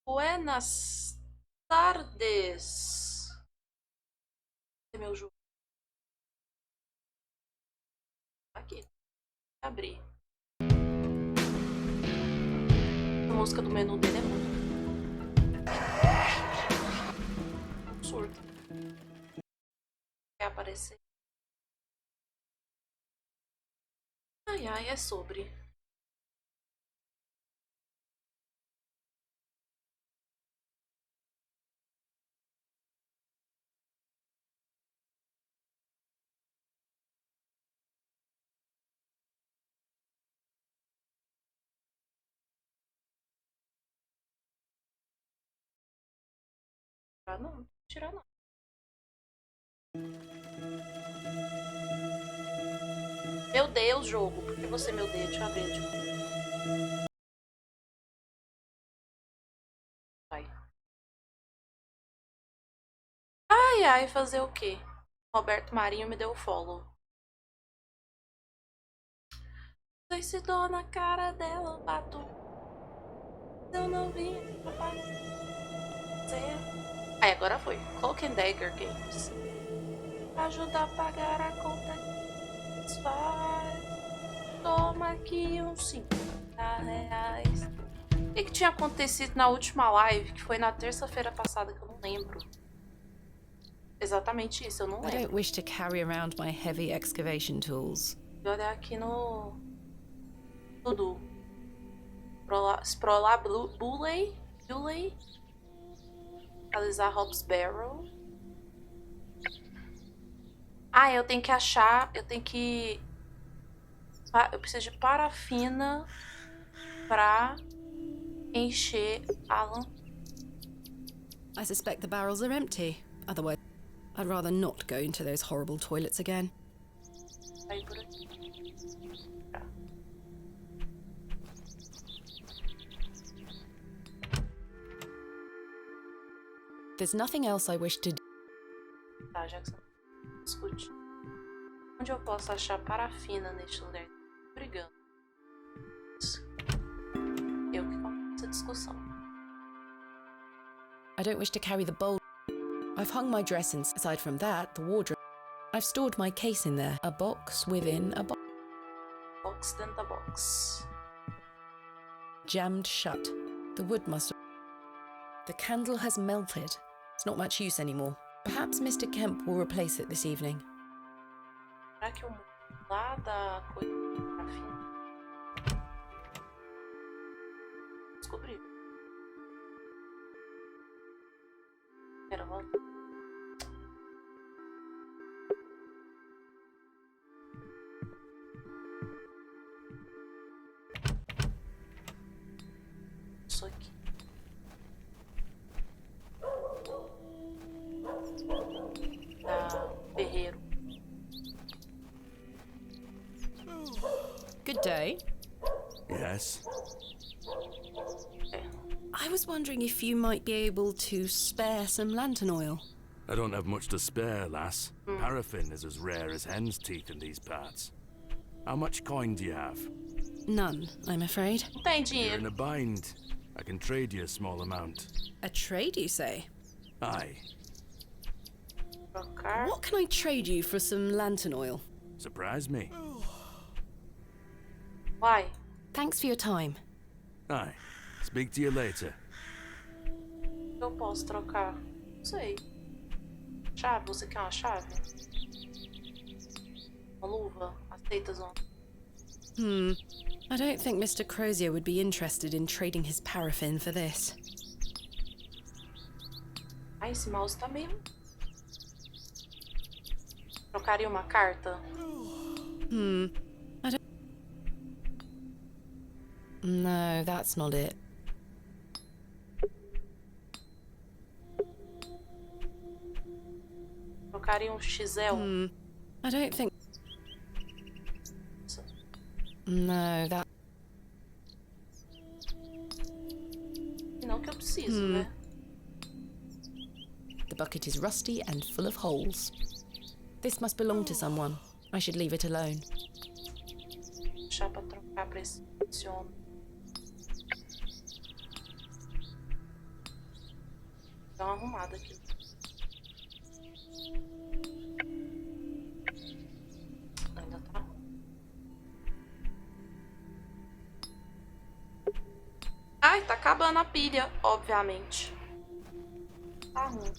Buenas tardes. É meu jogo. Aqui. Abrir. A música do menu dele é muito surdo. Quer aparecer? Ai, ai, é sobre. Não, tirar não. Meu Deus, jogo. Por que você me odeia? Deixa eu abrir. Vai. Ai, ai, fazer o quê? Roberto Marinho me deu o follow. Não sei se dou na cara dela, eu bato. Eu não vi, papai. Aí, agora foi. Cloak and Dagger Games. Ajuda a pagar a conta. Faz. Toma aqui uns 50 reais. O que tinha acontecido na última live, que foi na terça-feira passada, que eu não lembro. Exatamente isso, eu não lembro. I don't wish to carry around my heavy excavation tools. Vou olhar aqui no... Tudo. Scrollar Bully. Realizar HOB'S Barrow. Ah, eu tenho que achar... Eu preciso de parafina pra encher Alan. I suspect the barrels are empty. Otherwise, I'd rather not go into those horrible toilets again. Aí por aqui. Tá. There's nothing else I wish to do. Tá, já que você não discute. Onde eu posso achar parafina neste lugar? Brigando. Eu que começo essa discussão. I don't wish to carry the bowl. I've hung my dress in. Aside from that, the wardrobe. I've stored my case in there. A box within a box. Box dentro da box. Jammed shut. The wood must have... The candle has melted. It's not much use anymore. Perhaps Mr. Kemp will replace it this evening. Será que eu mudo lá da coisa da parafina? Descobri. Pera, vamos. Isso aqui. Ferreiro. Good day. Yes? I was wondering if you might be able to spare some lantern oil. I don't have much to spare, lass. Paraffin is as rare as hen's teeth in these parts. How much coin do you have? None, I'm afraid. Não tem You're in dinheiro. a bind. I can trade you a small amount. A trade, you say? Aye. Trocar. What can I trade you for some lantern oil? Surprise me. Vai. Thanks for your time. Aye. Speak to you later. Eu posso trocar? Não sei. Chave? Você quer uma chave? Uma luva? Aceita, Zona? I don't think Mr. Crozier would be interested in trading his paraffin for this. Ah, esse mouse tá meio... Trocaria uma carta? I don't... No, that's not it. Trocaria XL? I don't think... No, that... Não que eu preciso, né? The bucket is rusty and full of holes. This must belong to someone. I should leave it alone. Deixar pra trocar pra esse homem. Dá uma arrumada aqui. Ainda tá ruim. Ai, tá acabando a pilha, obviamente. Tá ruim.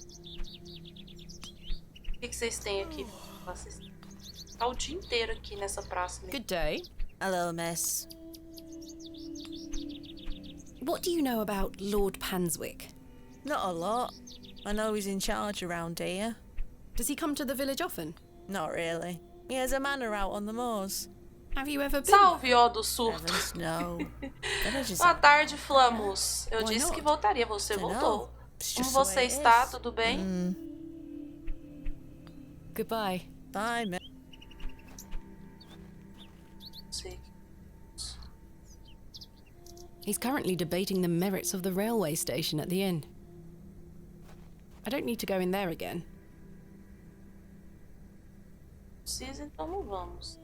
O que vocês têm aqui? Vocês tá o dia inteiro aqui nessa praça mesmo. Good day. Hello, miss. What do you know about Lord Panswick? Not a lot. I know he's in charge around here. Does he come to the village often? Not really. He has a manor out on the moors. Have you ever been? Salve, ó do surto. Heavens, no. Villages Boa tarde, Flamos. Eu Why disse not? que voltaria, você Dunno. voltou. It's Como just the way você it está? is. Tudo bem? Goodbye. Bye, miss. Não sei. He's currently debating the merits of the railway station at the inn. I don't need to go in there again. Precisa, então não vamos.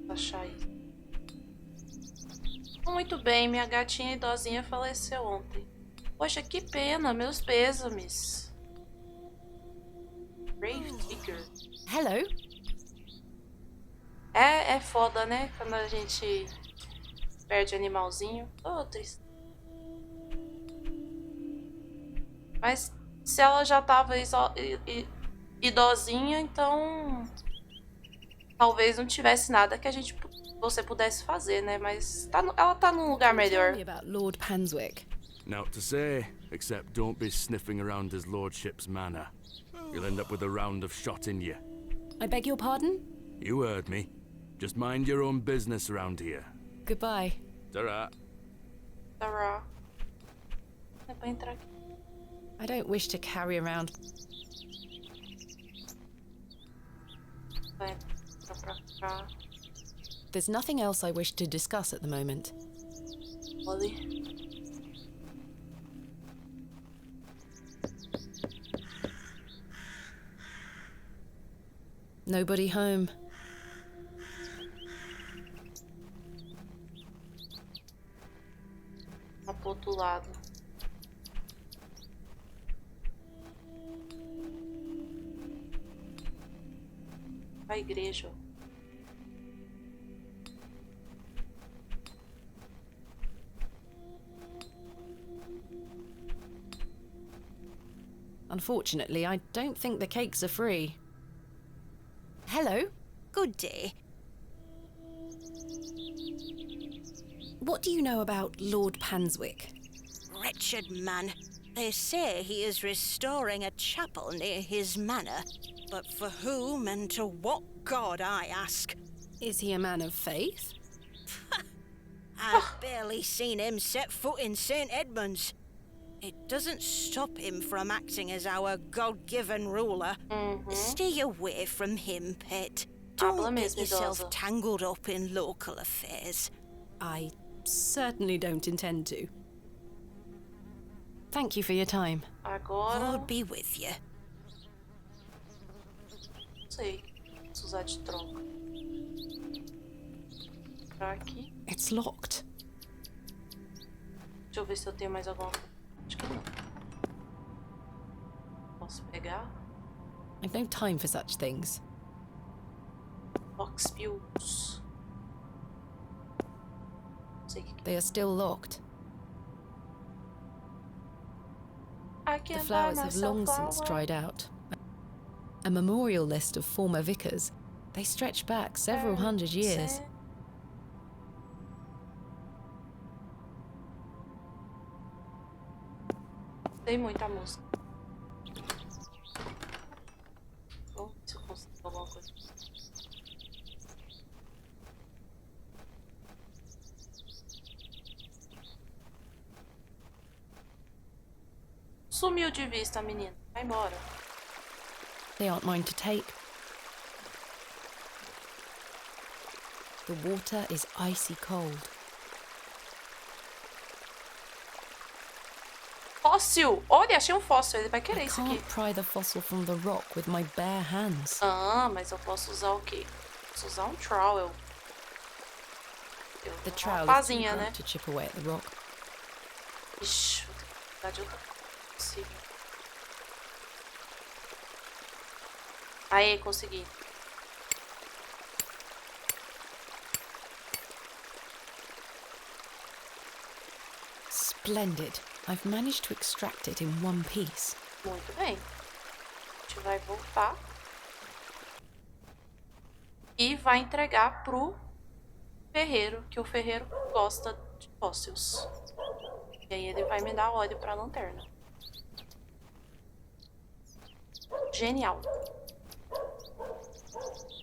Achar isso. Muito bem, minha gatinha idosinha faleceu ontem. Poxa, que pena, meus pêsames. Grave Digger. Hello? É foda, né? Quando a gente perde animalzinho. Oh, triste. Mas se ela já tava idosinha, então talvez não tivesse nada que você pudesse fazer, né? Mas ela tá num lugar melhor. Tell me about Lord Panswick. Naught to say, except don't be sniffing around his lordship's manor. You'll end up with a round of shot in you. I beg your pardon? You heard me. Just mind your own business around here. Goodbye. Ta-ra. Sarah. É pra entrar aqui. I don't wish to carry around... Vai entrar pra cá. There's nothing else I wish to discuss at the moment. Ali. Nobody home. Lá pro outro lado. A igreja. Unfortunately, I don't think the cakes are free. Hello? Good day. What do you know about Lord Panswick? Wretched man. They say he is restoring a chapel near his manor. But for whom and to what god, I ask? Is he a man of faith? I've barely seen him set foot in St. Edmunds. It doesn't stop him from acting as our God-given ruler. Stay away from him, pet. Don't get yourself tangled up in local affairs. I certainly don't intend to. Thank you for your time. Agora. God be with you. Não sei. Posso usar de troca. Pra aqui. It's locked. Deixa eu ver se eu tenho mais alguma coisa. Acho que não. Posso pegar? I've no time for such things. Box pills. Não sei o que They are still locked. The flowers have long since dried out. A memorial list of former vicars. They stretch back several hundred years. Tem muita música. Vamos ver se eu consigo alguma coisa. Sumiu de vista, menina. Vai embora. They aren't mine to take. The water is icy cold. Fóssil! Olha, achei um fóssil. Ele vai querer isso aqui. I can't pry the fossil from the rock with my bare hands. Ah, mas eu posso usar o quê? Posso usar um trowel. The Uma trowel is too pazinha, né? hard to chip away at the rock. Ixi, vou ter que precisar de outra coisa. Possível. Aí, consegui. Splendid. I've managed to extract it in one piece. Muito bem. A gente vai voltar. E vai entregar pro ferreiro, que o ferreiro gosta de fósseis. E aí ele vai me dar óleo pra lanterna. Genial.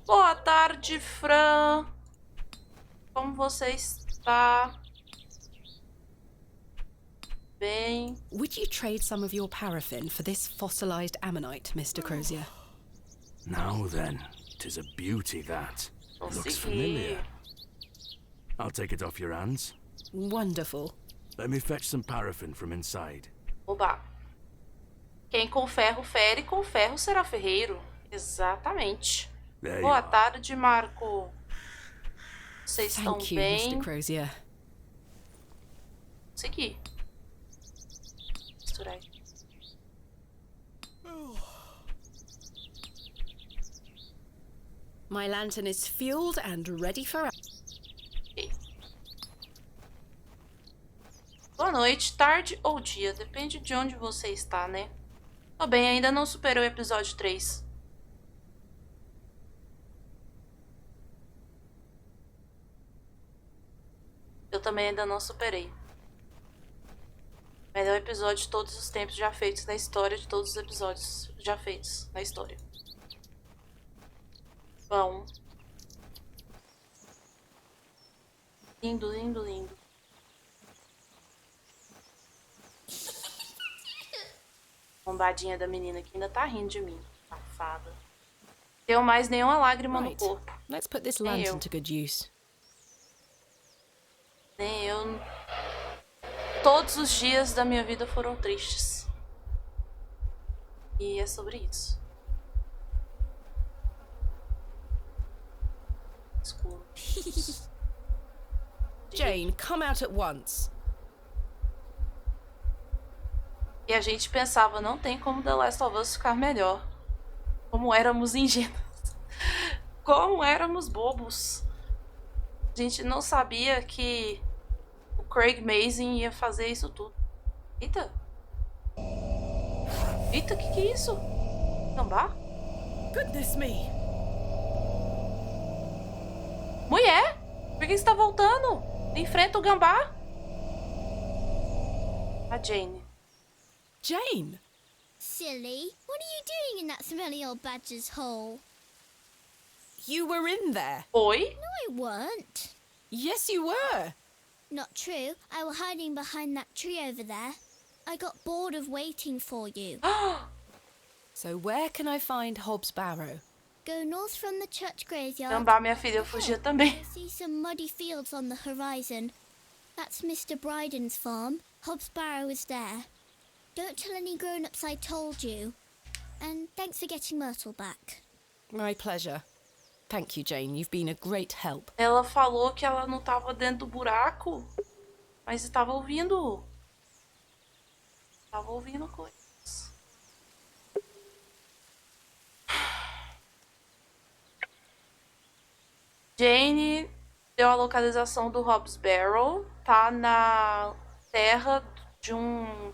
Boa tarde, Fran. Como você está? Bem. Would you trade some of your paraffin for this fossilized ammonite, Mr. Crozier? Now then, 'tis a beauty that. Looks Consegui. familiar. I'll take it off your hands. Wonderful. Let me fetch some paraffin from inside. Oba. Quem com ferro fere, com ferro será ferreiro. Exatamente. There you Boa are. tarde, Marco. Vocês estão Thank you, bem? Mr. Crozier. Consegui. Misturar aqui. My lantern is fueled and ready for... Ok. Boa noite, tarde ou dia. Depende de onde você está, né? Tô bem, ainda não superou o episódio 3. Eu também ainda não superei. Melhor episódio de todos os tempos já feitos na história, de todos os episódios já feitos na história. Bom. Lindo, lindo, lindo. Bombadinha da menina que ainda tá rindo de mim. Safada. Deu mais nenhuma lágrima no Right. corpo. Let's put this Nem lantern eu. to good use. Nem eu. Todos os dias da minha vida foram tristes. E é sobre isso. Escuro. Jane, come out at once. E a gente pensava, não tem como The Last of Us ficar melhor. Como éramos ingênuos. Como éramos bobos. A gente não sabia que o Craig Mazin ia fazer isso tudo. Eita. Eita, que é isso? Gambá? Goodness me. Mulher! Por que você tá voltando? Enfrenta o gambá? A Jane. Jane! Silly, what are you doing in that smelly old badger's hole? You were in there. Oi? No, I weren't. Yes, you were. Not true. I was hiding behind that tree over there. I got bored of waiting for you. So where can I find Hobb's Barrow? Go north from the church graveyard. Gambá, minha filha, eu fugia também. You'll see some muddy fields on the horizon. That's Mr. Bryden's farm. Hobb's Barrow is there. Don't tell any grown-ups I told you. And thanks for getting Myrtle back. My pleasure. Thank you, Jane. You've been a great help. Ela falou que ela não tava dentro do buraco, mas estava ouvindo. Tava ouvindo coisas. Jane deu a localização do Hobb's Barrow. Tá na terra de um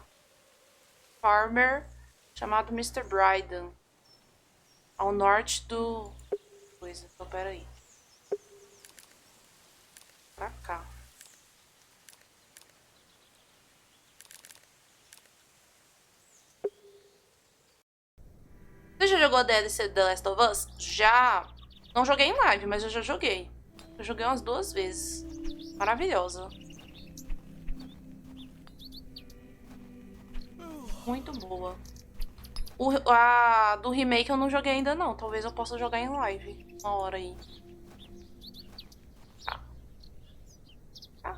farmer chamado Mr. Bryden. Ao norte do... Coisa, então peraí. Pra cá. Você já jogou a DLC The Last of Us? Já. Não joguei em live, mas eu já joguei. Eu joguei umas 2 vezes. Maravilhosa. Muito boa. A do remake eu não joguei ainda não. Talvez eu possa jogar em live. Uma hora aí.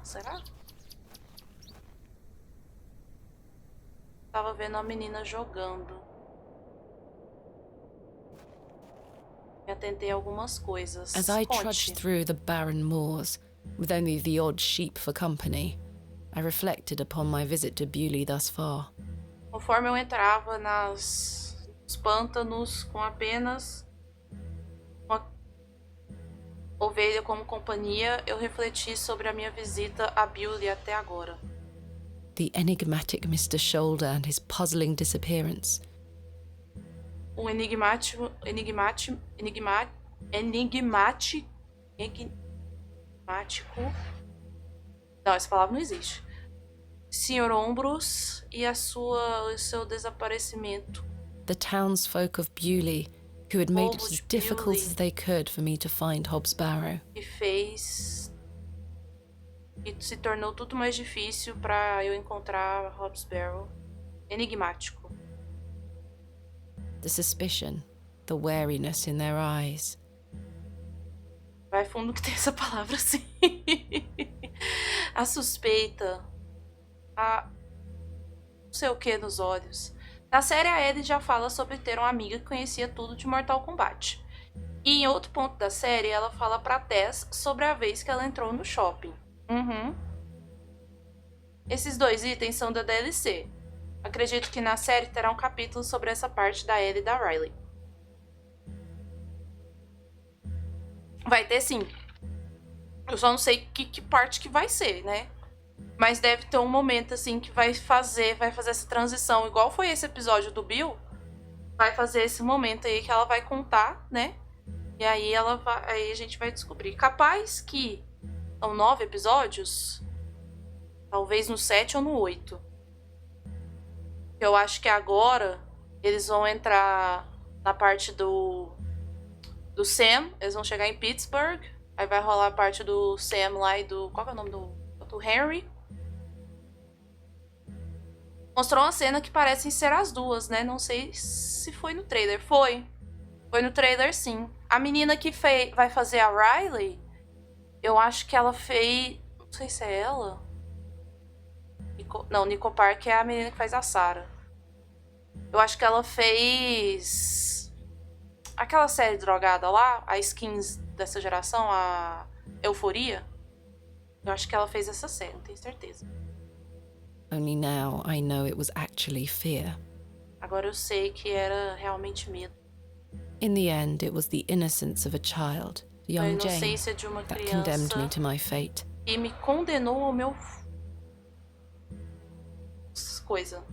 Será? Tava vendo a menina jogando. Me atentei a algumas coisas. As I trudged through the barren moors, with only the odd sheep for company, I reflected upon my visit to Bewley thus far. Conforme eu entrava nos pântanos com apenas uma ovelha como companhia, eu refleti sobre a minha visita a Bewley até agora. The enigmatic Mr. Shoulder and his puzzling disappearance. O enigmático. Não, essa palavra não existe. Sr. Ombros e o seu desaparecimento. The townsfolk of Bewley, who had made it as difficult as they could for me to find Hobb's Barrow. E se tornou tudo mais difícil para eu encontrar Hobb's Barrow. Enigmático. The suspicion, the wariness in their eyes. Vai fundo que tem essa palavra assim. A suspeita. Não sei o que nos olhos. Na série, a Ellie já fala sobre ter uma amiga que conhecia tudo de Mortal Kombat. E em outro ponto da série, ela fala pra Tess sobre a vez que ela entrou no shopping. Esses 2 itens são da DLC. Acredito que na série terá um capítulo sobre essa parte da Ellie e da Riley. Vai ter sim. Eu só não sei que parte que vai ser, né? Mas deve ter um momento assim que vai fazer essa transição, igual foi esse episódio do Bill. Vai fazer esse momento aí que ela vai contar, né? E aí aí a gente vai descobrir. Capaz que são 9 episódios, talvez no 7 ou no 8. Eu acho que agora eles vão entrar na parte do Sam. Eles vão chegar em Pittsburgh. Aí vai rolar a parte do Sam lá e do... Qual é o nome do Henry? Mostrou uma cena que parecem ser as duas, né? Não sei se foi no trailer. Foi no trailer, sim. A menina que vai fazer a Riley, eu acho que ela fez... Não sei se é ela. Não, Nico Park é a menina que faz a Sarah. Eu acho que ela fez... aquela série drogada lá, a Skins dessa geração, a Euforia. Eu acho que ela fez essa série, não tenho certeza. Only now I know it was actually fear. Agora eu sei que era realmente medo. In the end, it was the innocence of a child, young Jane, de uma that criança condemned me to my fate. E me condenou ao meu... coisa.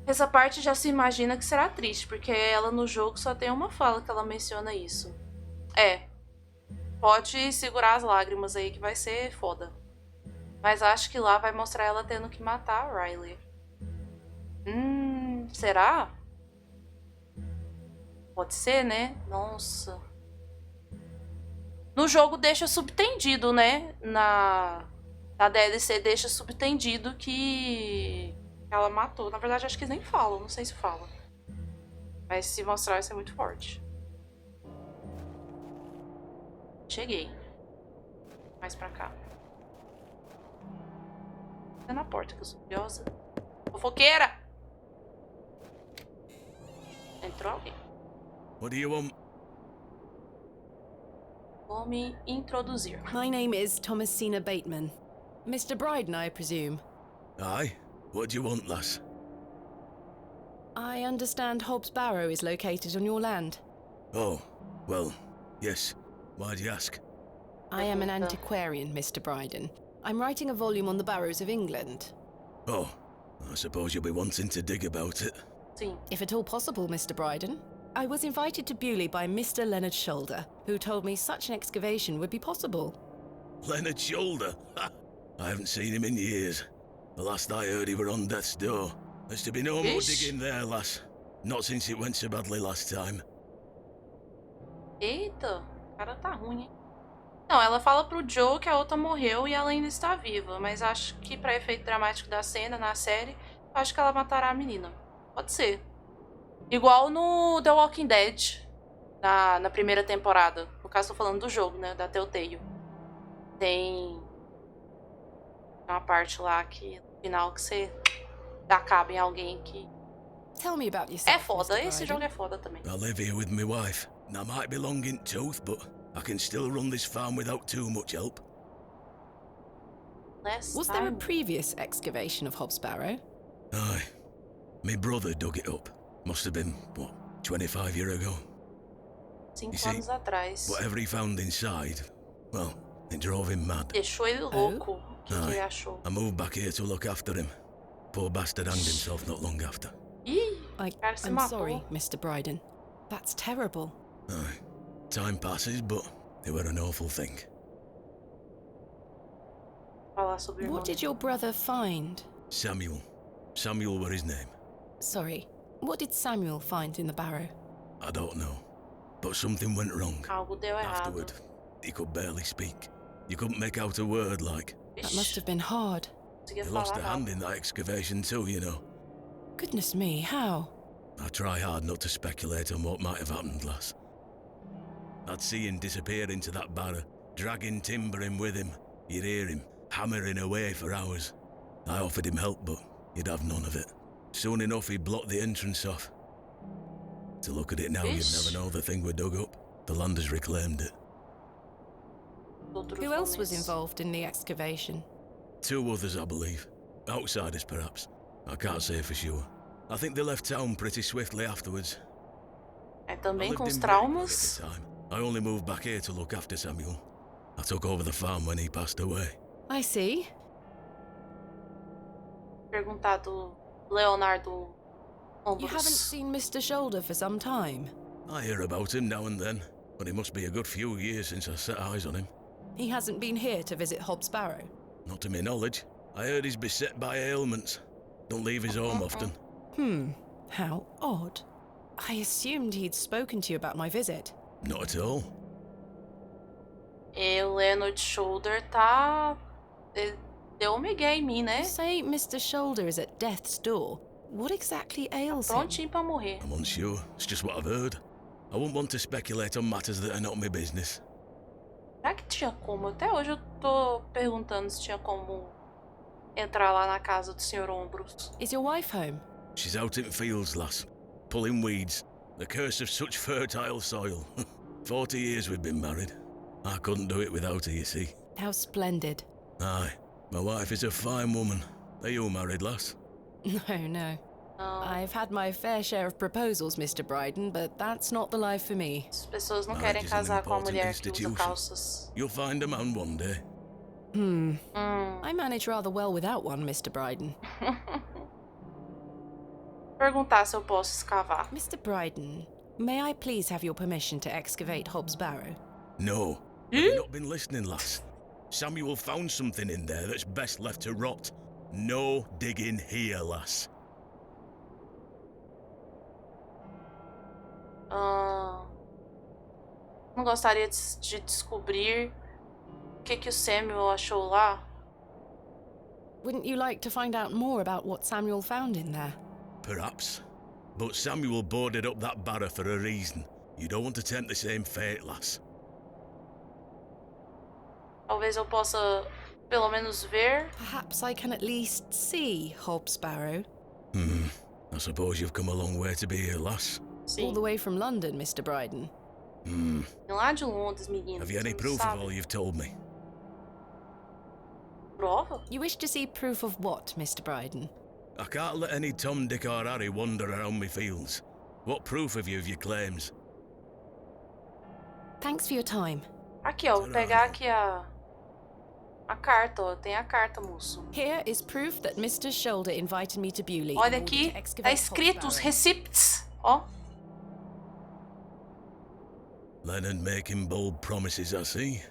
Essa parte já se imagina que será triste, porque ela no jogo só tem uma fala que ela menciona isso. Pode segurar as lágrimas aí que vai ser foda. Mas acho que lá vai mostrar ela tendo que matar a Riley. Será? Pode ser, né? Nossa. No jogo deixa subtendido, né? Na DLC deixa subtendido que ela matou. Na verdade, acho que eles nem falam. Não sei se falam. Mas se mostrar, isso é muito forte. Cheguei. Mais pra cá. Tá na porta que eu sou curiosa. Fofoqueira! Entrou alguém. What do you want? Vou me introduzir. My name is Thomasina Bateman. Mr. Bryden, I presume. Aye? What do you want, lass? I understand Hobb's Barrow is located on your land. Oh, well, yes. Why'd you ask? I am an antiquarian, Mr. Bryden. I'm writing a volume on the barrows of England. Oh, I suppose you'll be wanting to dig about it. Sim. If at all possible, Mr. Bryden. I was invited to Bewley by Mr. Leonard Shoulder, who told me such an excavation would be possible. Leonard Shoulder? Ha! I haven't seen him in years. The last I heard he were on death's door. There's to be no more digging there, lass. Not since it went so badly last time. Eita, o cara tá ruim, hein? Não, ela fala pro Joe que a outra morreu e ela ainda está viva, mas acho que pra efeito dramático da cena, na série, acho que ela matará a menina. Pode ser. Igual no The Walking Dead, na primeira temporada. No caso, tô falando do jogo, né, da Telltale. Tem uma parte lá que, no final, que você dá cabo em alguém que... Tell me about yourself, É foda, Mr. esse Bryden. jogo é foda também. I live here with my wife. And I might be long in tooth, but I can still run this farm without too much help. Was there a previous excavation of Hobb's Barrow? Aye. My brother dug it up. Must have been, what, 25 years ago? 5 see, anos atrás. Whatever he found inside, well, it drove him mad. Deixou ele louco. O que ele achou? I moved back here to look after him. Poor bastard hanged himself not long after. Ih, o cara se I'm matou. sorry, Mr. Bryden. That's terrible. Aye. Time passes, but it were an awful thing. Falar sobre o What irmão. did your brother find? Samuel. Samuel were his name. Sorry, what did Samuel find in the barrow? I don't know. But something went wrong. Algo deu errado. Afterward, he could barely speak. You couldn't make out a word like. That must have been hard. Conseguia He falar lost a nada. hand in that excavation too, you know. Goodness me, how? I try hard not to speculate on what might have happened, lass. I'd see him disappear into that barrow, dragging timber in with him. You'd hear him hammering away for hours. I offered him help, but he'd have none of it. Soon enough, he'd block the entrance off. To look at it now, you'd Ish. never know the thing we dug up. The land has reclaimed it. Outros Who else was homens. involved in the excavation? 2 others, I believe. Outsiders, perhaps. I can't say for sure. I think they left town pretty swiftly afterwards. É I também lived com os in Brentwood traumas. at the time. I only moved back here to look after Samuel. I took over the farm when he passed away. I see. Perguntar do Leonardo You haven't Ombros. seen Mr. Shoulder for some time. I hear about him now and then, but it must be a good few years since I set eyes on him. He hasn't been here to visit Hobb's Barrow. Not to my knowledge. I heard he's beset by ailments. Don't leave his home often. How odd. I assumed he'd spoken to you about my visit. Not at all. E o Leonard Shoulder tá... Deu um migué em mim, né? You say Mr. Shoulder is at death's door. What exactly ails him? Prontinho pra morrer. I'm unsure. It's just what I've heard. I wouldn't want to speculate on matters that are not my business. Será que tinha como? Até hoje eu tô perguntando se tinha como entrar lá na casa do Sr. Ombros. Is your wife home? She's out in fields, lass, pulling weeds. The curse of such fertile soil. 40 years we've been married. I couldn't do it without her, you see. How splendid. Aye, my wife is a fine woman. Are you married, lass? No, no. I've had my fair share of proposals, Mr. Bryden, but that's not the life for me. As pessoas não Marriage querem is an casar com a important mulher que usa institution. calças. You'll find a man one day. I manage rather well without one, Mr. Bryden. Perguntar se eu posso escavar. Mr. Bryden, may I please have your permission to excavate Hobb's Barrow? No. Have you not been listening, lass? Samuel found something in there that's best left to rot. No digging here, lass. Não gostaria de descobrir o que o Samuel achou lá? Wouldn't you like to find out more about what Samuel found in there? Perhaps. But Samuel boarded up that barrow for a reason. You don't want to tempt the same fate, lass. Talvez eu possa, pelo menos, ver. Perhaps I can at least see Hobb's Barrow. I suppose you've come a long way to be here, lass. All Sim. the way from London, Mr. Bryden. Lá de Londres, meninos. Have you any vocês proof sabem. of all you've told me? Prova? You wish to see proof of what, Mr. Bryden? I can't let any Tom, Dick or Harry wander around me fields. What proof have you of your claims? Thanks for your time. Aqui, ó. Vou pegar aqui A carta, ó. Tem a carta, moço. Here is proof that Mr. Shoulder invited me to Bewley. Olha aqui, tá escrito os receipts, ó. Leonard making bold promises, I see.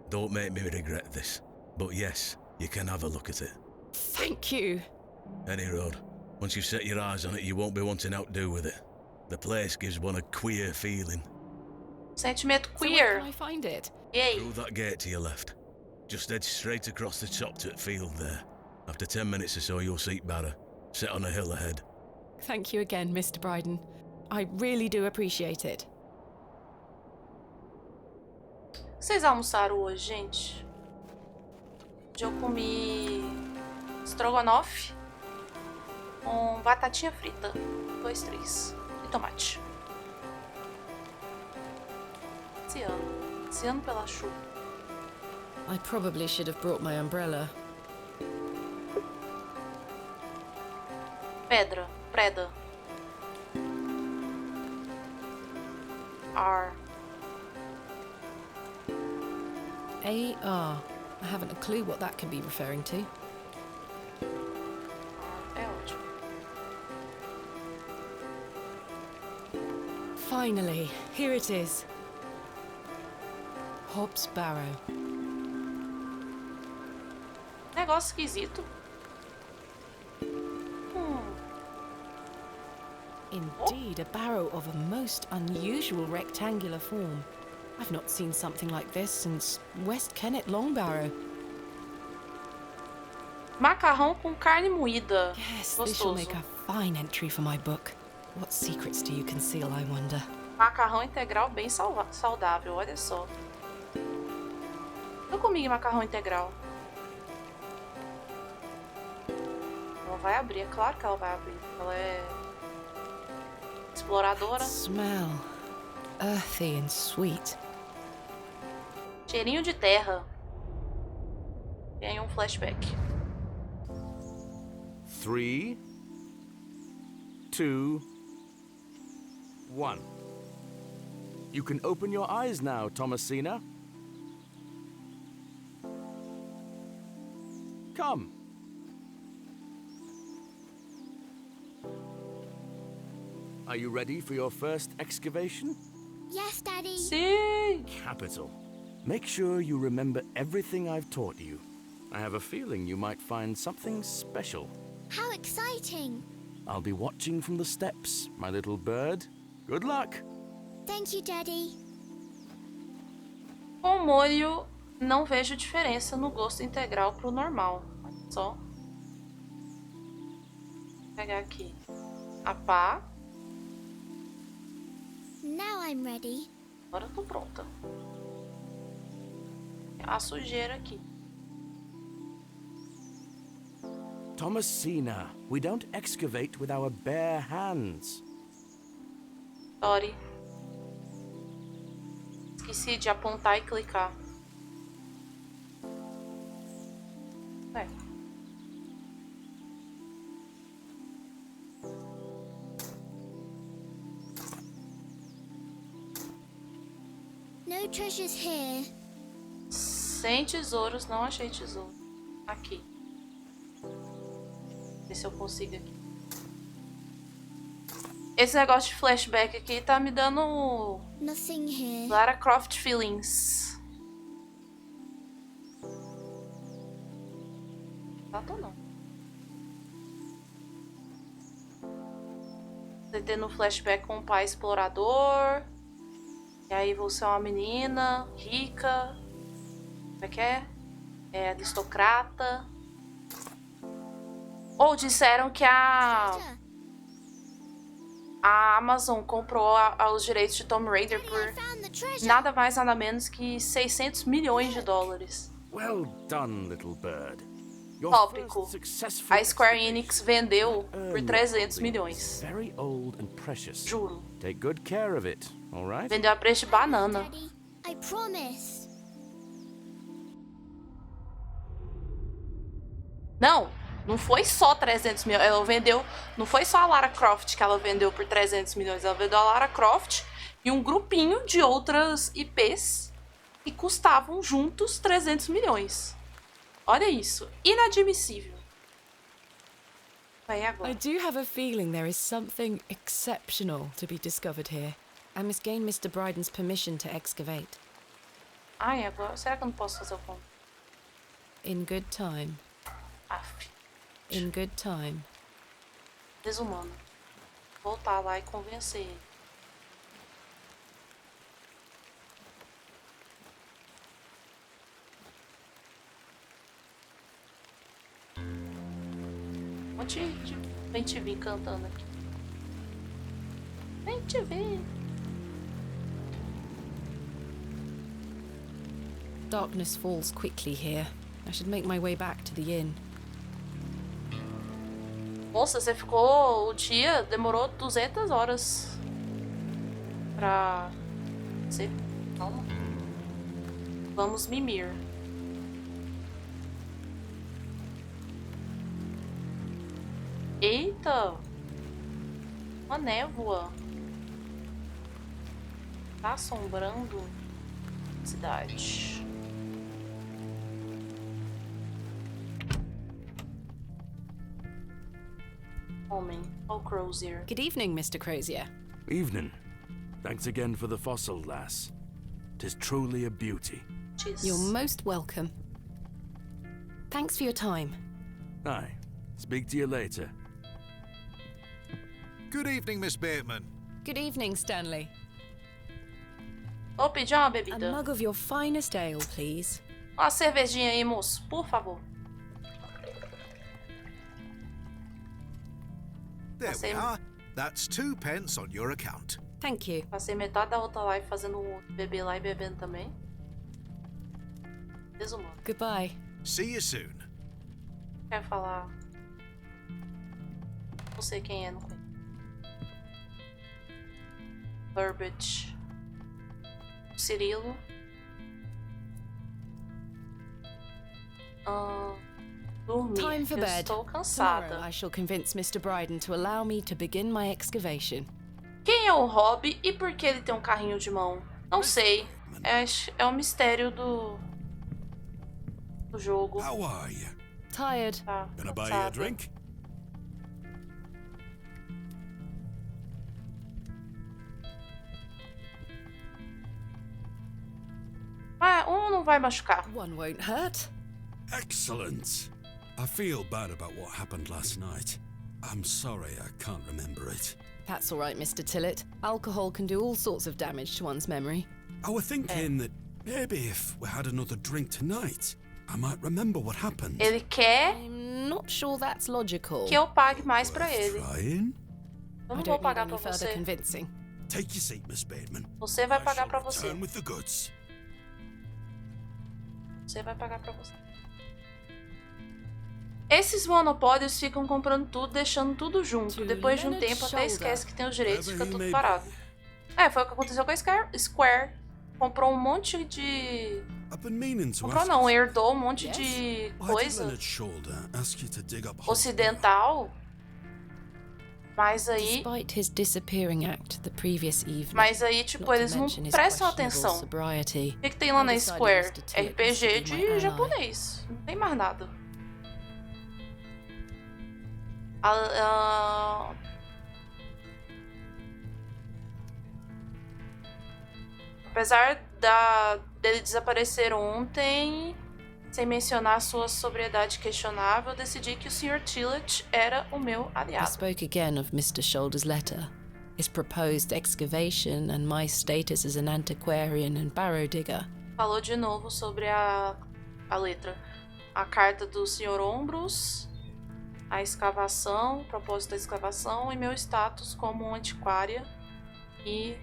Don't make me regret this, but yes, you can have a look at it. Thank you. Any road. Once you've set your eyes on it, you won't be wanting out to do with it. The place gives one a queer feeling. Sentimento So where queer. can I find it? Yay. Through that gate to your left. Just head straight across the top to the field there. After 10 minutes or so, you'll see Barrow, set on a hill ahead. Thank you again, Mr. Bryden. I really do appreciate it. O que vocês almoçaram hoje, gente? Hoje eu comi estrogonofe com batatinha frita, 2, 3, e tomate. Esse ano pela chuva. I probably should have brought my umbrella. Preda. R. A-R. I haven't a clue what that could be referring to. É ótimo. Finally, here it is. Hob's Barrow. Negócio esquisito. Indeed, a barrow of a most unusual rectangular form. I've not seen something like this since West Kennet Long Barrow. Macarrão com carne moída. Yes, this shall Gostoso. make a fine entry for my book. What secrets do you conceal, I wonder? Macarrão integral bem saudável, olha só. Eu comi macarrão integral. Ela vai abrir, é claro que ela vai abrir. Ela é exploradora. Smell. Earthy and sweet. Cheirinho de terra. Tem aí um flashback. 3, 2, 1. You can open your eyes now, Thomasina. Come. Are you ready for your first excavation? Yes, Daddy. Sim! Capital. Make sure you remember everything I've taught you. I have a feeling you might find something special. How exciting. I'll be watching from the steps, my little bird. Good luck! Thank you, Daddy. Com molho, não vejo diferença no gosto integral pro normal. Só. Vou pegar aqui a pá. Now I'm ready. Agora eu tô pronta. A sujeira aqui. Thomasina, we don't excavate with our bare hands. Sorry. Esqueci de apontar e clicar. É. No treasures here. Sem tesouros, não achei tesouro. Aqui. Ver se eu consigo aqui. Esse negócio de flashback aqui tá me dando Nothing here. Lara Croft feelings. Não tô não. Você tendo um flashback com um pai explorador. E aí vou ser uma menina rica. Como é que é? É aristocrata. Ou disseram que a Amazon comprou os direitos de Tomb Raider Daddy, I por found the treasure. nada mais nada menos que 600 milhões de dólares. Well done, little bird. Your Tópico. first successful A Square excavation. Enix vendeu Earn por your 300 holdings. milhões. Very old and precious. Juro. Take good care of it, all right? Vendeu a preço de banana. Daddy, I promise. Não foi só 300 milhões. Ela vendeu. Não foi só a Lara Croft que ela vendeu por 300 milhões. Ela vendeu a Lara Croft e um grupinho de outras IPs e custavam juntos 300 milhões. Olha isso. Inadmissível. Vai agora. I do have a feeling there is something exceptional to be discovered here. I must gain Mr. Bryden's permission to excavate. Ai, agora... Será que eu não posso fazer o ponto? In good time. Aff. In good time. Desumano. Voltar lá e convencer ele. Um monte de vem te vir cantando aqui. Vem te ver. Darkness falls quickly here. I should make my way back to the inn. Moça, você ficou o dia, demorou 200 horas pra... Você... Calma. Vamos mimir. Eita! Uma névoa. Tá assombrando a cidade. Homem, oh Crozier. Good evening, Mr. Crozier. Evening. Thanks again for the fossil, lass. 'Tis truly a beauty. Jeez. You're most welcome. Thanks for your time. Aye. Speak to you later. Good evening, Miss Bateman. Good evening, Stanley. Vou pedir uma A bebida. mug of your finest ale, please. Uma cervejinha aí, moço, por favor. There we Passei, are. That's 2 pence on your account. Thank you. passei metade da outra live fazendo beber lá e bebendo também. Desumano. Goodbye. See you soon. Quer falar? Não sei quem é, não conheço. Burbage. Cirilo. Dormir. Time for Eu bed. estou Tomorrow cansada. I shall convince Mr. Bryden to allow me to begin my excavation. Quem é o Hob e por que ele tem um carrinho de mão? Não sei. É um mistério do jogo. How are you? Tired. Tá, Gonna buy you a cansada. drink? Ah, não vai machucar. One won't hurt. Excellent. I feel bad about what happened last night. I'm sorry I can't remember it. That's all right, Mr. Tillett. Alcohol can do all sorts of damage to one's memory. I was thinking that maybe if we had another drink tonight, I might remember what happened. Ele quer I'm not sure that's logical. que eu pague mais pra Worth ele. trying? Eu I não vou don't need pagar any pra further você. convincing. Take your seat, Miss Bateman. Você vai I pagar shall pra você. return with the goods. Você vai pagar pra você. Esses monopólios ficam comprando tudo, deixando tudo junto. Depois de um tempo até esquece que tem os direitos e fica tudo parado. É, foi o que aconteceu com a Square. Comprou um monte de... I've been meaning to Comprou ask não, you. herdou um monte Yes. de Why did coisa Leonard Shoulder ask you to dig up Hob's ocidental. Mas aí... Despite his disappearing act the previous evening, Mas aí, tipo, not to eles não mention his prestam questionable atenção. sobriety, O que tem lá na I decided Square? Mr. Tillett RPG was to be my de ally. japonês. Não tem mais nada. Apesar dele desaparecer ontem, sem mencionar sua sobriedade questionável, eu decidi que o Sr. Tillett era o meu I aliado. spoke again of Mr. Shoulder's letter, his proposed excavation and my status as an antiquarian and barrow digger. Falou de novo sobre a letra. A carta do Sr. Ombros, a escavação, o propósito da escavação e meu status como antiquária e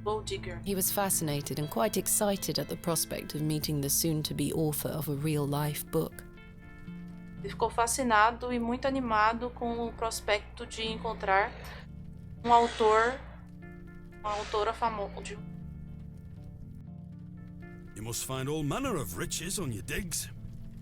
gold digger. He was fascinated and quite excited at the prospect of meeting the soon-to-be author of a real-life book. Ele ficou fascinado e muito animado com o prospecto de encontrar um autor, uma autora famosa. You must find all manner of riches on your digs.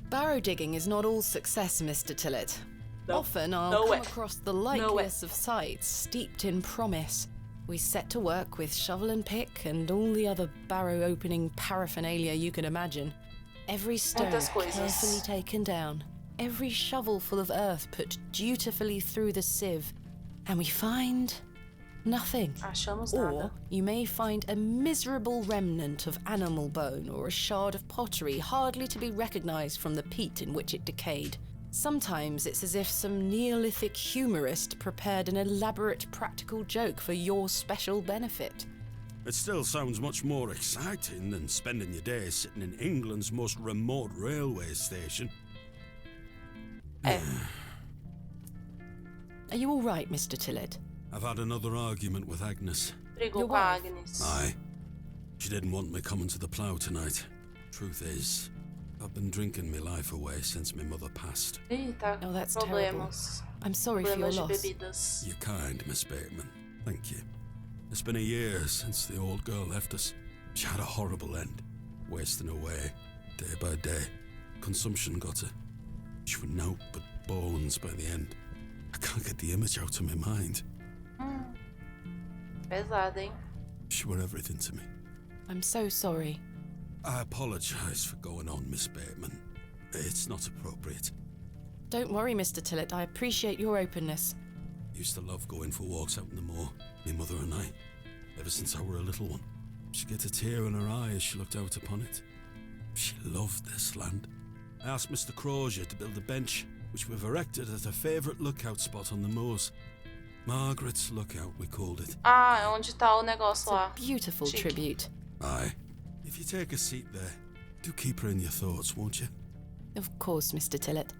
Barrow digging is not all success, Mr. Tillett. No. Often I'll No come way. across the No way. likeliest of sites steeped in promise, We set to work with shovel and pick and all the other barrow opening paraphernalia you can imagine. Every stone carefully taken down, every shovel full of earth put dutifully through the sieve, and we find nothing. Achamos Or nada. you may find a miserable remnant of animal bone or a shard of pottery hardly to be recognized from the peat in which it decayed. Sometimes it's as if some Neolithic humorist prepared an elaborate practical joke for your special benefit. It still sounds much more exciting than spending your days sitting in England's most remote railway station. Are you all right, Mr. Tillett? I've had another argument with Agnes. Brigou com a Agnes. Aye. She didn't want me coming to the plough tonight. Truth is, I've been drinking my life away since my mother passed. Ih, tá com Oh, that's problemas. terrible. I'm sorry for your Problemas de loss. bebidas. You're kind, Miss Bateman. Thank you. It's been a year since the old girl left us. She had a horrible end, wasting away, day by day. Consumption got her. She was naught but bones by the end. I can't get the image out of my mind. Pesado, hein? She were everything to me. I'm so sorry. I apologise for going on, Miss Bateman. It's not appropriate. Don't worry, Mr. Tillett. I appreciate your openness. Used to love going for walks out in the moor, my mother and I, ever since I were a little one. She'd get a tear in her eye as she looked out upon it. She loved this land. I asked Mr. Crozier to build a bench, which we've erected at a favourite lookout spot on the moors. Margaret's Lookout, we called it. Ah, é onde tá o It's negócio a lá. beautiful Chic. tribute. Aye. If you take a seat there, do keep her in your thoughts, won't you? Of course, Mr. Tillett.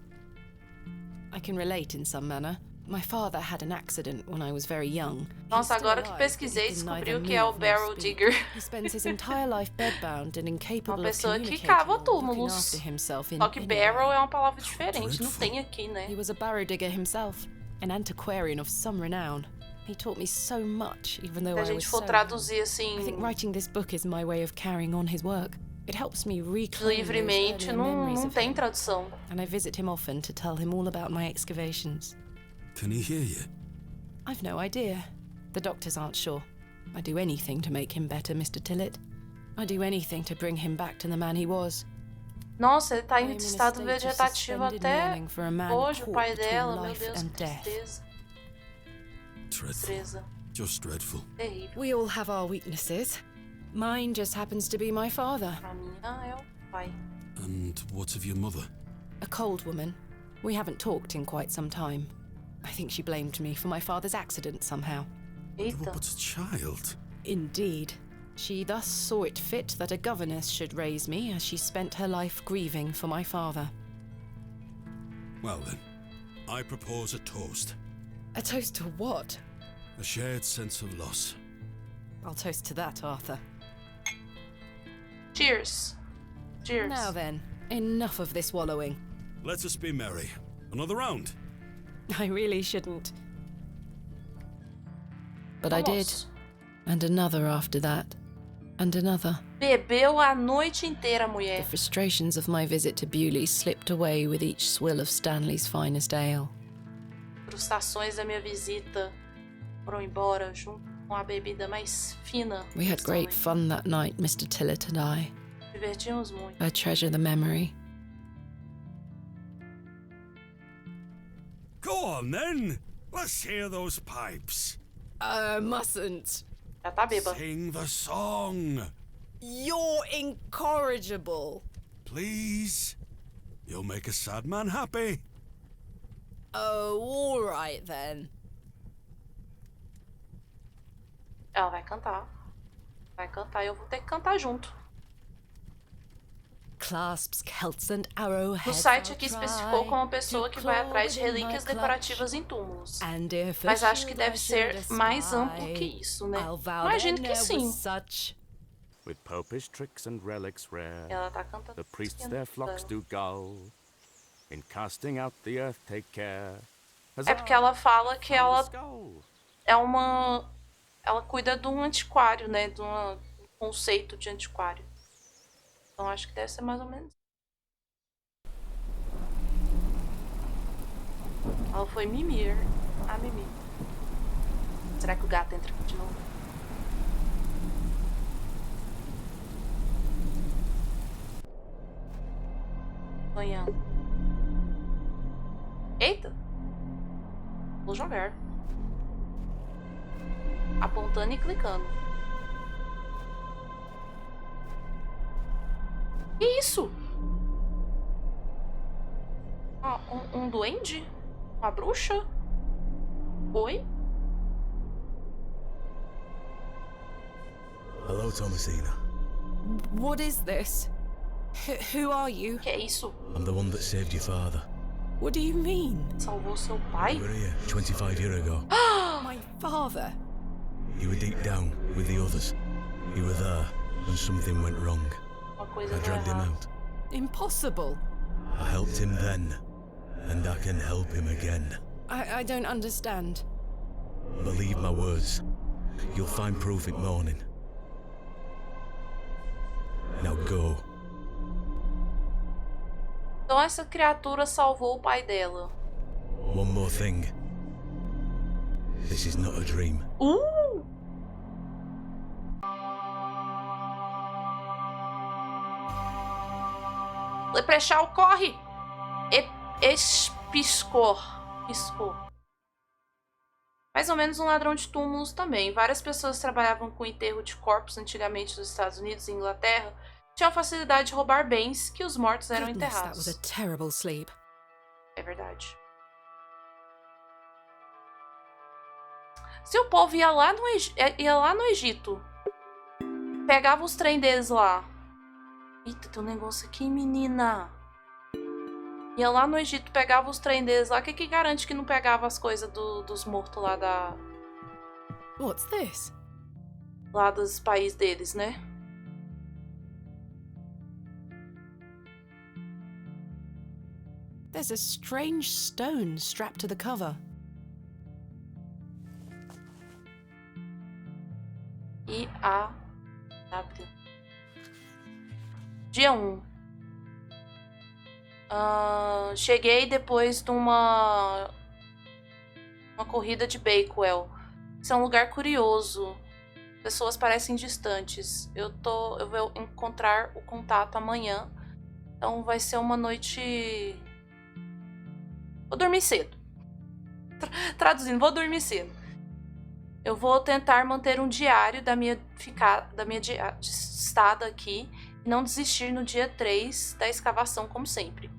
I can relate in some manner. My father had an accident when I was very young. Nossa, He's still agora que alive, but pesquisei, he can descobri neither o que é o move nor barrel speak. digger. He spends his entire life bedbound and incapable Uma of pessoa que communicating cava or looking túmulos. after himself in Só que any barrel way. é uma palavra diferente, não tem aqui, né? He was a barrow digger himself, an antiquarian of some renown. He taught me so much, even though Se a I gente was for so traduzir I think assim writing this book is my way of carrying on his work. It helps me reclaim those livremente, earlier não, memories não of tem him, tradução. and I visit him often to tell him all about my excavations. Can he hear you? I've no idea. The doctors aren't sure. I do anything to make him better, Mr. Tillett. I do anything to bring him back to the man he was. Nossa, ele tá I'm em in a estado state of vegetativo suspended até mourning for a man hoje, o caught pai between dela. Meu life Deus, and que death. tristeza. Dreadful. Tristeza. Just dreadful. Terrível. We all have our weaknesses. Mine just happens to be my father. A minha é o pai. And what of your mother? A cold woman. We haven't talked in quite some time. I think she blamed me for my father's accident somehow. You were Eita. but a child. Indeed. She thus saw it fit that a governess should raise me as she spent her life grieving for my father. Well then, I propose a toast. A toast to what? A shared sense of loss. I'll toast to that, Arthur. Cheers. Cheers. Now then, enough of this wallowing. Let us be merry. Another round. I really shouldn't. But I did. Vamos. And another after that. And another. Bebeu a noite inteira, The mulher. frustrations of my visit to Bewley slipped away with each swill of Stanley's finest ale. Frustrações da minha visita foram embora junto com a bebida mais fina. We had great fun that night, Mr. Tillett and I. Divertimos muito. I treasure the memory. Go on then. Let's hear those pipes. Mustn't. Já tá bêbada. Sing the song. You're incorrigible. Please. You'll make a sad man happy. Oh, all right then. Ela vai cantar. Vai cantar e eu vou ter que cantar junto. Clasps, celts and No arrowheads. site aqui especificou como uma pessoa que vai atrás de relíquias decorativas em túmulos. Mas acho que deve ser mais amplo que isso, né? Imagino que sim. With popish tricks and relics rare, Ela tá cantando. the priests their flocks do gull. In casting out the earth take care. É porque ela fala que ela Skull. é uma... Ela cuida de um antiquário, né? De um conceito de antiquário. Então acho que deve ser mais ou menos. Ela foi mimir. A mimir. Será que o gato entra aqui de novo? Sonhando. Eita! Vou jogar. Apontando e clicando. Que isso? Ah, um duende? Uma bruxa? Oi? Hello, Thomasina. What is this? Who are you? Que é isso? I'm the one that saved your father. What do you mean? Salvou seu pai? You were here 25 years ago. My father? You were deep down with the others. You were there when something went wrong. Uma coisa I deu dragged him errado. out. Impossible. I helped him then, and I can help him again. I don't understand. Believe my words. You'll find proof in morning. Now go. Então essa criatura salvou o pai dela. One more thing. This is not a dream. Leprechal, corre! Piscou. Mais ou menos um ladrão de túmulos também. Várias pessoas trabalhavam com enterro de corpos antigamente nos Estados Unidos e Inglaterra. Tinham a facilidade de roubar bens que os mortos eram Goodness, that was enterrados. a terrible sleep. É verdade. Se o povo ia lá no Egito, pegava os trem deles lá. Eita, tem um negócio aqui, menina. Ia lá no Egito, pegava os trem deles lá. O que garante que não pegava as coisas dos mortos lá da... What's this? Lá dos países deles, né? There's a strange stone strapped to the cover. I-A-W. Dia 1. Cheguei depois de uma corrida de Bakewell. Isso é um lugar curioso. Pessoas parecem distantes. Eu vou encontrar o contato amanhã. Então vai ser uma noite... Vou dormir cedo. Traduzindo, vou dormir cedo. Eu vou tentar manter um diário da minha estada aqui e não desistir no dia 3 da escavação, como sempre.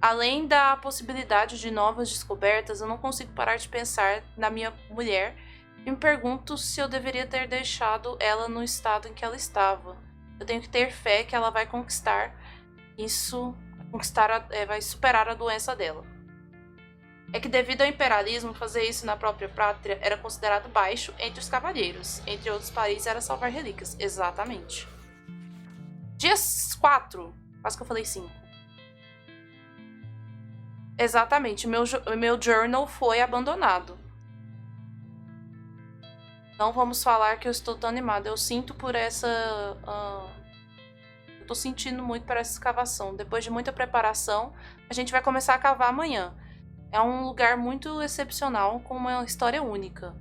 Além da possibilidade de novas descobertas, eu não consigo parar de pensar na minha mulher e me pergunto se eu deveria ter deixado ela no estado em que ela estava. Eu tenho que ter fé que ela vai conquistar isso, vai superar a doença dela. É que devido ao imperialismo, fazer isso na própria pátria era considerado baixo entre os cavalheiros. Entre outros países, era salvar relíquias. Exatamente. Dia 4. Quase que eu falei 5. Exatamente. Meu journal foi abandonado. Não vamos falar que eu estou tão animada. Eu sinto por essa... eu tô sentindo muito por essa escavação. Depois de muita preparação, a gente vai começar a cavar amanhã. É um lugar muito excepcional, com uma história única.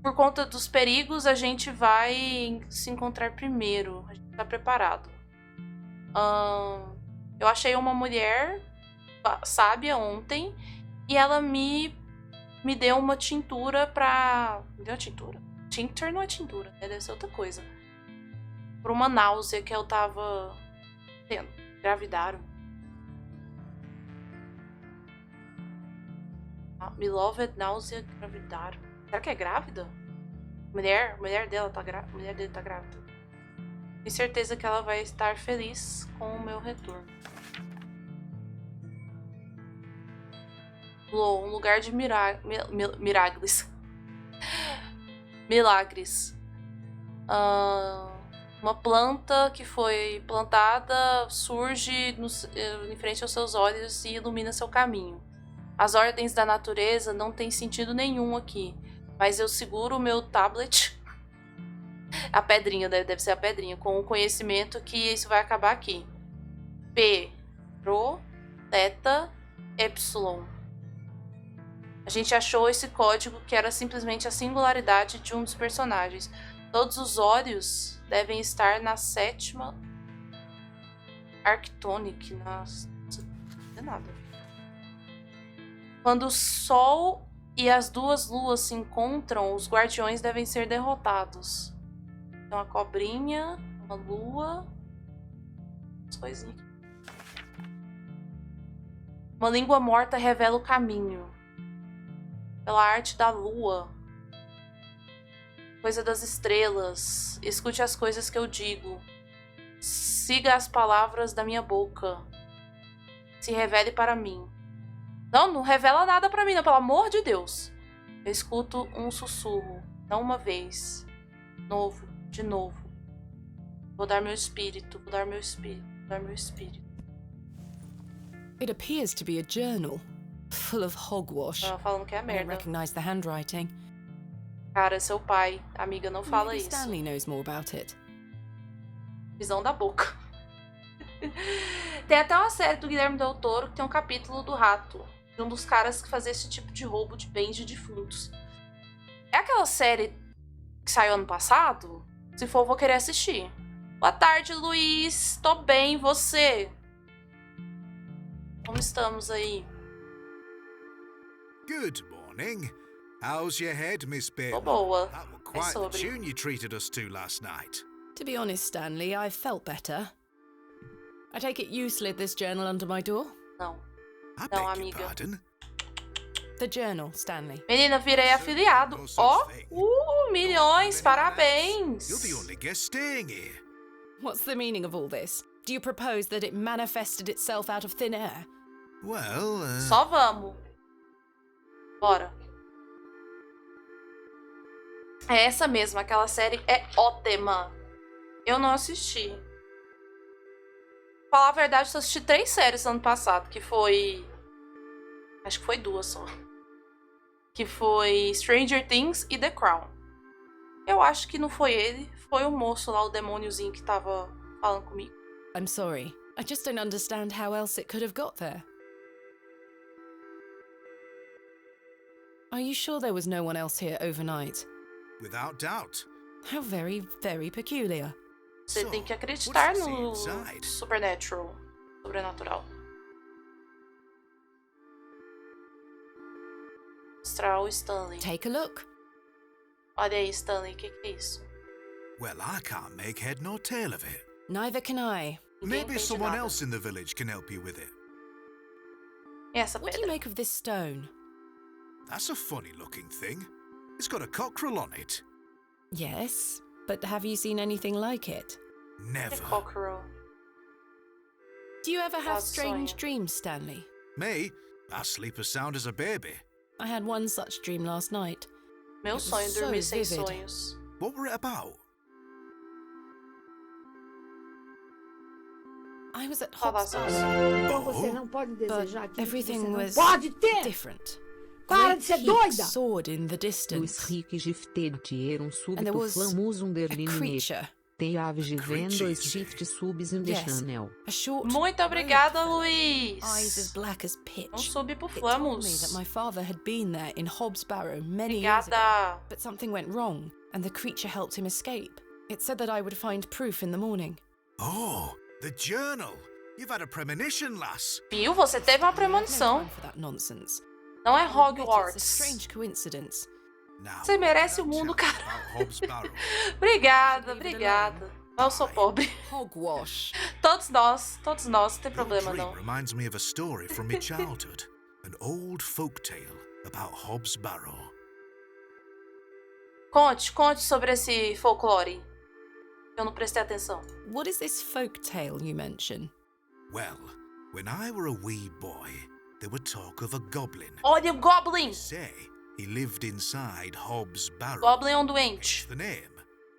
Por conta dos perigos, a gente vai se encontrar primeiro. A gente tá preparado. Eu achei uma mulher sábia ontem e ela me deu uma tintura pra... Me deu uma tintura? Tincture não é tintura, né? Deve ser outra coisa. Por uma náusea que eu tava tendo. Engravidaram. Beloved, náusea, engravidaram. Será que é grávida? Mulher dele tá grávida. Tenho certeza que ela vai estar feliz com o meu retorno. Um lugar de milagres. Milagres. Uma planta que foi plantada surge em frente aos seus olhos e ilumina seu caminho. As ordens da natureza não têm sentido nenhum aqui, mas eu seguro o meu tablet, a pedrinha, deve ser a pedrinha, com o conhecimento que isso vai acabar aqui. P, Rho, Theta, Epsilon. A gente achou esse código que era simplesmente a singularidade de um dos personagens. Todos os olhos devem estar na 7ª Arctonic, nossa, não é nada. Quando o Sol e as duas luas se encontram, os guardiões devem ser derrotados. Então, a cobrinha, a lua, as coisinhas. Uma língua morta revela o caminho. Pela arte da lua. Coisa das estrelas. Escute as coisas que eu digo. Siga as palavras da minha boca. Se revele para mim. Não revela nada para mim, não, pelo amor de Deus. Eu escuto um sussurro. Não uma vez. Novo, de novo. Vou dar meu espírito, vou dar meu espírito, vou dar meu espírito. It appears to be a journal, full of hogwash. Ela falando que é I don't merda. recognize the handwriting. Cara, é seu pai. Amiga, não fala Maybe isso. Stanley knows more about it. Visão da boca. Tem até uma série do Guilherme Del Toro que tem um capítulo do rato. De um dos caras que fazia esse tipo de roubo de bens de defuntos. É aquela série que saiu ano passado? Se for, eu vou querer assistir. Boa tarde, Luiz. Tô bem, e você? Como estamos aí? Good morning. How's your head, Miss Tô Bateman? boa. That was É quite the sobre. tune you treated us to last night. To be honest, Stanley, I felt better. I take it you slid this journal under my door? Não. I Não, beg your amiga. pardon. The journal, Stanley. Menina, virei afiliado. Ó, milhões, You're parabéns. the only guest staying here. What's the meaning of all this? Do you propose that it manifested itself out of thin air? Well, Só vamos. Bora. É essa mesma, aquela série é ótima. Eu não assisti. Falar a verdade, eu assisti 3 séries no ano passado, que foi... Acho que foi 2 só. Que foi Stranger Things e The Crown. Eu acho que não foi ele, foi o moço lá, o demôniozinho que tava falando comigo. I'm sorry. I just don't understand how else it could have got there. Are you sure there was no one else here overnight? without doubt. How very, very peculiar. Você So, tem que acreditar what's no inside? sobrenatural. Mostrar o Stanley. Take a look. Olha aí, Stanley, o que é isso? Well, I can't make head nor tail of it. Neither can I. Ninguém Maybe entende someone nada. else in the village can help you with it. E essa What do you pedra? make of this stone? That's a funny looking thing. It's got a cockerel on it. Yes, but have you seen anything like it? The Never. cockerel. Do you ever have That's strange Sonia. dreams, Stanley? Me? I sleep as sound as a baby. I had one such dream last night. Meu was sonho é so dormir sem vivid. sonhos. What were it about? I was at Falar HOB'S seus Barrow, Então você não pode but desejar aquilo que você everything não was pode ter. different. Para Great de ser peaks doida! soared in the Os distance, ricos gifted and um there súbito was flamuzum a berlino creature, Te aves de vendo Creatures. os gift subs in the Yes. channel. a short, Muito obrigada, robed fellow, eyes as Luiz. black as Não pitch. subi pro It told me that Flamos. my father had been there in HOB'S Barrow many years ago, Obrigada. but something went wrong, and the creature helped him escape. It said that I would find proof in the morning. Oh, the journal. You've had a premonition, lass. Viu? Você teve uma No premonição. time for that nonsense. Não é I'll admit It's a Hogwarts. strange coincidence. Now, Você merece o that mundo, chapter cara. about Hobbs Barrow. Obrigada, Leave it obrigada. Eu sou pobre. Hogwash. Todos nós, não tem Your problema dream não. reminds me of a story from my childhood. An old folk tale about Hobbs Barrow. Conte sobre esse folclore. Eu não prestei atenção. What is this folk tale you mention? Well, when I were a wee boy, there were talk of a goblin. Olha o Goblin! Say he lived inside Hobbs Barrow. Goblin é um Hence doente. the name,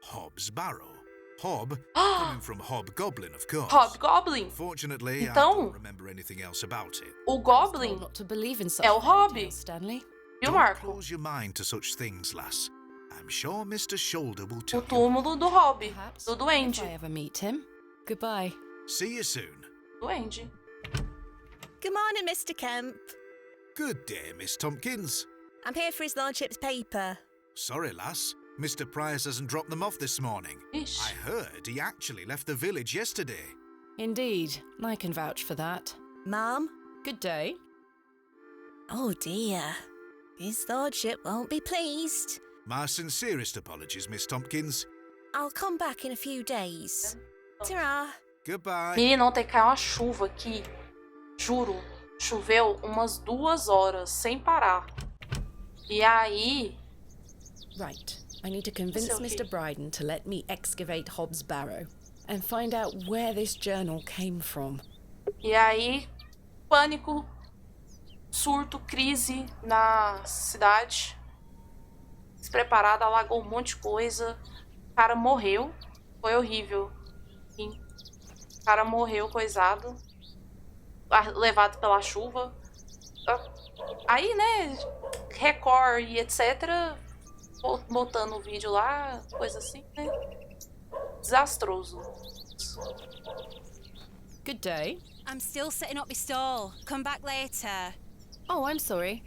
Hobbs Barrow. Hob, coming from Hobgoblin, of course. Hobgoblin. Fortunately, I Então- don't remember anything else about it. O Told Goblin not to believe in such é o fairy Hob. tales, Stanley. Viu, Don't Marco? close your mind to such things, lass. I'm sure Mr. Shoulder will O tell you. túmulo do Hob. Perhaps, Do if duende. I ever meet him. Goodbye. See you soon. Duende. Good morning, Mr. Kemp. Good day, Miss Tompkins. I'm here for his lordship's paper. Sorry, lass. Mr. Price hasn't dropped them off this morning. I Ixi. heard he actually left the village yesterday. Indeed, I can vouch for that. Ma'am? Good day. Oh dear. His lordship won't be pleased. My sincerest apologies, Miss Tompkins. I'll come back in a few days. Ta-ra. Goodbye. Menina, ontem caiu uma chuva aqui. Juro. Choveu umas 2 horas sem parar. E aí... Right. I need to convince okay. Mr. Bryden to let me excavate Hobb's Barrow and find out where this journal came from. E aí, pânico, surto, crise na cidade. Despreparada, alagou um monte de coisa. O cara morreu. Foi horrível. Sim. O cara morreu, coisado. Levado pela chuva. Aí, né, Record e etc. Botando o vídeo lá, coisa assim, né? Desastroso. Good day. I'm still setting up my stall. Come back later. Oh, I'm sorry.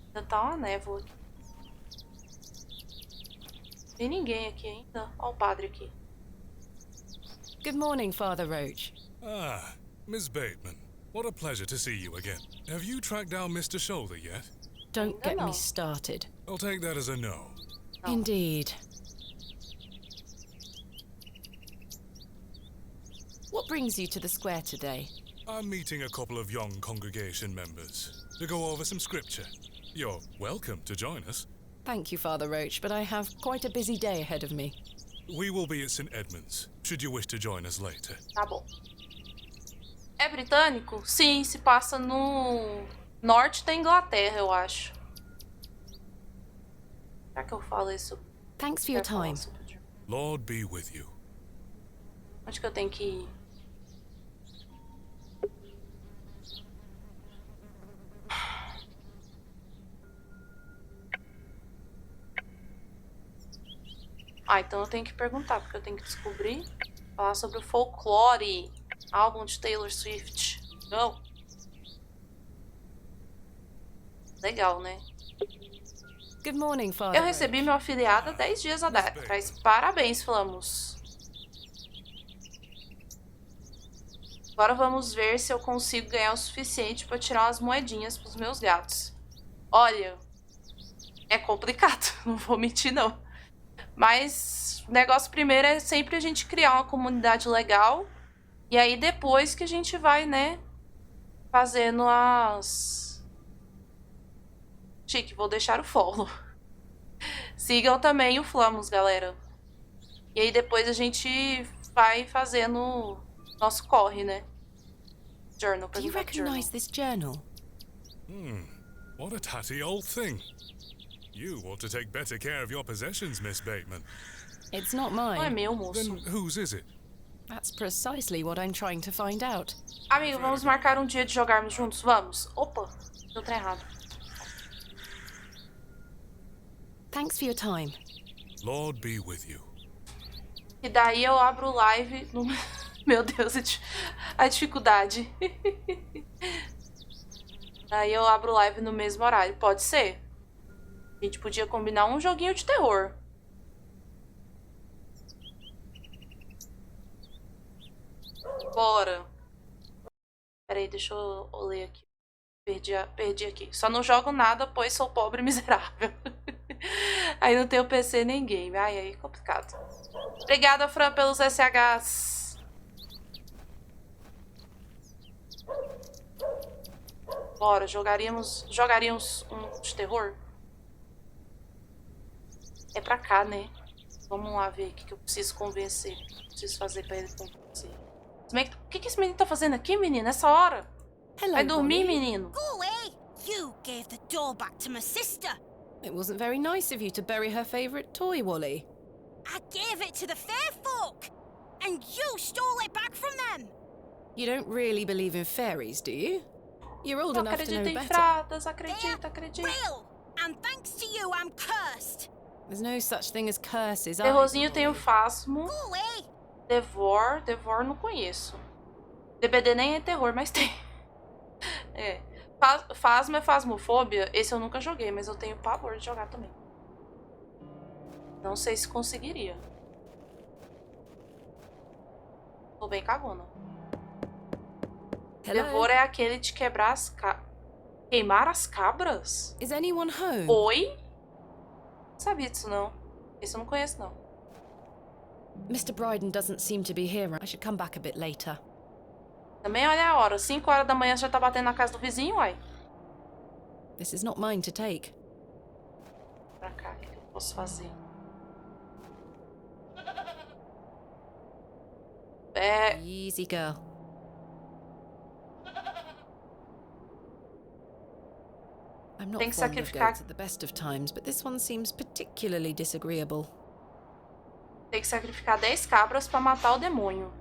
Ainda tá uma névoa aqui. Tem ninguém aqui ainda. Olha o padre aqui. Good morning, Father Roach. Ah, Miss Bateman. What a pleasure to see you again. Have you tracked down Mr. Shoulder yet? Don't get me started. I'll take that as a no. Indeed. What brings you to the square today? I'm meeting a couple of young congregation members to go over some scripture. You're welcome to join us. Thank you, Father Roach, but I have quite a busy day ahead of me. We will be at St. Edmunds, should you wish to join us later. Tá bom. É britânico? Sim, se passa no norte da Inglaterra, eu acho. Será que eu falo isso? Thanks for your time. Lord be with you. Onde que eu tenho que ir? Ah, então eu tenho que perguntar, porque eu tenho que descobrir. Falar sobre o folclore. Álbum de Taylor Swift. Não. Legal, né? Good morning, Father. Eu recebi meu afiliado há 10 dias atrás. Parabéns, Flamos. Agora vamos ver se eu consigo ganhar o suficiente para tirar umas moedinhas para os meus gatos. Olha, é complicado, não vou mentir não. Mas o negócio primeiro é sempre a gente criar uma comunidade legal. E aí depois que a gente vai, né, fazendo as... Chique, vou deixar o follow. Sigam também o Flamos, galera. E aí depois a gente vai fazendo nosso corre, né? Journal. Do you recognize this journal? What a tatty old thing. You ought to take better care of your possessions, Miss Bateman. It's not Não é mine. meu, moço. Then whose is it? That's precisely what I'm trying to find out. Amigo, vamos marcar um dia de jogarmos juntos? Vamos. Opa, deu trem errado. Thanks for your time. Lord be with you. E daí eu abro live no... Meu Deus, a dificuldade. Daí eu abro live no mesmo horário. Pode ser. A gente podia combinar um joguinho de terror. Bora. Peraí, deixa eu ler aqui. Perdi aqui. Só não jogo nada, pois sou pobre e miserável. Aí não tenho PC nem game. Ai, aí é complicado. Obrigada, Fran, pelos SHs. Bora, jogaríamos um de terror? É pra cá, né? Vamos lá ver o que eu preciso convencer. Preciso fazer pra ele convencer. O que esse menino tá fazendo aqui, menina? Nessa hora? Hello, Vai dormir, Bonnie. menino? Go away! You gave the door back to my sister. It wasn't very nice of you to bury her favourite toy, Wally. I gave it to the fair folk, and you stole it back from them. You don't really believe in fairies, do you? You're old Eu enough to acredito know em better. fradas, acredita. Real, and thanks to you, I'm cursed. There's no such thing as curses, Terrorzinho tem o Fasmo. Go away! Devor não conheço. DBD nem é terror, mas tem. É. Fasmo é fasmofobia. Esse eu nunca joguei, mas eu tenho pavor de jogar também. Não sei se conseguiria. Tô bem cagona. Hello? Devor é aquele de quebrar as queimar as cabras? Is anyone home? Oi? Não sabia disso, não. Esse eu não conheço, não. Mr. Bryden doesn't seem to be here. I should come back a bit later. Também olha a hora. 5 horas da manhã já tá batendo na casa do vizinho, uai. This is not mine to take. Pra cá, o que eu posso fazer? Easy girl. I'm not Tem que fond of sacrificar. goats at the best of times, but this one seems particularly disagreeable. Tem que sacrificar 10 cabras pra matar o demônio.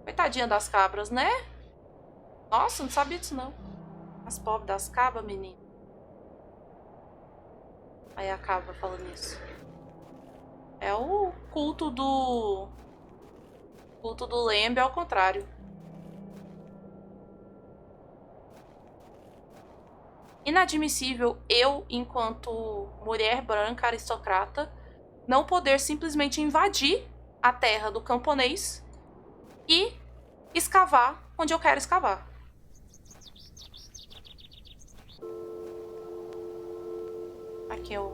Coitadinha das cabras, né? Nossa, não sabia disso, não. As pobres das cabras, menino. Aí a cabra falando isso. É o culto do... culto do Lembe ao contrário. Inadmissível eu, enquanto mulher branca aristocrata, não poder simplesmente invadir a terra do camponês e escavar onde eu quero escavar. Aqui é o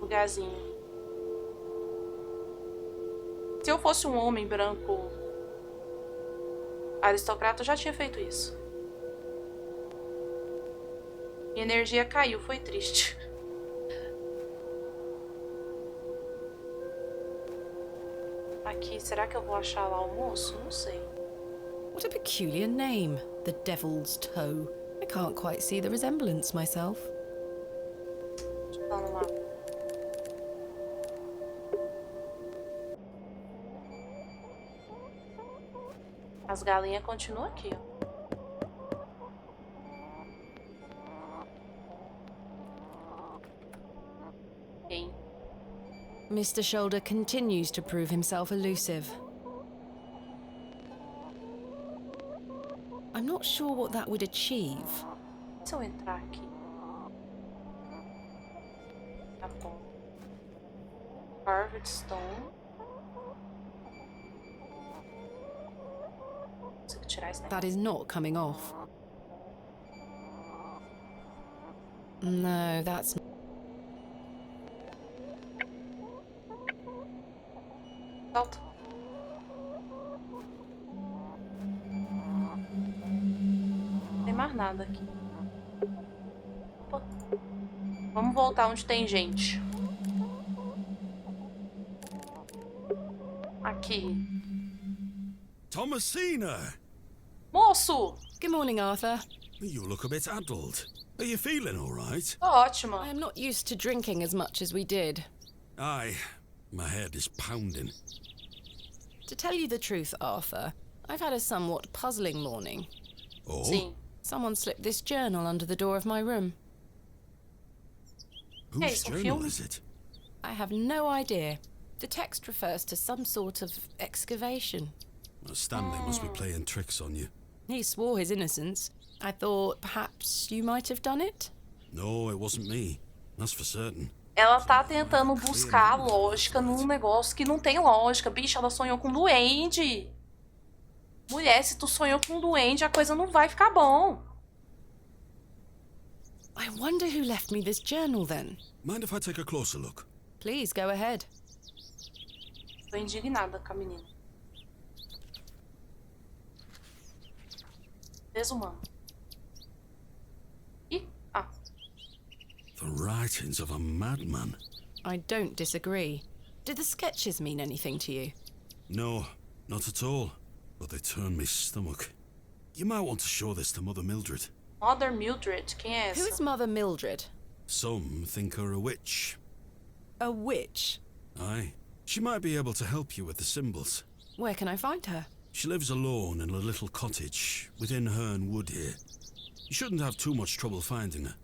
lugarzinho. Se eu fosse um homem branco aristocrata, eu já tinha feito isso. Minha energia caiu, foi triste. Aqui, será que eu vou achar lá o moço? Não sei. What a peculiar name, the Devil's Toe. I can't quite see the resemblance myself. Deixa eu dar no mapa. As galinhas continuam aqui, ó. Okay. Mr. Shoulder continues to prove himself elusive. I'm not sure what that would achieve. Se eu entrar aqui. Tá bom. Carved stone. Consigo tirar esse That is not coming off. No, that's not. Solta. Não tem mais nada aqui. Opa. Vamos voltar onde tem gente. Aqui. Thomasina! Moço! Good morning, Arthur. You look a bit addled. Are you feeling all right? Tô ótima. I am not used to drinking as much as we did. Aye, my head is pounding. To tell you the truth, Arthur, I've had a somewhat puzzling morning. Oh? Sim. Someone slipped this journal under the door of my room. Whose journal is it? I have no idea. The text refers to some sort of excavation. Well, Stanley must be playing tricks on you. He swore his innocence. I thought perhaps you might have done it? No, it wasn't me. That's for certain. Ela tá tentando buscar lógica num negócio que não tem lógica. Bicho, ela sonhou com um duende. Mulher, se tu sonhou com um duende, a coisa não vai ficar bom. I wonder who left me this journal then. Mind if I take a closer look? Please, go ahead. Tô indignada com a menina. Desumano. Ih, ah. The writings of a madman. I don't disagree. Did the sketches mean anything to you? No, not at all. But they turn me stomach. You might want to show this to Mother Mildred. Mother Mildred, quem é essa? Who is Mother Mildred? Some think her a witch. A witch? Aye. She might be able to help you with the symbols. Where can I find her? She lives alone in a little cottage within Herne Wood here. You shouldn't have too much trouble finding her.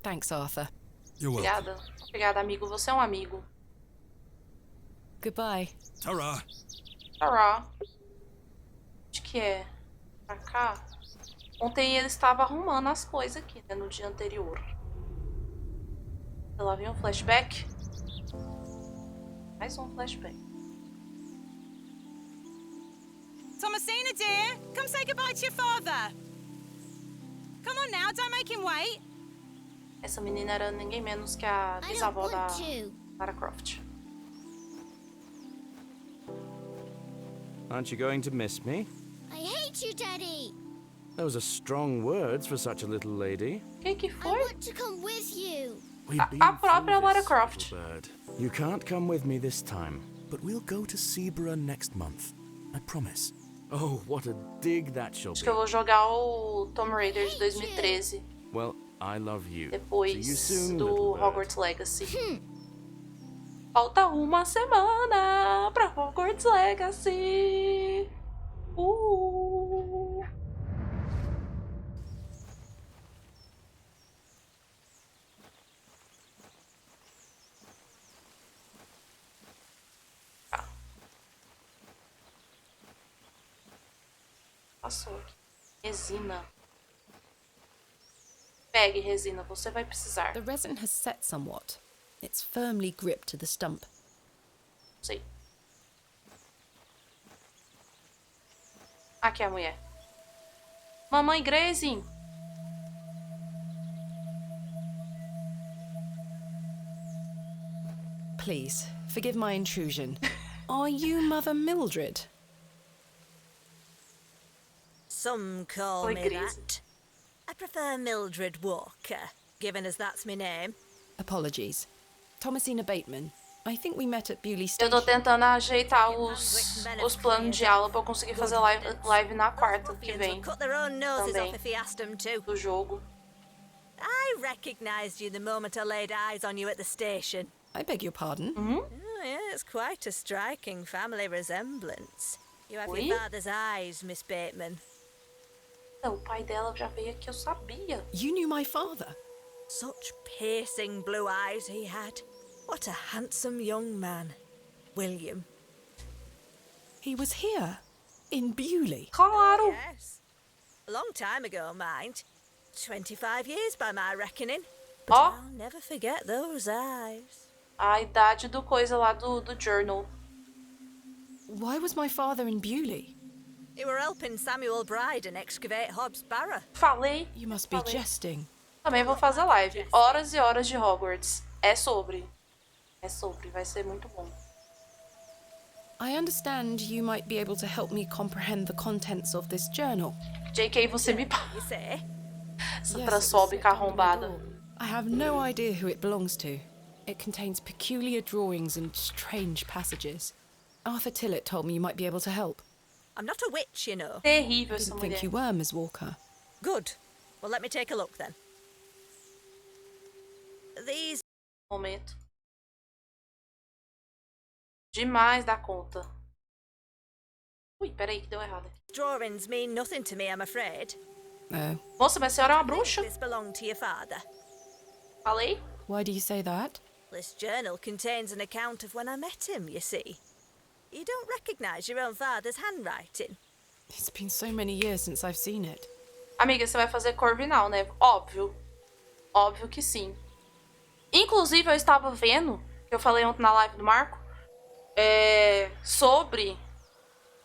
Thanks, Arthur. You're welcome. Obrigada. Obrigada, amigo. Você é um amigo. Goodbye. Ta-ra! Tará. Onde que é? Pra cá? Ontem ele estava arrumando as coisas aqui, né? No dia anterior. Lá vem um flashback. Mais um flashback. Thomasina, dear, come say goodbye to your father. Come on now, don't make him wait. Essa menina era ninguém menos que a bisavó da Lara Croft. Aren't you going to miss me? I hate you, Daddy. Those are strong words for such a little lady. Que foi? I want to come with you. A própria Lara Croft. Bird. You can't come with me this time, but we'll go to Seaborough next month. I promise. Oh, what a dig that shall be. Acho que eu vou jogar o Tomb Raider de 2013. Well, I love you. Depois See you soon, do Hogwarts Legacy. Falta uma semana pra Hogwarts Legacy. Passou aqui. Resina. Pegue, resina, você vai precisar. The resin has set somewhat. It's firmly gripped to the stump. Sei. Aqui é a mulher. Mamãe Gracie. Please, forgive my intrusion. Are you Mother Mildred? Some call Oi, me Gracie. that. I prefer Mildred Walker, given as that's my name. Apologies. Thomasina Bateman. I think we met at Bewley Eu Station. tô tentando ajeitar os planos de aula pra eu conseguir fazer live na quarta que vem. Cut their own noses Também. off if he asked them to. Do jogo. I recognised you the moment I laid eyes on you at the station. I beg your pardon? Oh, yeah, it's quite a striking family resemblance. You have Oi? your father's eyes, Miss Bateman. O pai dela já veio aqui, eu sabia. You knew my father? Such piercing blue eyes he had. What a handsome young man. William. He was here, in Bewley. Claro. Yes. A long time ago, mind. 25 years by my reckoning. But Ó, I'll never forget those eyes. a idade do coisa lá do journal. Why was my father in Bewley? You were helping Samuel Bryden excavate HOB'S barrow. Falei. You must be jesting. Também vou fazer live. Horas e horas de Hogwarts. É sobre. Vai ser muito bom. I understand you might be able to help me comprehend the contents of this journal. JK, você me You say? essa Yes, transfóbica arrombada. I have no idea who it belongs to. It contains peculiar drawings and strange passages. Arthur Tillett told me you might be able to help. I'm not a witch, you know. Terrível essa Didn't mulher. think you were, Miss Walker. Good. Well, let me take a look then. These Momento. Demais da conta. Ui, peraí que deu errado aqui. drawings mean nothing to me, I'm afraid. Oh. Moça, mas a senhora é uma bruxa. This belonged to your father. Falei? Why do you say that? This journal contains an account of when I met him, you see. You don't recognise your own father's handwriting. It's been so many years since I've seen it. Amiga, você vai fazer Corvinal, né? Óbvio. Óbvio que sim. Inclusive, eu estava vendo, que eu falei ontem na live do Marco, sobre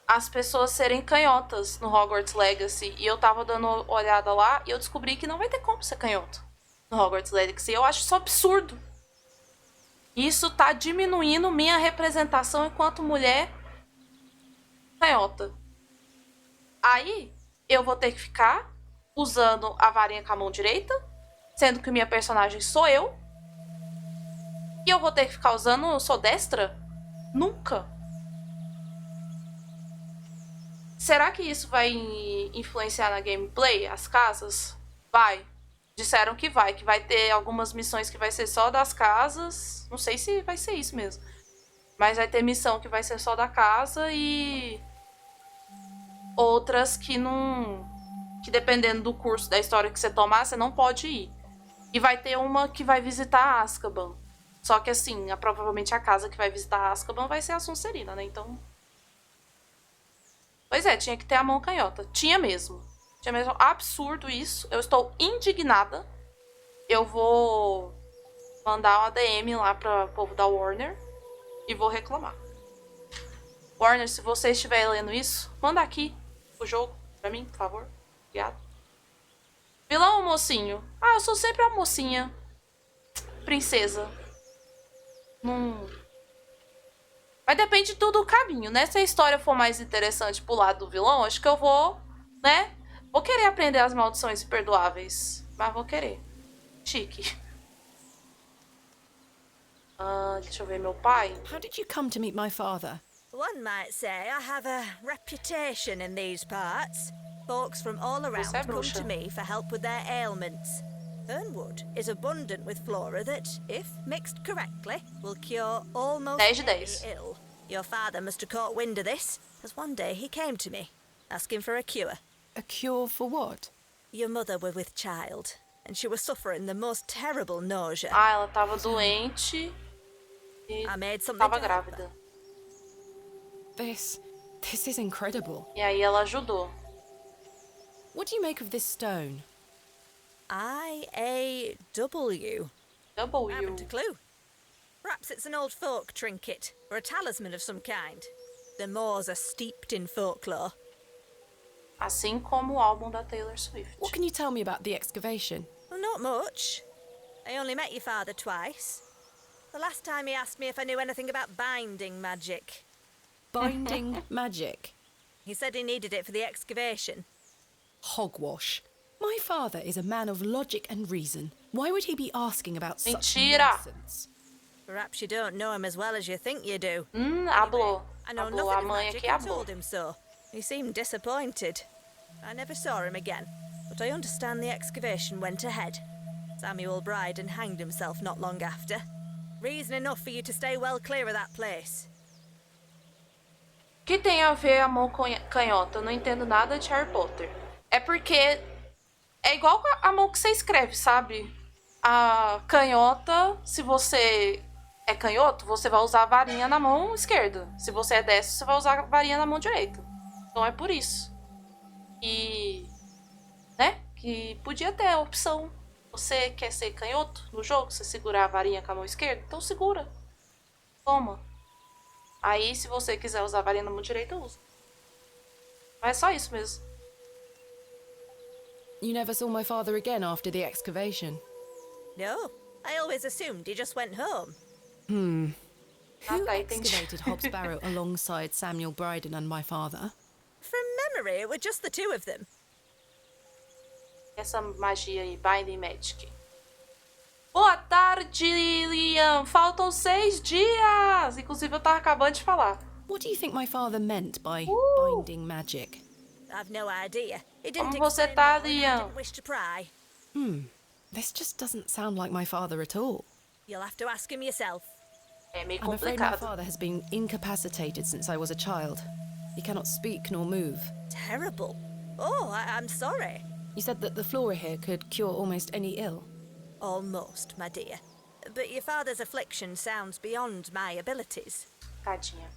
as pessoas serem canhotas no Hogwarts Legacy. E eu tava dando olhada lá e eu descobri que não vai ter como ser canhoto no Hogwarts Legacy. Eu acho isso absurdo. Isso tá diminuindo minha representação enquanto mulher canhota. Aí, eu vou ter que ficar usando a varinha com a mão direita, sendo que minha personagem sou eu. E eu vou ter que ficar usando... Eu sou destra? Nunca. Será que isso vai influenciar na gameplay? As casas? Vai. Disseram que vai ter algumas missões que vai ser só das casas. Não sei se vai ser isso mesmo. Mas vai ter missão que vai ser só da casa e... outras que não... que dependendo do curso da história que você tomar, você não pode ir. E vai ter uma que vai visitar Azkaban. Só que assim, provavelmente a casa que vai visitar Azkaban vai ser a Sonserina, né? Então... Pois é, tinha que ter a mão canhota. Tinha mesmo. Tinha mesmo. Absurdo isso. Eu estou indignada. Eu vou mandar uma DM lá para o povo da Warner. e vou reclamar. Warner, se você estiver lendo isso, manda aqui o jogo pra mim, por favor. Obrigado. Vilão ou mocinho? Ah, eu sou sempre a mocinha. Princesa. Mas depende tudo do caminho, né? Se a história for mais interessante pro lado do vilão, acho que eu vou, né? Vou querer aprender as maldições imperdoáveis. Mas vou querer. Chique. Deixa eu ver meu pai. How did you come to meet my father? One might say I have a reputation in these parts. Folks from all around come to me for help with their ailments. Fernwood is abundant with flora that, if mixed correctly, will cure almost any ill. Your father must have caught wind of this, as one day he came to me, asking for a cure. A cure for what? Your mother was with child, and she was suffering the most terrible nausea. Ah, ela tava doente e tava grávida. This is incredible. E aí ela ajudou. What do you make of this stone? I-A-W. W. I haven't a clue. Perhaps it's an old folk trinket, or a talisman of some kind. The moors are steeped in folklore. Assim como o álbum da Taylor Swift. What can you tell me about the excavation? Well, not much. I only met your father twice. The last time he asked me if I knew anything about binding magic. Binding magic? He said he needed it for the excavation. Hogwash. My father is a man of logic and reason. Why would he be asking about such Mentira. nonsense? Perhaps you don't know him as well as you think you do. Hablou. I know Hablou, a nothing of mãe magic aqui and hablou. told him so. He seemed disappointed. I never saw him again, but I understand the excavation went ahead. Samuel Bryden hanged himself not long after. Reason enough for you to stay well clear of that place. O que tem a ver a mão canhota? Eu não entendo nada de Harry Potter. É porque é igual a mão que você escreve, sabe? A canhota, se você é canhoto, você vai usar a varinha na mão esquerda. Se você é destro, você vai usar a varinha na mão direita. Então é por isso. E, né? Que podia ter a opção. Você quer ser canhoto no jogo? Você segurar a varinha com a mão esquerda? Então segura. Toma. Aí, se você quiser usar a varinha na mão direita, usa. Mas é só isso mesmo. You never saw my father again after the excavation? No, I always assumed he just went home. Who entendi. excavated Hobb's Barrow alongside Samuel Bryden and my father? From memory, it were just the two of them. Essa magia aí, Binding Magic. Boa tarde, Liam. Faltam 6 dias. Inclusive, eu tava acabando de falar. What do you think my father meant by binding magic? I've no idea. He didn't Como você explain tá, more and I Liam? didn't wish to pry. This just doesn't sound like my father at all. You'll have to ask him yourself. É meio I'm afraid my complicado. father has been incapacitated since I was a child. He cannot speak nor move. Terrible. Oh, I'm sorry. You said that the flora here could cure almost any ill. Almost, my dear. But your father's affliction sounds beyond my abilities. Tadinha.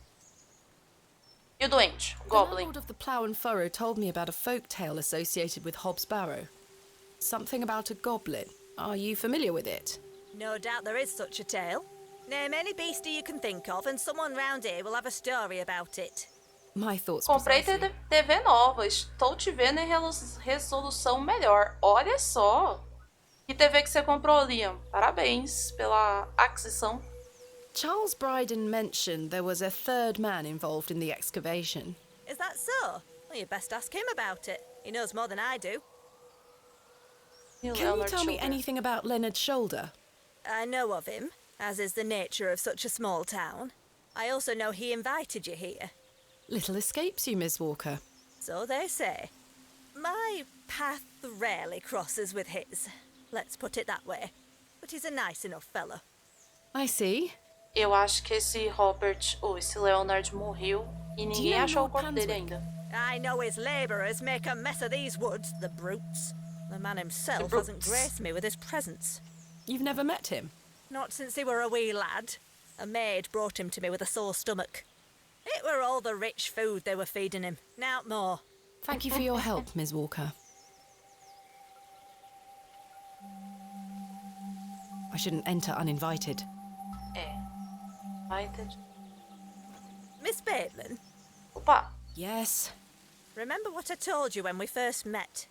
E o doente? O The Goblin? landlord of the Plough and Furrow told me about a folk tale associated with Hobb's Barrow. Something about a goblin. Are you familiar with it? No doubt there is such a tale. Name any beastie you can think of and someone round here will have a story about it. My thoughts Comprei precisely. TV nova. Estou te vendo em resolução melhor. Olha só. Que TV que você comprou, Liam? Parabéns pela aquisição. Charles Bryden mentioned there was a third man involved in the excavation. Is that so? Well, you best ask him about it. He knows more than I do. Can you tell me anything about Leonard Shoulder? I know of him, as is the nature of such a small town. I also know he invited you here. Little escapes you, Miss Walker. So they say. My path rarely crosses with his. Let's put it that way. But he's a nice enough fellow. I see. Eu acho que esse Robert, ou esse Leonard morreu e ninguém achou o corpo dele ainda. I know his labourers make a mess of these woods, the brutes. The man himself hasn't graced me with his presence. You've never met him? Not since he were a wee lad. A maid brought him to me with a sore stomach. It were all the rich food they were feeding him, nowt more. Thank you for your help, Miss Walker. I shouldn't enter uninvited. É. Invited. Miss Bateman? Opa. Yes. Remember what I told you when we first met?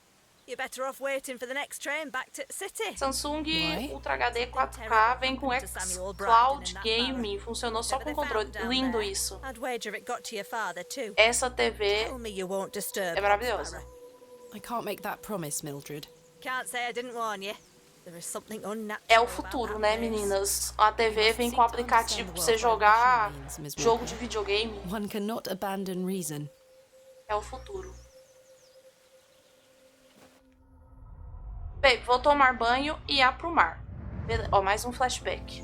You're better off waiting for the next train back to the city. Samsung Ultra HD 4K vem com xCloud Gaming. Funcionou só com controle. Lindo isso. I'd wager it got to your father too. Essa TV Tell me you won't disturb é maravilhosa. I can't make that promise, Mildred. Can't say I didn't warn you. There is something unnatural. É o futuro, né, meninas? A TV vem com aplicativo pra você jogar jogo de videogame. One cannot abandon reason. É o futuro. Bem, vou tomar banho e ir pro mar. Ó, mais um flashback.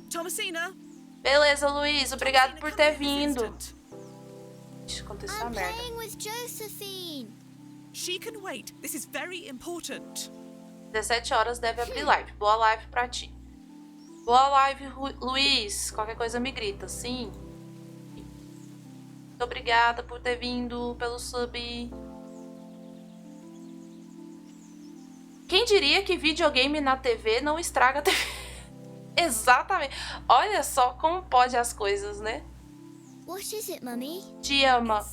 Thomasina. Beleza, Luiz. Obrigado por ter vindo. Aconteceu a merda. Playing with Josephine. She can wait. This is very important. 17 horas deve abrir live. Boa live pra ti. Boa live, Luiz. Qualquer coisa me grita. Sim. Muito obrigada por ter vindo, pelo sub. Quem diria que videogame na TV não estraga a TV? Exatamente. Olha só como pode as coisas, né? What is it, Mummy? Te ama.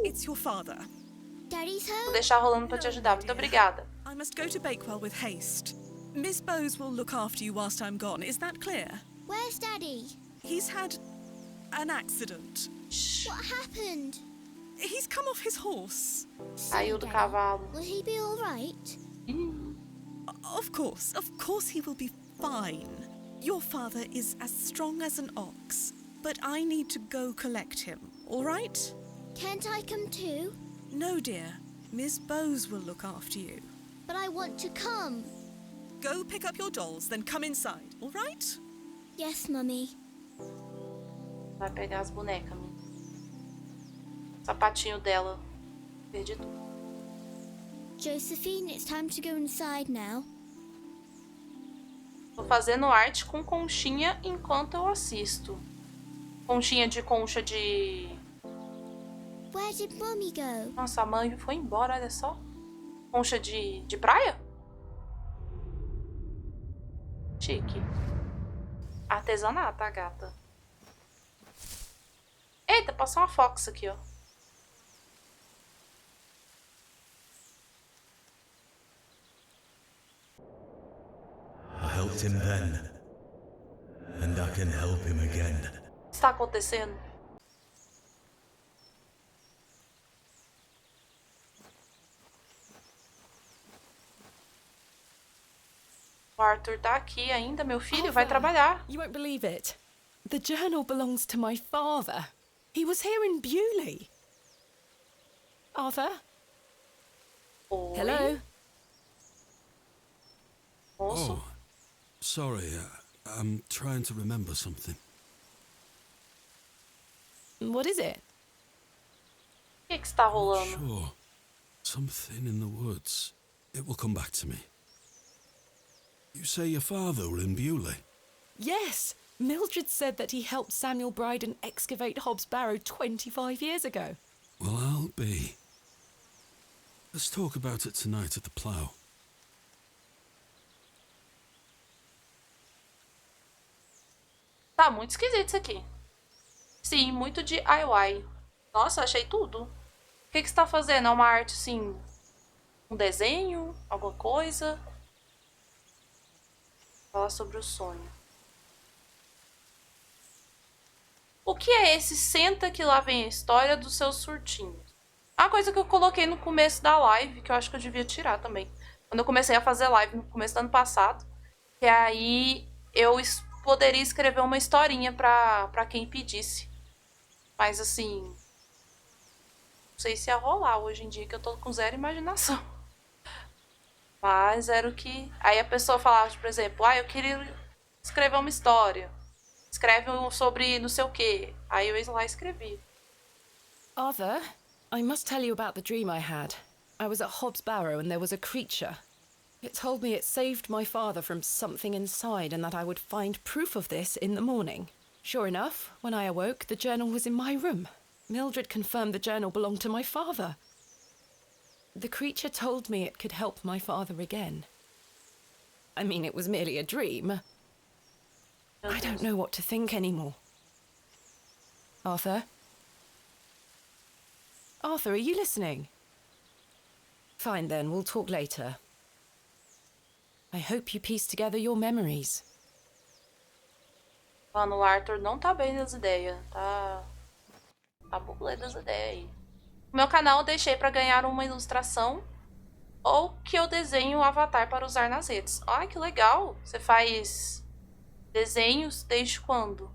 It's your father. Daddy's home? Vou deixar rolando pra te ajudar. Muito obrigada. I must go to Bakewell with haste. Miss Bowes will look after you whilst I'm gone. Is that clear? Where's Daddy? He's had an accident. What happened? He's come off his horse. Caiu do cavalo. Will he be all right? Of course he will be fine. Your father is as strong as an ox, but I need to go collect him, all right? Can't I come too? No, dear. Miss Bowes will look after you. But I want to come. Go pick up your dolls, then come inside, all right? Yes, Mummy. Vai pegar as bonecas, menina. Sapatinho dela. Perdi tudo. Josephine, it's time to go inside now. Tô fazendo arte com conchinha enquanto eu assisto. Conchinha de concha de... Where did Mummy go? Nossa, a mãe foi embora, olha só. Concha de praia? Chique. Artesanato, a gata. Eita, passou uma fox aqui, ó. I helped him then, and I can help him again. O que está acontecendo? O Arthur tá aqui ainda, meu filho, vai trabalhar. You won't believe it. The journal belongs to my father. He was here in Bewley. Arthur? Oi. Hello? Moço. Oh, sorry. I'm trying to remember something. What is it? O que está rolando? Sure. Something in the woods. It will come back to me. You say your father were in Bewley? Yes. Mildred said that he helped Samuel Bryden excavate Hobb's Barrow 25 years ago. Well, I'll be. Let's talk about it tonight at the plough. Tá muito esquisito isso aqui. Sim, muito DIY. Nossa, achei tudo. O que você tá fazendo? É uma arte, assim... Um desenho? Alguma coisa? Fala sobre o sonho. O que é esse senta que lá vem a história dos seus surtinhos? Uma coisa que eu coloquei no começo da live, que eu acho que eu devia tirar também. Quando eu comecei a fazer live no começo do ano passado. Que aí eu poderia escrever uma historinha pra quem pedisse. Mas assim... Não sei se ia rolar hoje em dia, que eu tô com zero imaginação. Mas era o que... Aí a pessoa falava, por exemplo, eu queria escrever uma história. Escreve sobre não sei o quê. Aí eu ia lá e escrevi. Arthur, I must tell you about the dream I had. I was at Hobb's Barrow and there was a creature. It told me it saved my father from something inside and that I would find proof of this in the morning. Sure enough, when I awoke, the journal was in my room. Mildred confirmed the journal belonged to my father. The creature told me it could help my father again. I mean, it was merely a dream. I don't know what to think anymore. Arthur? Arthur, are you listening? Fine then, we'll talk later. I hope you piece together your memories. Mano, o Arthur não tá bem das ideias. Tá bublé das ideias aí. No meu canal eu deixei pra ganhar uma ilustração ou que eu desenho o avatar para usar nas redes. Ai, que legal! Você faz desenhos desde quando?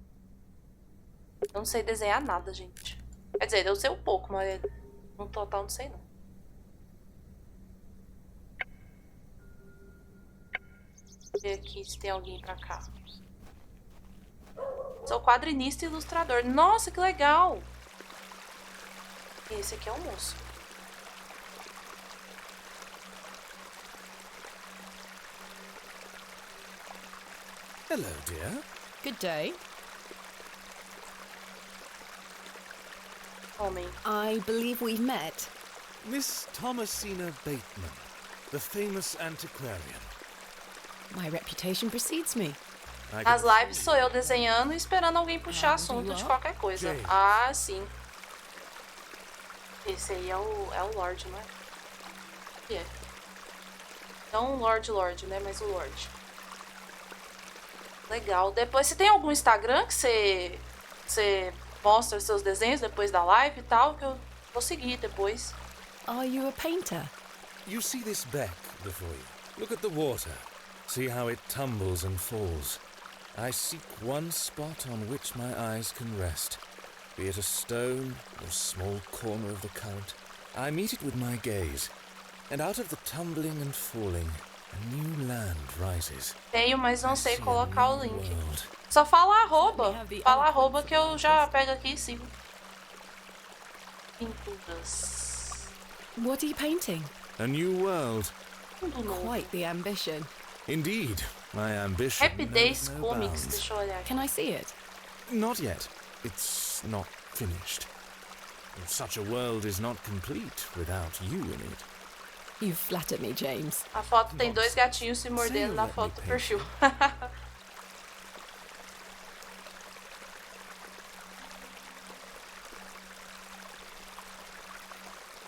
Eu não sei desenhar nada, gente. Quer dizer, eu sei um pouco, mas no total não sei não. Vou ver aqui se tem alguém pra cá. Sou quadrinista e ilustrador. Nossa, que legal! Esse aqui é o moço. Hello, dear. Good day. Homem. I believe we've met. Miss Thomasina Bateman, the famous antiquarian. My reputation precedes me. Nas lives sou eu desenhando e esperando alguém puxar assunto de qualquer coisa. Ah, sim. Esse aí é o Lorde, né? É. Não o Lorde, né? Mas o Lorde. Legal. Depois, você tem algum Instagram que você mostra os seus desenhos depois da live e tal? Que eu vou seguir depois. Are you a painter? You see this beck before you? Look at the water. See how it tumbles and falls. I seek one spot on which my eyes can rest, be it a stone or small corner of the current. I meet it with my gaze, and out of the tumbling and falling, a new land rises. Tenho, mas não sei colocar o link. Só fala arroba. Fala arroba que eu já pego aqui e sigo. Pinturas. What are you painting? A new world. Quite the ambition. Indeed, my ambition. Happy Days Comics, deixa eu olhar. Can I see it? Not yet. It's not finished. Such a world is not complete without you in it. You flatter me, James. A foto tem dois gatinhos se mordendo na foto do perfil.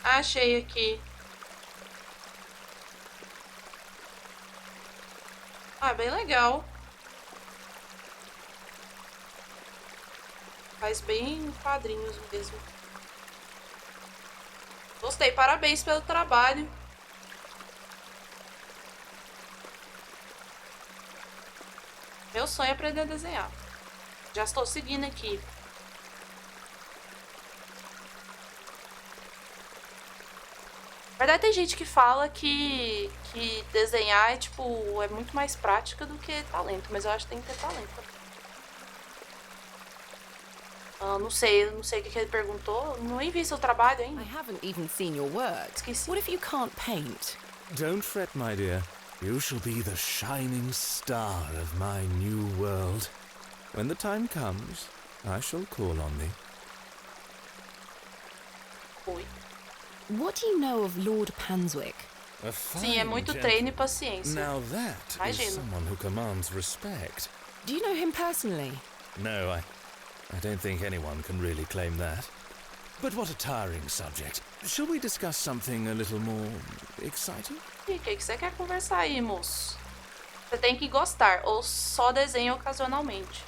Achei aqui. Ah, bem legal. Faz bem quadrinhos mesmo. Gostei, parabéns pelo trabalho. Meu sonho é aprender a desenhar. Já estou seguindo aqui. Na verdade, tem gente que fala que desenhar é, tipo, é muito mais prática do que talento. Mas eu acho que tem que ter talento. Não sei o que ele perguntou. Não vi seu trabalho ainda. I haven't even seen your work. Esqueci. What if you can't paint? Don't fret, my dear. You shall be the shining star of my new world. When the time comes, I shall call on thee. Oi. What do you know of Lord Panswick? Sim, é muito treino e paciência. Now that is someone who commands respect. Do you know him personally? No, I don't think anyone can really claim that. But what a tiring subject. Shall we discuss something a little more exciting? E o que você quer conversar aí, moço? Você tem que gostar, ou só desenha ocasionalmente.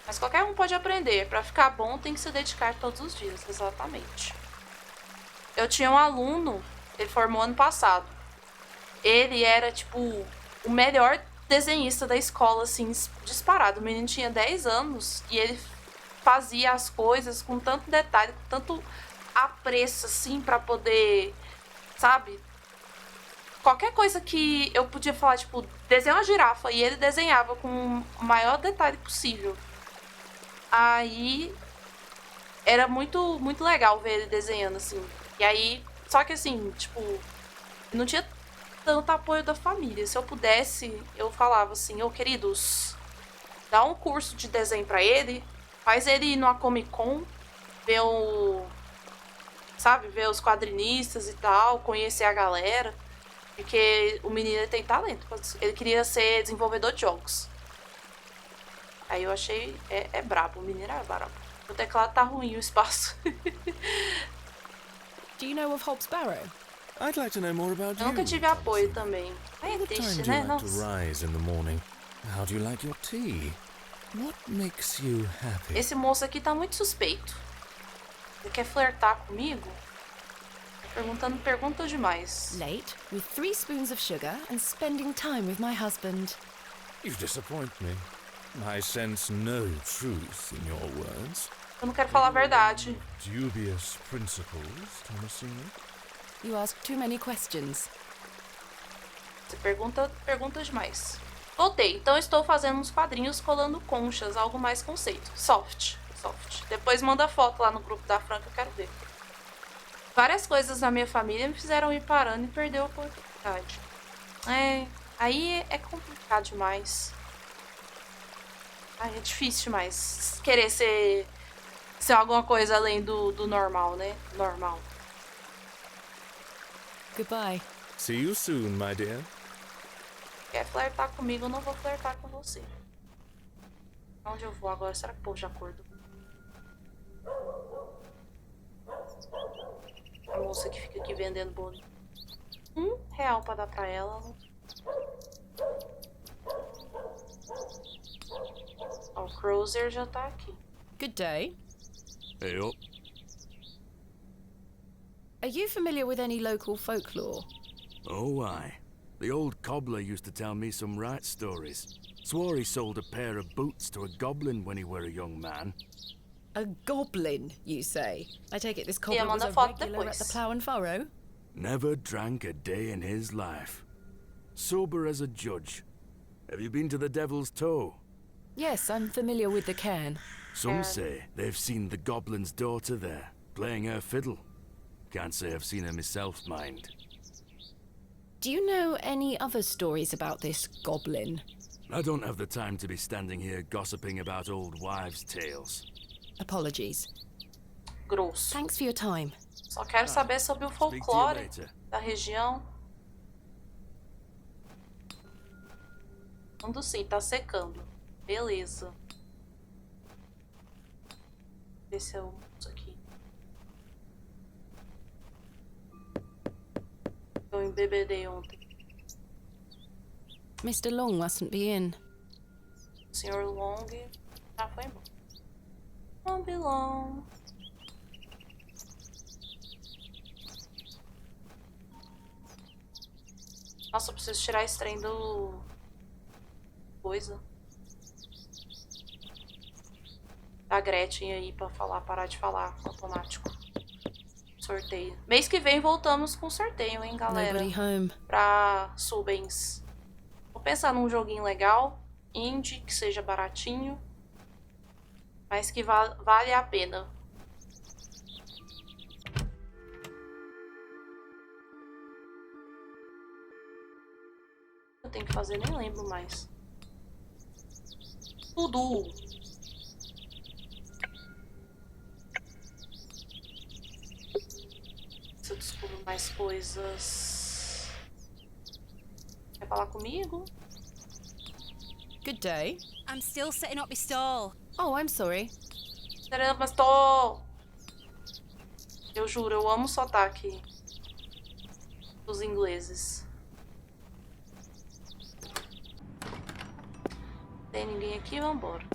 Mas qualquer um pode aprender. Pra ficar bom, tem que se dedicar todos os dias, exatamente. Eu tinha um aluno, ele formou ano passado. Ele era, tipo, o melhor desenhista da escola, assim, disparado. O menino tinha 10 anos e ele fazia as coisas com tanto detalhe, com tanto apreço, assim, pra poder, sabe? Qualquer coisa que eu podia falar, tipo, desenha uma girafa, e ele desenhava com o maior detalhe possível. Aí era muito, muito legal ver ele desenhando, assim. E aí, só que assim, tipo, não tinha tanto apoio da família. Se eu pudesse, eu falava assim, ô queridos, dá um curso de desenho pra ele, faz ele ir numa Comic Con, ver ver os quadrinistas e tal, conhecer a galera. Porque o menino ele tem talento. Ele queria ser desenvolvedor de jogos. Aí eu achei, é brabo, o menino é brabo. O teclado tá ruim, o espaço. Do you know of Hobb's Barrow? I'd like to know more about Eu nunca tive apoio também. É What triste, time do né? you like to Nossa. rise in the morning? How do you like your tea? What makes you happy? Esse moço aqui tá muito suspeito. Ele quer flertar comigo? Perguntando perguntas demais. Late, with 3 spoons of sugar and spending time with my husband. You disappoint me. I sense no truth in your words. Eu não quero falar a verdade. Dubious principles, Thomasina. You ask too many questions. Você pergunta demais. Voltei, então estou fazendo uns quadrinhos colando conchas, algo mais conceito. Soft. Depois manda foto lá no grupo da Franca, eu quero ver. Várias coisas na minha família me fizeram ir parando e perder a oportunidade. Aí é complicado demais. Ai, é difícil demais querer ser alguma coisa além do normal, né? Normal. Goodbye. See you soon, my dear. Quer flertar comigo, eu não vou flertar com você. Onde eu vou agora? Será que o povo já acordou? A moça que fica aqui vendendo bolo. R$1 pra dar pra ela. Ó, o Cruiser já tá aqui. Good day. Hey up. Are you familiar with any local folklore? Oh, aye. The old cobbler used to tell me some right stories. Swore he sold a pair of boots to a goblin when he were a young man. A goblin, you say? I take it this cobbler Yeah, was a manda foto regular at the depois. Plough and Furrow? Never drank a day in his life. Sober as a judge. Have you been to the Devil's Toe? Yes, I'm familiar with the cairn. Some say they've seen the goblin's daughter there, playing her fiddle. Can't say I've seen her myself, mind. Do you know any other stories about this goblin? I don't have the time to be standing here gossiping about old wives' tales. Apologies. Grosso. Thanks for your time. Só quero saber sobre o folclore da região. Mundo sim, tá secando. Beleza. Esse é o moço aqui. Eu embebedei ontem. Mr. Long mustn't be in. O Sr. Long já foi embora. Não belong. Nossa, eu preciso tirar esse trem do... coisa. Da Gretchen aí pra parar de falar automático. Sorteio. Mês que vem voltamos com sorteio, hein, galera? Nobody home. Pra subens. Vou pensar num joguinho legal, indie, que seja baratinho, mas que vale a pena. Eu tenho que fazer, nem lembro mais. Tudo! Se eu descubro mais coisas... Quer falar comigo? Good day. I'm still setting up my stall. Oh, I'm sorry. Mas tô... Eu juro, eu amo o sotaque dos ingleses. Tem ninguém aqui? Vambora.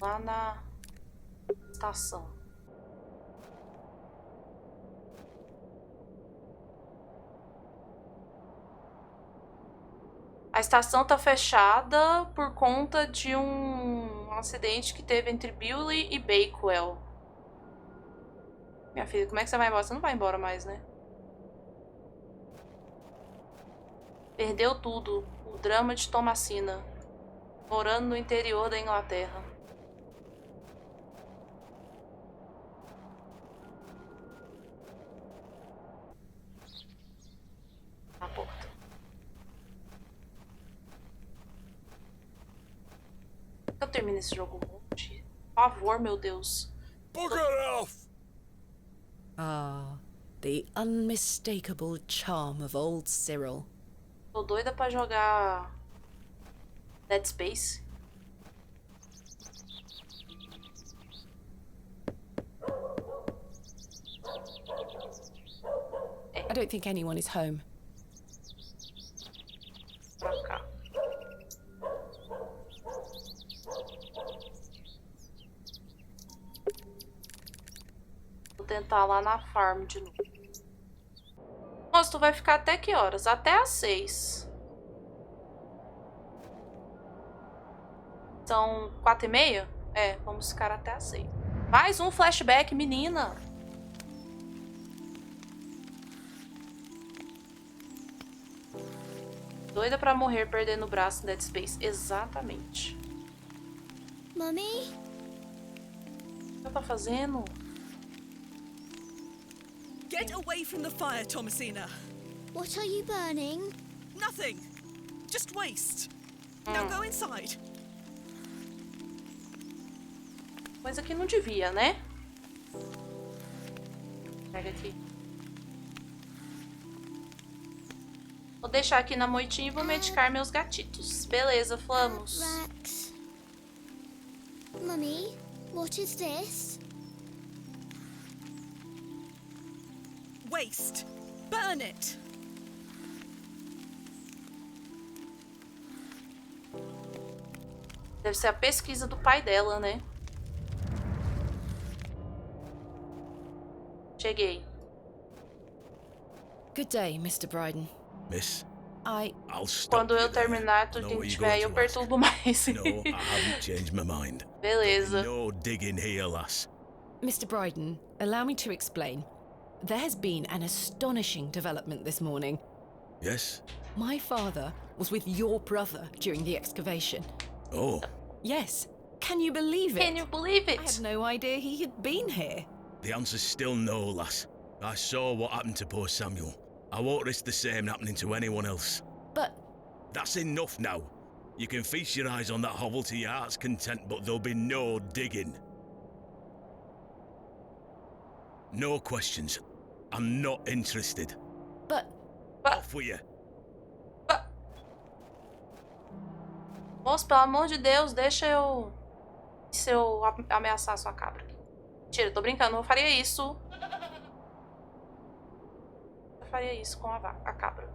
Lá na estação. A estação tá fechada por conta de um acidente que teve entre Bewley e Bakewell. Minha filha, como é que você vai embora? Você não vai embora mais, né? Perdeu tudo. O drama de Thomasina. Morando no interior da Inglaterra. Na porta. Eu termino esse jogo. Por favor, meu Deus. Bugger off! Ah, the unmistakable charm of old Cyril. Tô doida pra jogar Dead Space. I don't think anyone is home. Pra cá. Vou tentar lá na farm de novo. Moço, tu vai ficar até que horas? Até às 6. São 4h30? É, vamos ficar até às 6. Mais um flashback, menina. Doida pra morrer perdendo o braço em Dead Space. Exatamente. Mummy? O que ela tá fazendo? Get away from the fire, Thomasina. What are you burning? Nothing. Just waste. Now go inside. Coisa que não devia, né? Pega aqui. Vou deixar aqui na moitinha e vou medicar meus gatitos. Beleza, vamos. Rex. Mummy, what is this? Waste. Burn it. Deve ser a pesquisa do pai dela, né? Cheguei. Good day, Mr. Bryden. Miss, I... I'll stop. Quando eu terminar, tudo que tiver aí, eu perturbo mais. No, I haven't changed my mind. Beleza. No digging here, lass. Mr. Bryden, allow me to explain. There has been an astonishing development this morning. Yes? My father was with your brother during the excavation. Oh. Yes. Can you believe it? Can you believe it? I had no idea he had been here. The answer's still no, lass. I saw what happened to poor Samuel. I won't risk the same happening to anyone else. But... That's enough now. You can feast your eyes on that hovel to your heart's content, but there'll be no digging. No questions. I'm not interested. But... Off with you. Moço, pelo amor de Deus, deixa eu... Se eu ameaçar a sua cabra. Mentira, tô brincando, eu faria isso. Eu faria isso com a cabra.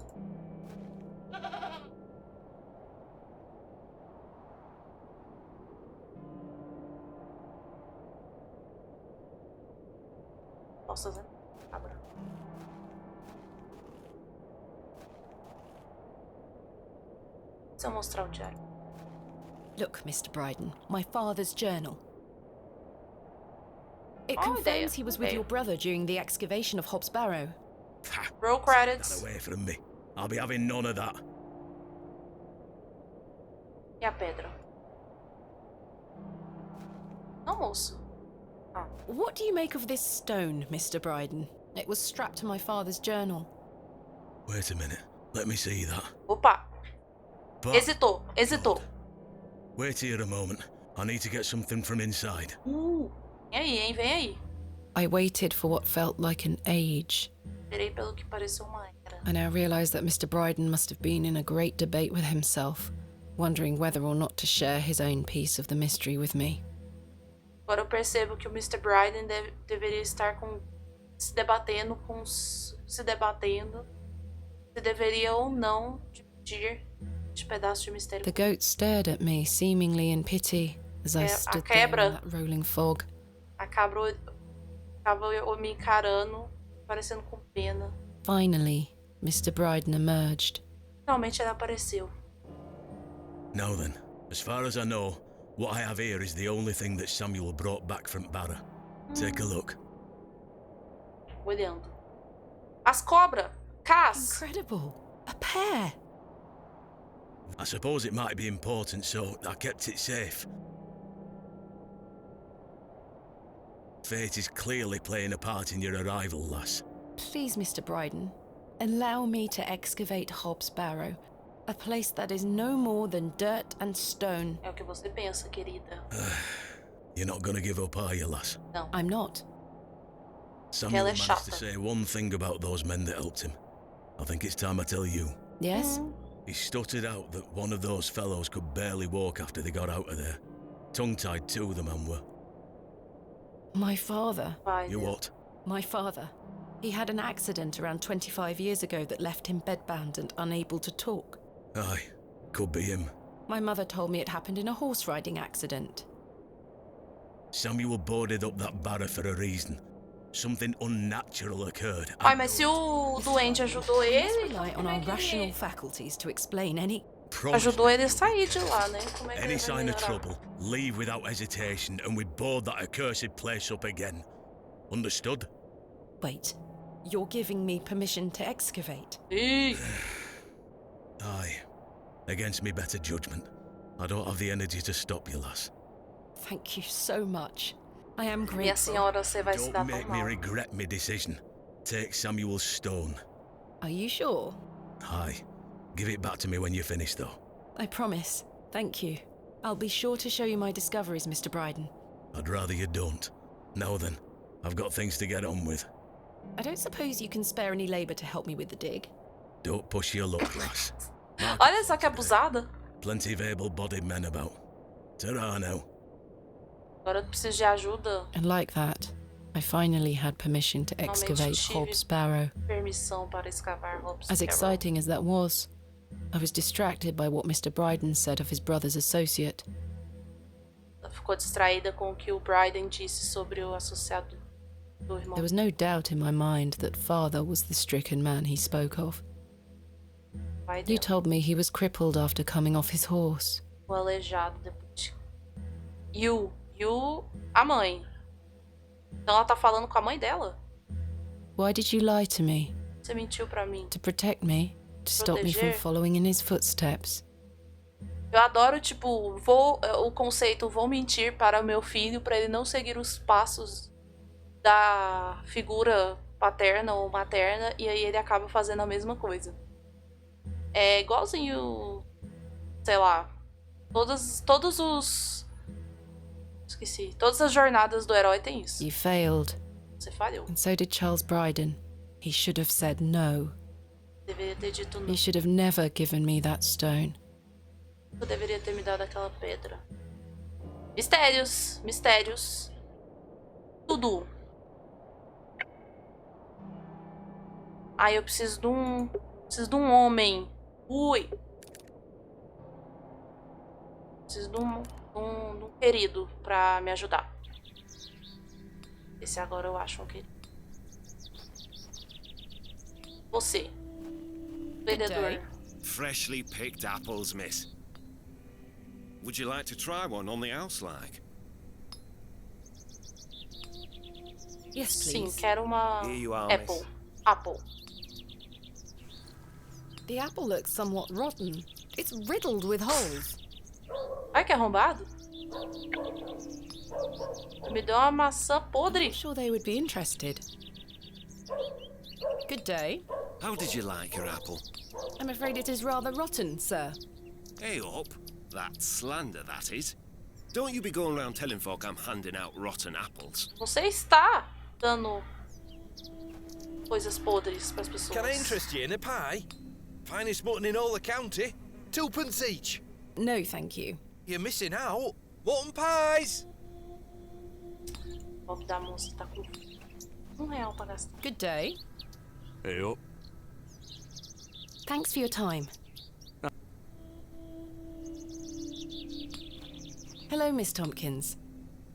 Nossa, Zé. Cabra. Se eu mostrar o diário. Look, Mr. Bryden, my father's journal. It Oh, confirms he was with there. your brother during the excavation of Hobb's Barrow. Roll credits. Get away from me. I'll be having none of that. E a pedra? Não, moço. Ah. What do you make of this stone, Mr. Bryden? It was strapped to my father's journal. Wait a minute. Let me see that. Opa. But Hesitou. wait here a moment. I need to get something from inside. Vem aí, hein? Vem aí. I waited for what felt like an age. Esperei pelo que pareceu uma era. I now realize that Mr. Bryden must have been in a great debate with himself, wondering whether or not to share his own piece of the mystery with me. Agora eu percebo que o Mr. Bryden deveria estar se debatendo se deveria ou não dividir este pedaço de mistério. The goat stared at me, seemingly in pity, as I stood there in that rolling fog. A cabra me encarando, parecendo com pena. Finally, Mr. Bryden emerged. Finalmente ele apareceu. Now then, as far as I know, what I have here is the only thing that Samuel brought back from Barrow. Take a look. Olhando. As cobras! Cass! Incredible! A pair! I suppose it might be important, so I kept it safe. Fate is clearly playing a part in your arrival, lass. Please, Mr. Bryden, allow me to excavate Hobb's Barrow, a place that is no more than dirt and stone. É o que você pensa, querida. You're not gonna give up, are you, lass? Não. I'm not. Samuel managed to say one thing about those men that helped him. I think it's time I tell you. Yes? He stuttered out that one of those fellows could barely walk after they got out of there. Tongue-tied too, the man were. My father. You what? My father. He had an accident around 25 years ago that left him bedbound and unable to talk. Aye, could be him. My mother told me it happened in a horse riding accident. Samuel boarded up that barrow for a reason. Something unnatural occurred. Ai, mas se o doente ajudou ele, Rely on our rational faculties to explain any... Ajudou ele a sair de lá, né? Como é que Any ele vai sign of melhorar? trouble, leave without hesitation, and we board that accursed place up again. Understood? Wait, you're giving me permission to excavate? Aye. Against me better judgment. I don't have the energy to stop you, lass. Thank you so much. I am Minha grateful. senhora, você vai se dar Don't tão make me mal. regret my decision. Take Samuel's stone. Are you sure? Aye. Give it back to me when you're finished, though. I promise. Thank you. I'll be sure to show you my discoveries, Mr. Bryden. I'd rather you don't. Now then, I've got things to get on with. I don't suppose you can spare any labour to help me with the dig? Don't push your luck, lass. Olha só que abusada. Plenty of able-bodied men about. Ta-ra now. Agora eu preciso de ajuda. And like that, I finally had permission to excavate Hobb's Barrow. Permissão para escavar Hobb's As Barrow. exciting as that was, I was distracted by what Mr. Bryden said of his brother's associate. Ela ficou distraída com o que o Bryden disse sobre o associado do irmão. There was no doubt in my mind that father was the stricken man he spoke of. Pai You dela. told me he was crippled after coming off his horse. O aleijado depois. A mãe. Então ela tá falando com a mãe dela? Why did you lie to me? Você mentiu pra mim. To protect me? To stop me from Proteger? following in his footsteps? Eu adoro, tipo, o conceito vou mentir para o meu filho para ele não seguir os passos da figura paterna ou materna e aí ele acaba fazendo a mesma coisa. É igualzinho, sei lá, todos os... Esqueci. Todas as jornadas do herói tem isso. You failed. Você falhou. And so did Charles Bryden. He should have said no. Deveria ter dito não. He should have never given me that stone. Eu deveria ter me dado aquela pedra. Mistérios. Mistérios. Tudo. Ai, eu preciso de um... Preciso de um homem. Ui. Preciso de um querido pra me ajudar. Esse agora eu acho um querido. Você. Vendedor. Freshly picked apples, miss. Would you like to try one on the house, like? Yes, Sim, please. quero uma Here you are, apple. miss. Apple. The apple looks somewhat rotten. It's riddled with holes. Ai, que arrombado. Me deu uma maçã podre. I'm sure they would be interested. Good day. How did you like your apple? I'm afraid it is rather rotten, sir. Hey up. That's slander, that is. Don't you be going around telling folk I'm handing out rotten apples. Você está dando coisas podres para as pessoas. Can I interest you in a pie? Finest mutton in all the county. 2p each. No, thank you. You're missing out. Mutton pies. O pobre da moça tá com R$1 para gastar. Good day. Hey up. Thanks for your time. Hello, Miss Tompkins.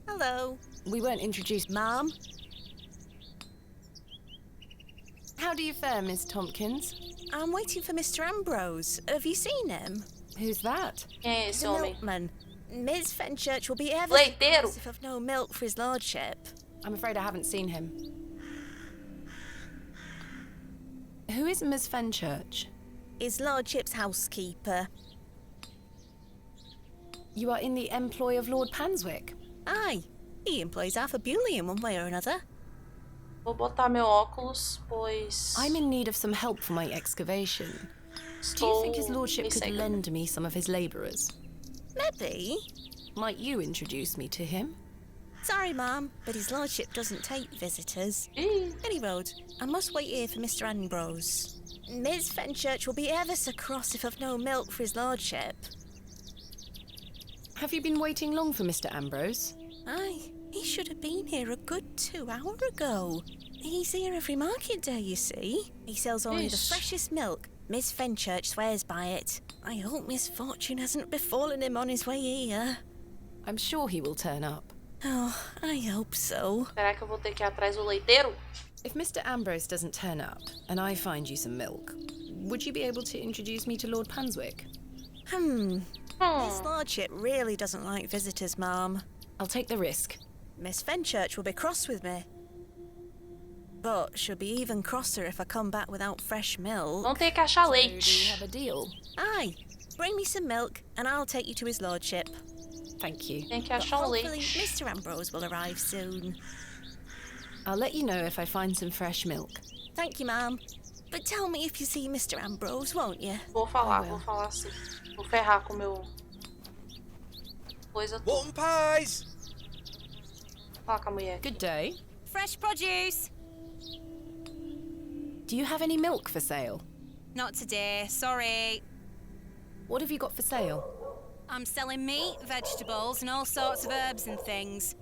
Hello. We weren't introduced. Ma'am? How do you fare, Miss Tompkins? I'm waiting for Mr. Ambrose. Have you seen him? Who's that? Quem é esse The homem? milkman. Ms. Fenchurch will be ever Leiteiro. surprised if I've no milk for his lordship. I'm afraid I haven't seen him. Who is Miss Fenchurch? His lordship's housekeeper. You are in the employ of Lord Panswick. Aye. He employs Arthur Bewley in one way or another. Vou botar meu óculos, pois... I'm in need of some help for my excavation. Do you think his lordship could Estou lend me some of his labourers? Maybe. Might you introduce me to him? Sorry, ma'am, but his lordship doesn't take visitors. Ih, Any road, I must wait here for Mr. Ambrose. Ms. Fenchurch will be ever so cross if I've no milk for his lordship. Have you been waiting long for Mr. Ambrose? Aye, he should have been here a good 2 hours ago. He's here every market day, you see. He sells only the freshest milk. Miss Fenchurch swears by it. I hope misfortune hasn't befallen him on his way here. I'm sure he will turn up. Oh, I hope so. Será que eu vou ter que ir atrás do leiteiro? If Mr. Ambrose doesn't turn up, and I find you some milk, would you be able to introduce me to Lord Panswick? His lordship really doesn't like visitors, ma'am. I'll take the risk. Miss Fenchurch will be cross with me. But she'll be even crosser if I come back without fresh milk. Vão ter que achar Do you leite. have a deal? Aye. Bring me some milk and I'll take you to his lordship. Thank you. Tem que But achar hopefully leite. Mr. Ambrose will arrive soon. I'll let you know if I find some fresh milk. Thank you, ma'am. But tell me if you see Mr. Ambrose, won't you? Vou falar sim. Vou ferrar com o meu... coisa toda. Mutton pies! Fala com a mulher. Good day. Fresh produce. Do you have any milk for sale? Not today, sorry. What have you got for sale? I'm selling meat, vegetables, and all sorts of herbs and things.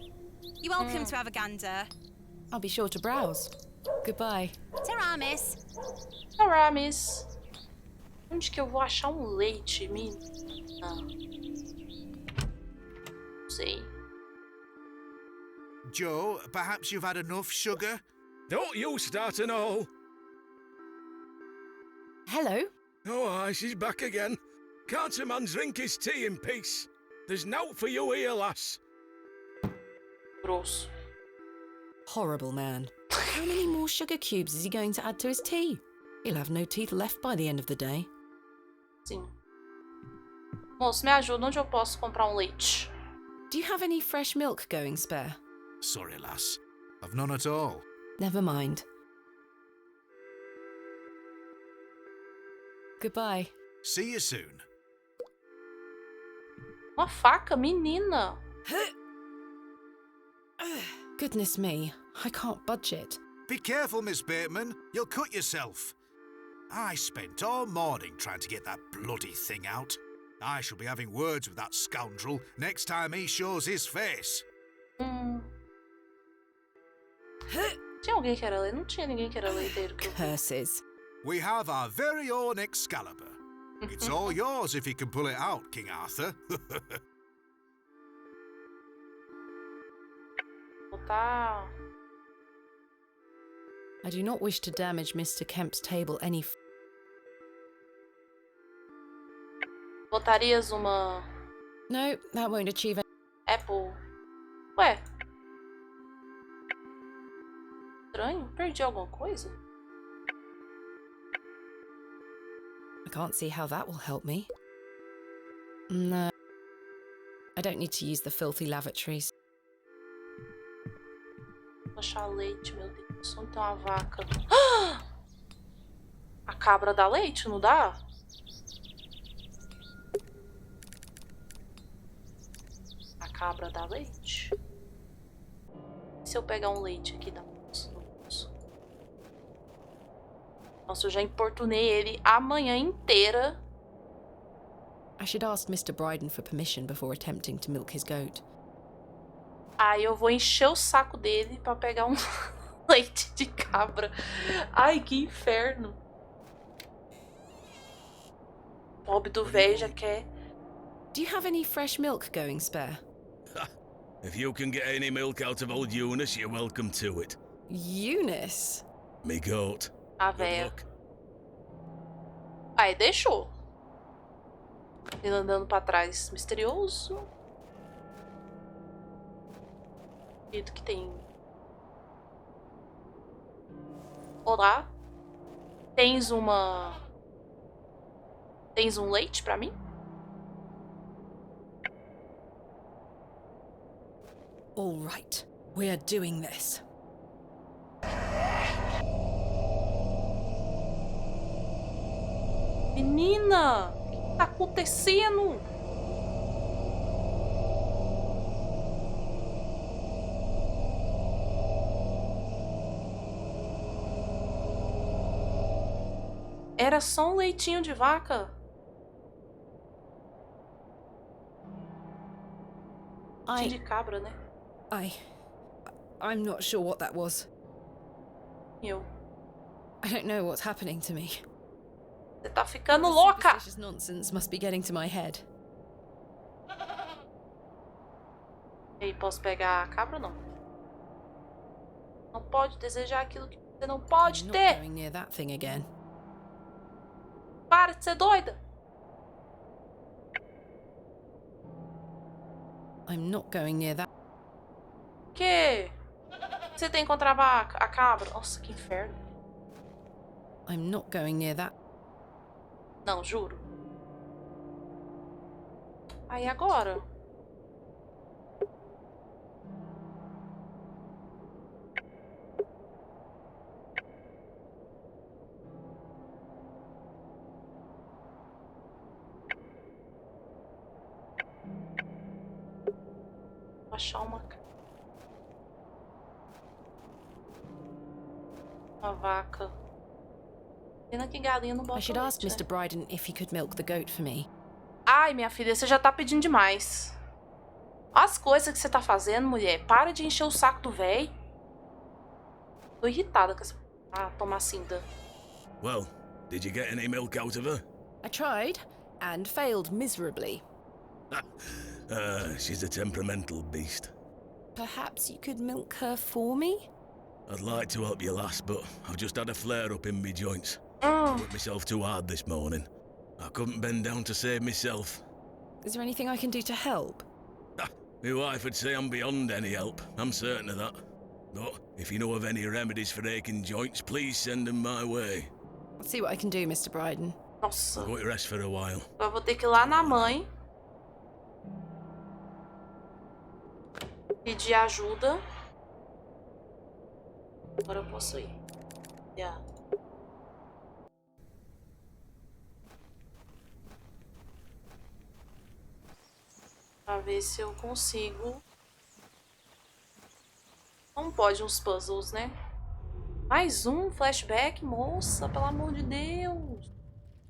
You're welcome to have a gander. I'll be sure to browse. Goodbye. Ta-ra, miss. Alright, miss. Onde que eu vou achar um leite, menina? Não sei. Joe, perhaps you've had enough sugar? Don't you start an all. Hello? Oh, aye, she's back again. Can't a man drink his tea in peace? There's nought for you here, lass. Grosso. Horrible man. How many more sugar cubes is he going to add to his tea? He'll have no teeth left by the end of the day. Sim. Moço, me ajuda. Onde eu posso comprar um leite? Do you have any fresh milk going spare? Sorry, lass. I've none at all. Never mind. Goodbye. See you soon. Uma faca, menina. Goodness me, I can't budge it. Be careful, Miss Bateman. You'll cut yourself. I spent all morning trying to get that bloody thing out. I shall be having words with that scoundrel next time he shows his face. Tinha alguém que era leite? Não tinha ninguém que era leiteiro. Curses. We have our very own Excalibur. It's all yours if you can pull it out, King Arthur. Tá. I do not wish to damage Mr. Kemp's table any Botarias uma... No, that won't achieve it. Apple. Ué. Estranho. Perdi alguma coisa? I can't see how that will help me. No. I don't need to use the filthy lavatories. Vou achar leite, meu Deus. Onde tem uma vaca? A cabra dá leite, não dá? A cabra dá leite? E se eu pegar um leite aqui da moça? Nossa, eu já importunei ele a manhã inteira. I should ask Mr. Bryden for permission before attempting to milk his goat. Aí eu vou encher o saco dele pra pegar um leite de cabra. Ai, que inferno. Pobre do velho já quer. Do you have any fresh milk going spare? If you can get any milk out of old Eunice, you're welcome to it. Eunice? Me goat. A véia. Aí deixou. Ele andando pra trás. Misterioso. Acredito que tem. Olá. Tens uma... Tens um leite pra mim? All right, we're doing this. Menina! O que tá acontecendo? Era só um leitinho de vaca. De cabra, né? I'm not sure what that was. Eu. I don't know what's happening to me. Você tá ficando louca! This nonsense must be getting to my head. Ei, posso pegar a cabra ou não? Não pode desejar aquilo que você não pode I'm ter! not going near that thing again. Para de ser doida! I'm not going near that. Que? Você tem contra a cabra? Nossa, que inferno. I'm not going near that. Não, juro. Aí agora? Vou achar uma vaca. Pena que galinha não bota I should ask leite, Mr. Bryden if he could milk the goat for me. Ai, minha filha, você já tá pedindo demais. As coisas que você tá fazendo, mulher. Para de encher o saco do véi. Tô irritada com essa tomacinda. Well, did you get any milk out of her? I tried, and failed miserably. She's a temperamental beast. Perhaps you could milk her for me? I'd like to help you, lass, but I've just had a flare-up in me joints. I worked myself too hard this morning. I couldn't bend down to save myself. Is there anything I can do to help? My wife would say I'm beyond any help, I'm certain of that. But if you know of any remedies for aching joints, please send them my way. I'll see what I can do, Mr. Bryden. Nossa. I'll go to rest for a while. Eu vou ter que ir lá na mãe. Pedir ajuda. Agora eu posso ir. Yeah. Pra ver se eu consigo. Não pode uns puzzles, né? Mais um flashback, moça, pelo amor de Deus.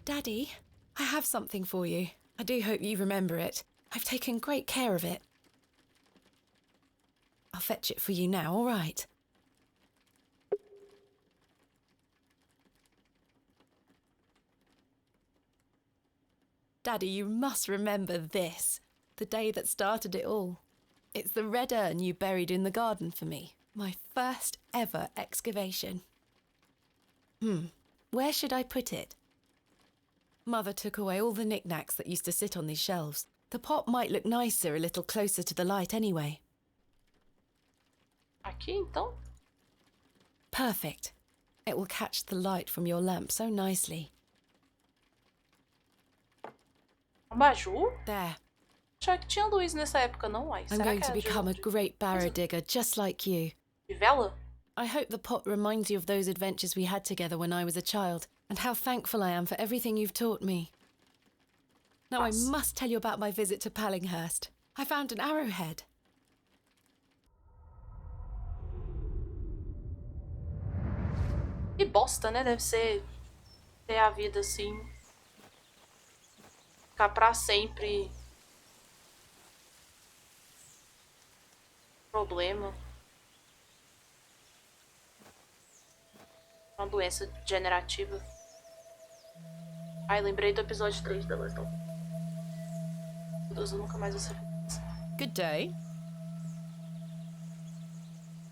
Daddy, I have something for you. I do hope you remember it. I've taken great care of it. I'll fetch it for you now, all right? Daddy, you must remember this. The day that started it all. It's the red urn you buried in the garden for me. My first ever excavation. Where should I put it? Mother took away all the knickknacks that used to sit on these shelves. The pot might look nicer a little closer to the light anyway. Aqui, então? Perfect. It will catch the light from your lamp so nicely. Abajur? There. Achava que tinha luz nessa época, não? Ai, I'm será going que to é become a great barrow digger just like you. de vela? I hope the pot reminds you of those adventures we had together when I was a child, and how thankful I am for everything you've taught me. Now I must tell you about my visit to Pallinghurst. I found an arrowhead. Que bosta, né? Deve ser ter a vida assim. Ficar pra sempre. Problema. Uma doença degenerativa. Ai, lembrei do episódio 3 da Leslie. Meu Deus, eu nunca mais vou saber. Good day.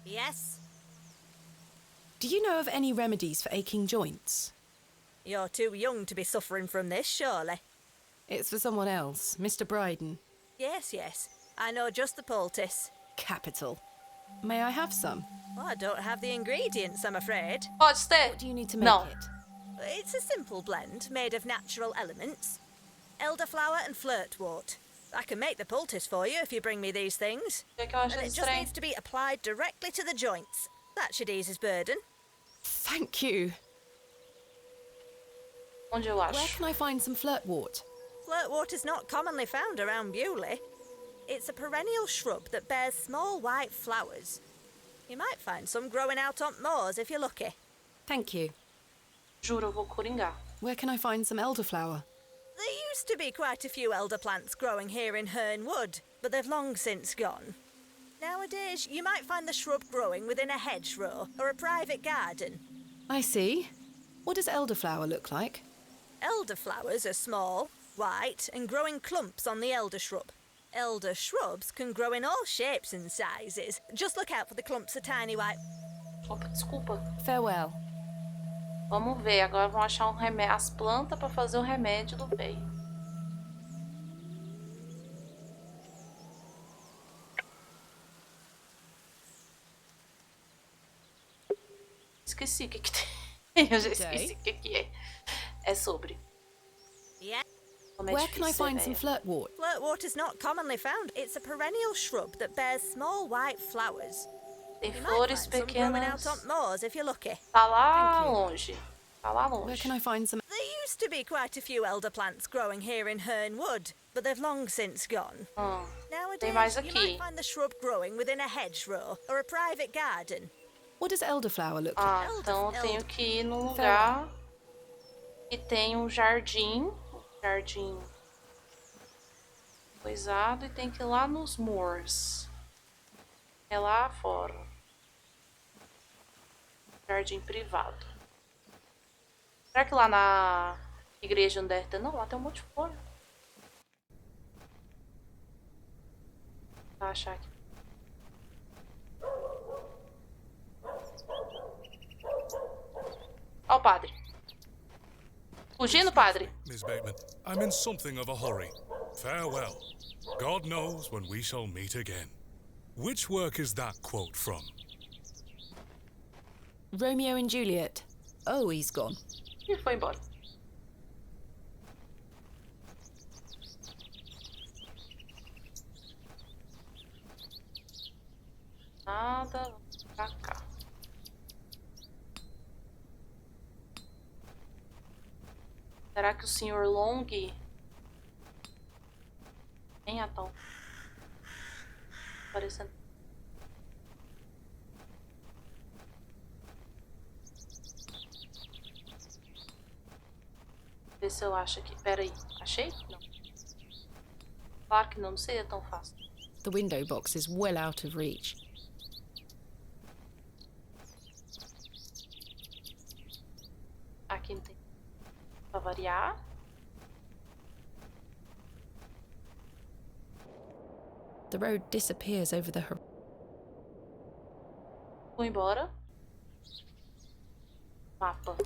Yes? Do you know of any remedies for aching joints? You're too young to be suffering from this, surely. It's for someone else, Mr. Bryden. Yes, yes. I know just the poultice. Capital. May I have some? Well, I don't have the ingredients, I'm afraid. Pode ser? What do you need to make No. it? It's a simple blend made of natural elements. Elderflower and flirtwort. I can make the poultice for you if you bring me these things. Que eu acho And it just estranho. needs to be applied directly to the joints. That should ease his burden. Thank you. Onde eu Where acho? can I find some flirtwort? Flirtwort is not commonly found around Bewley. It's a perennial shrub that bears small white flowers. You might find some growing out on moors if you're lucky. Thank you. Juro, eu vou coringar. Where can I find some elderflower? There used to be quite a few elder plants growing here in Herne Wood, but they've long since gone. Nowadays, you might find the shrub growing within a hedgerow or a private garden. I see. What does elderflower look like? Elderflowers are small, white, and grow in clumps on the elder shrub. Elder shrubs can grow in all shapes and sizes. Just look out for the clumps of tiny white... Opa, desculpa. Farewell. Vamos ver, agora vão achar as plantas para fazer o remédio do veio. Esqueci o que tem. Eu já esqueci o que é. É sobre. Yeah. Where can I find some flirtwort? Flirtwort is not commonly found. It's a perennial shrub that bears small white flowers. Tem flores pequenas. Out on moors if you're lucky. Tá lá longe. Tá lá longe. Where can I find some? There used to be quite a few elder plants growing here in Herne Wood, but they've long since gone. Tem mais Nowadays, you aqui. might find the shrub growing within a hedgerow or a private garden. What does elderflower look like? Então eu tenho que ir num lugar que tem um jardim. Jardim coisado, e tem que ir lá nos moors. É lá fora. Jardim privado. Será que lá na igreja não deve ter? Não, lá tem um monte de flor. Vou achar aqui. Ó o padre. Fugindo, padre. Miss Bateman, I'm in something of a hurry. Farewell. God knows when we shall meet again. Which work is that quote from? Romeo and Juliet. Oh, he's gone. E foi embora. Nada pra cá. Será que o Sr. Long nem é tão parecendo? Ver se eu acho aqui. Pera aí, achei? Não. Claro que não, não seria tão fácil. The window box is well out of reach. Aqui não tem pra variar. The road disappears over the horizon. Vou embora. Mapa.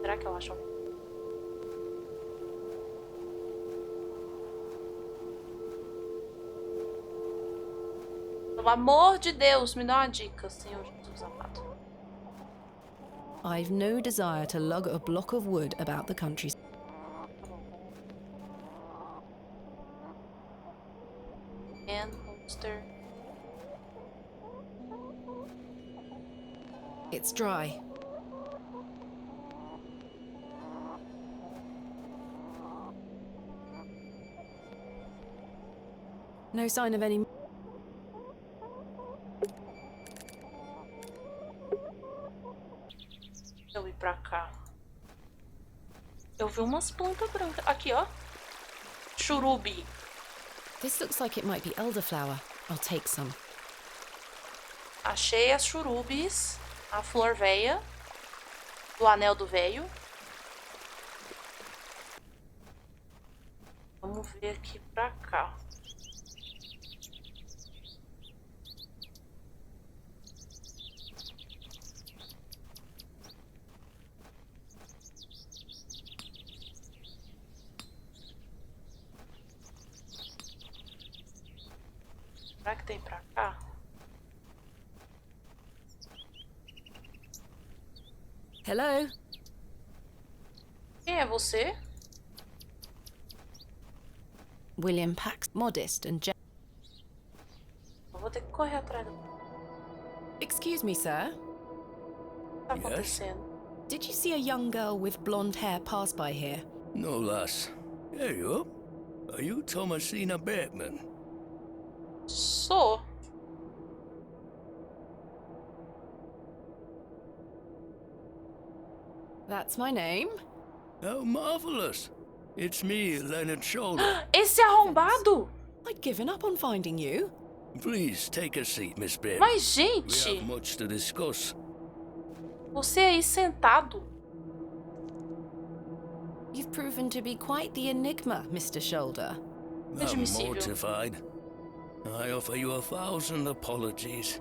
Será que eu acho? Pelo amor de Deus, me dá uma dica, Senhor Jesus amado. I've no desire to lug a block of wood about the country. And holster. It's dry. No sign of any... Eu ir pra cá. Eu vi umas plantas brancas. Aqui, ó. Churubi. This looks like it might be elderflower. I'll take some. Achei as churubis. A flor véia. Do anel do véio. Vamos ver aqui pra cá. Será que tem pra cá? Hello? Quem é você? William Pax, modest and Eu vou ter que correr atrás do... Excuse me, sir. O que tá acontecendo? Did you see a young girl with blonde hair pass by here? No, lass. Here you are. Are you Thomasina Bateman? Sou. That's my name. How marvelous. It's me, Leonard Shoulder. Esse arrombado? I'd given up on finding you. Please take a seat, Miss Baird. Mas, We gente, have much to discuss. você aí sentado. You've proven to be quite the enigma, Mr. Shoulder. I'm mortified. I offer you 1,000 apologies.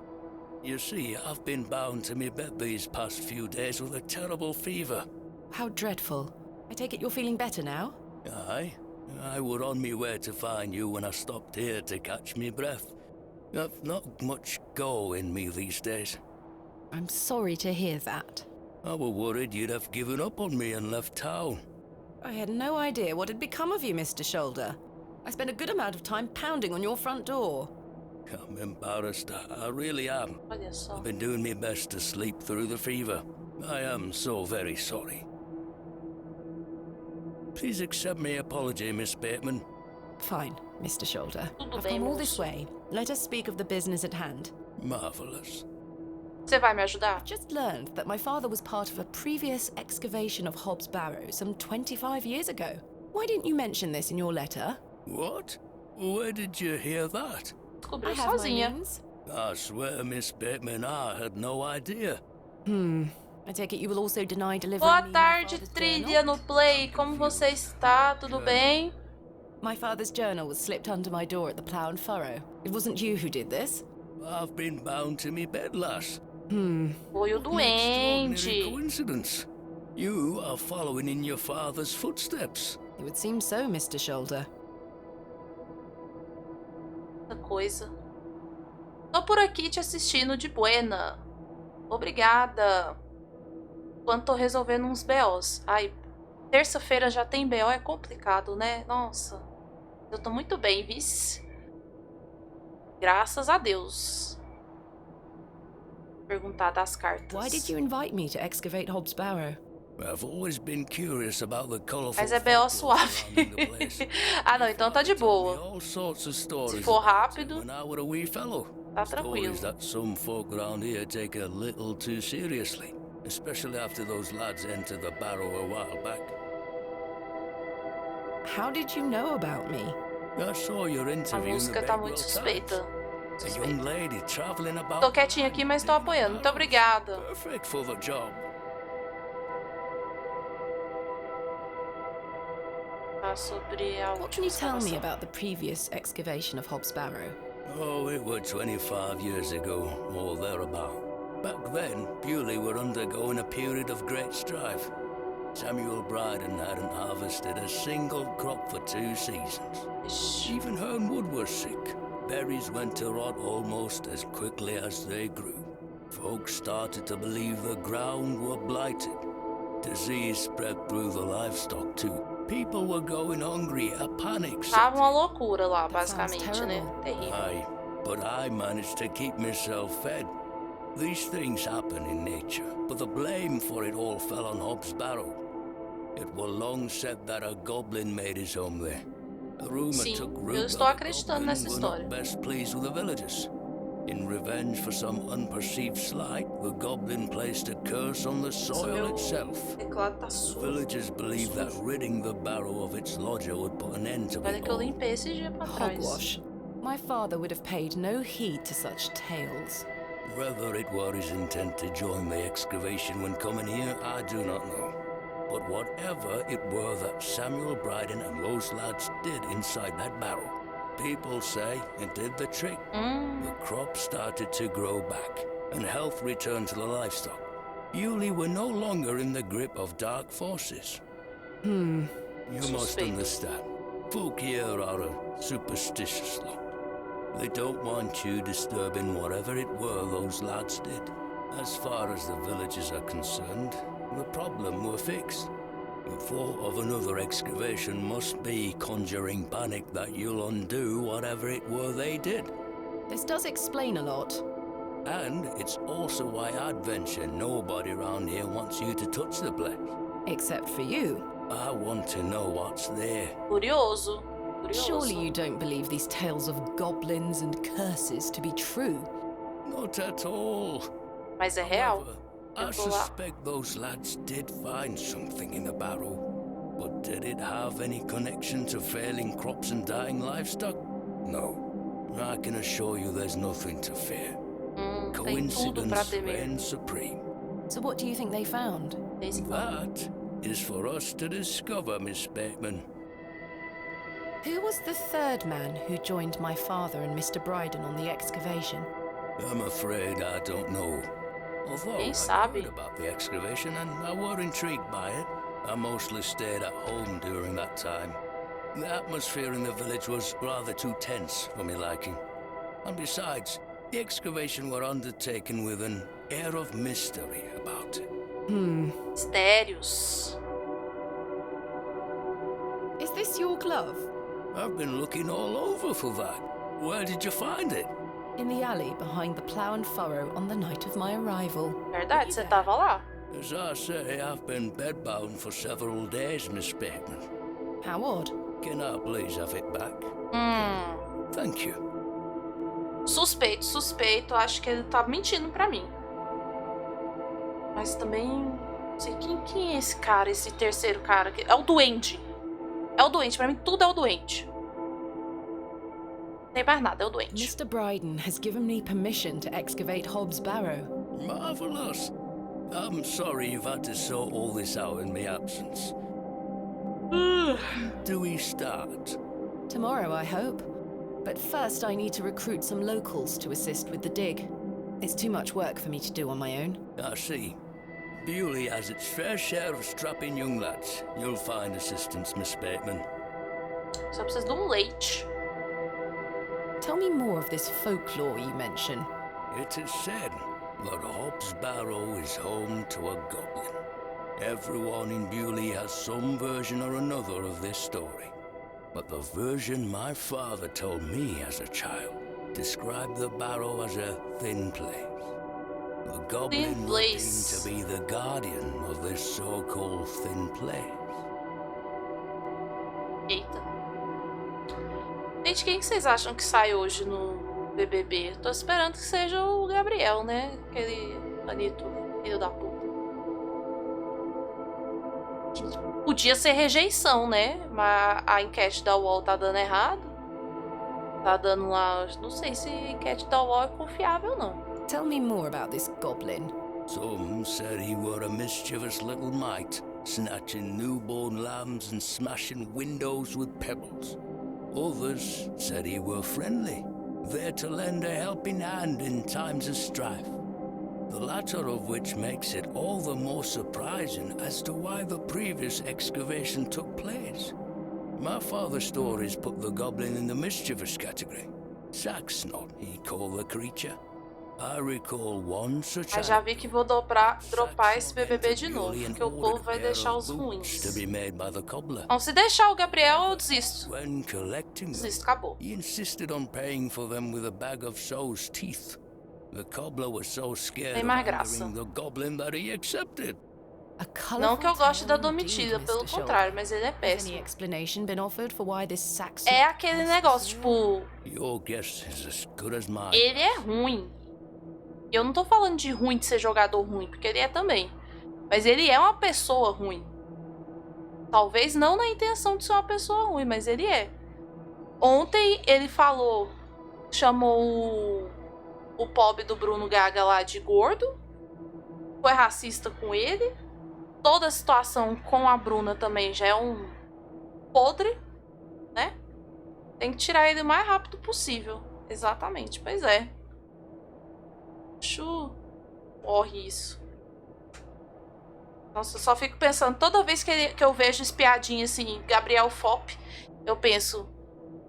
You see, I've been bound to me bed these past few days with a terrible fever. How dreadful. I take it you're feeling better now? Aye. I were on me way to find you when I stopped here to catch me breath. I've not much go in me these days. I'm sorry to hear that. I were worried you'd have given up on me and left town. I had no idea what had become of you, Mr. Shoulder. I spent a good amount of time pounding on your front door. I'm embarrassed. I really am. Olha só. I've been doing my best to sleep through the fever. I am so very sorry. Please accept my apology, Miss Bateman. Fine, Mr. Shoulder. Tudo I've bem, come all this moço. way. Let us speak of the business at hand. Marvelous. Você vai me ajudar? Just learned that my father was part of a previous excavation of Hobb's Barrow some 25 years ago. Why didn't you mention this in your letter? What? Where did you hear that? Descobriu I have my sozinha. means. I swear, Miss Bateman, I had no idea. I take it you will also deny delivering Boa me my tarde, father's trilha journal? no Play. Como você está? Tudo bem? My father's journal was slipped under my door at the Plough and Furrow. It wasn't you who did this? I've been bound to me bed, lass. Foi o Extraordinary doente. coincidence. You are following in your father's footsteps. It would seem so, Mr. Shoulder. Outra coisa. Tô por aqui te assistindo de buena. Obrigada. Enquanto tô resolvendo uns BOs. Ai, terça-feira já tem BO, é complicado, né? Nossa. Eu tô muito bem, vice. Graças a Deus. Perguntar das cartas. Why did you invite me to excavate Hobb's Barrow? I've always been curious about the colorful Mas é BO suave. Ah, não, então tá de boa. all sorts of stories. Se for rápido, When I were a wee fellow. tá tranquilo. Stories that some folk around here take a little too seriously, especially after those lads entered the barrow a while back. How did you know about me? I saw your A interview in the música tá Bakewell muito Times. suspeita. A young lady traveling about. Tô quietinha aqui, mas tô apoiando. Muito obrigada. Perfect for the job. Tá sobre a What can you tell me escavação. about the previous excavation of Hobb's Barrow? Oh, it were 25 years ago, or thereabout. Back then, Bewley were undergoing a period of great strife. Samuel Bryden hadn't harvested a single crop for 2 seasons. Even Hernwood was sick. Berries went to rot almost as quickly as they grew. Folks started to believe the ground were blighted. Disease spread through the livestock too. People were going hungry, a panic set Tava uma loucura lá, basicamente, né? Terrível. Aye, but I managed to keep myself fed. These things happen in nature, but the blame for it all fell on Hobb's Barrow. It was long said that a goblin made his home there. A rumor Sim, took eu root estou that acreditando the nessa goblins were história. not best pleased with the villagers. In revenge for some unperceived slight, the goblin placed a curse on the soil itself. Teclado tá The sujo. villagers believed that ridding the barrow of its lodger would put an end to Olha it que eu all. limpei esse dia pra trás. Hogwash. My father would have paid no heed to such tales. Whether it were his intent to join the excavation when coming here, I do not know. But whatever it were that Samuel Bryden and those lads did inside that barrow, people say it did the trick. The crops started to grow back, and health returned to the livestock. Bewley were no longer in the grip of dark forces. You must understand, folk here are a superstitious lot. They don't want you disturbing whatever it were those lads did. As far as the villagers are concerned, the problem were fixed. The thought of another excavation must be conjuring panic that you'll undo whatever it were they did. This does explain a lot. And it's also why I'd venture nobody around here wants you to touch the place. Except for you. I want to know what's there. Curioso. Surely you don't believe these tales of goblins and curses to be true. Not at all. Mas é real. I Eu tô lá. suspect those lads did find something in the barrow. But did it have any connection to failing crops and dying livestock? No. I can assure you there's nothing to fear. Coincidence reigns supreme. So what do you think they found? That is for us to discover, Miss Bateman. Who was the third man who joined my father and Mr. Bryden on the excavation? I'm afraid I don't know. Although I heard about the excavation and I were intrigued by it, I mostly stayed at home during that time. The atmosphere in the village was rather too tense for me liking. And besides, the excavation were undertaken with an air of mystery about it. Mistérios. Is this your glove? I've been looking all over for that. Where did you find it? In the alley behind the plough and furrow on the night of my arrival. Verdade, você tava lá. As I say, I've been bedbound for several days, Miss Bateman. How odd. Can I please have it back? Thank you. Suspeito. Acho que ele tá mentindo pra mim. Mas também... Não sei quem é esse cara, esse terceiro cara. É o doente. É o doente. Pra mim, tudo é o doente. Não tem mais nada, é o doente. Mr. Bryden has given me permission to excavate HOB'S barrow. Marvelous. I'm sorry you've had to sort all this out in my absence. Do we start? Tomorrow, I hope. But first I need to recruit some locals to assist with the dig. It's too much work for me to do on my own. I see. Bewley has its fair share of strapping young lads. You'll find assistance, Miss Bateman. Só preciso de leite. Tell me more of this folklore you mention. It is said that HOB'S barrow is home to a goblin. Everyone in Bewley has some version or another of this story. But the version my father told me as a child described the barrow as a thin place. The goblin was deemed to be the guardian of this so-called thin place. Eita. Gente, quem que vocês acham que sai hoje no BBB? Tô esperando que seja o Gabriel, né? Aquele Anito, filho da puta. Podia ser rejeição, né? Mas a enquete da UOL tá dando errado. Tá dando lá... Não sei se a enquete da UOL é confiável, não. Tell me more about this goblin. Some said he were a mischievous little mite, snatching newborn lambs and smashing windows with pebbles. Others said he were friendly, there to lend a helping hand in times of strife. The latter of which makes it all the more surprising as to why the previous excavation took place. My father's stories put the goblin in the mischievous category. Sacksnot, he called the creature. I recall one such. Mas já vi que vou dropar esse BBB de novo, porque o povo vai deixar os ruins. Então, se deixar o Gabriel, eu desisto. Desisto, acabou. He insisted on paying for them with a bag of sow's teeth. The cobbler was so scared of angering the goblin that he accepted. Não que eu goste da Domitila, pelo contrário, mas ele é péssimo. É aquele negócio, tipo... Ele é ruim. E eu não tô falando de ruim de ser jogador ruim, porque ele é também. Mas ele é uma pessoa ruim. Talvez não na intenção de ser uma pessoa ruim, mas ele é. Ontem ele falou... Chamou o pobre do Bruno Gaga lá de gordo. Foi racista com ele. Toda a situação com a Bruna também já é um podre, né? Tem que tirar ele o mais rápido possível. Exatamente, pois é. Acho horrível isso. Nossa, eu só fico pensando, toda vez que eu vejo espiadinha assim, Gabriel Fop, eu penso,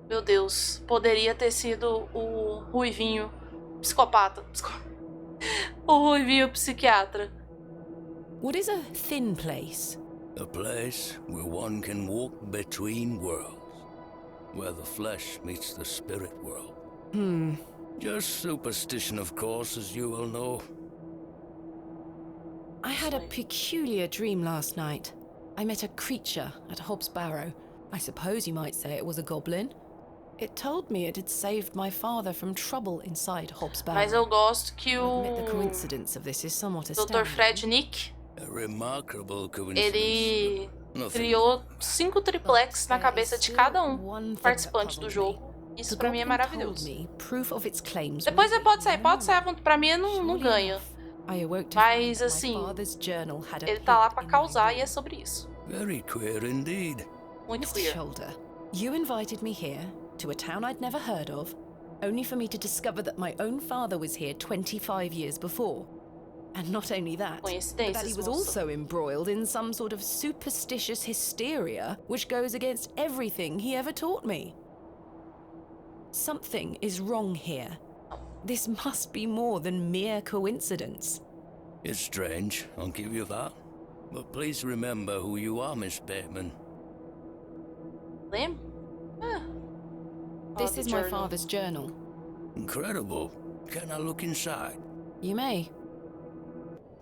meu Deus, poderia ter sido o Ruivinho psicopata. O Ruivinho psiquiatra. What is a thin place? A place where one can walk between worlds, where the flesh meets the spirit world. Just superstition, of course, as you will know. I had a peculiar dream last night. I met a creature at HOB'S barrow. I suppose you might say it was a goblin. It told me it had saved my father from trouble inside HOB'S barrow. Mas eu gosto que o the coincidence of this is somewhat Dr. Fred Nick, A remarkable coincidence. ele Criou 5 triplex na cabeça de cada participante do jogo. Isso pra mim é maravilhoso. Depois ele pode sair, pra mim não ganha. Mas assim, ele tá lá pra causar e é sobre isso. Very queer indeed. Muito Mr. queer. Shoulder, you invited me here to a town I'd never heard of, only for me to discover that my own father was here 25 years before. And not only that, but that he was also embroiled in some sort of superstitious hysteria which goes against everything he ever taught me. Something is wrong here. This must be more than mere coincidence. It's strange, I'll give you that. But please remember who you are, Miss Bateman. Lem? This is my father's journal. Incredible. Can I look inside? You may.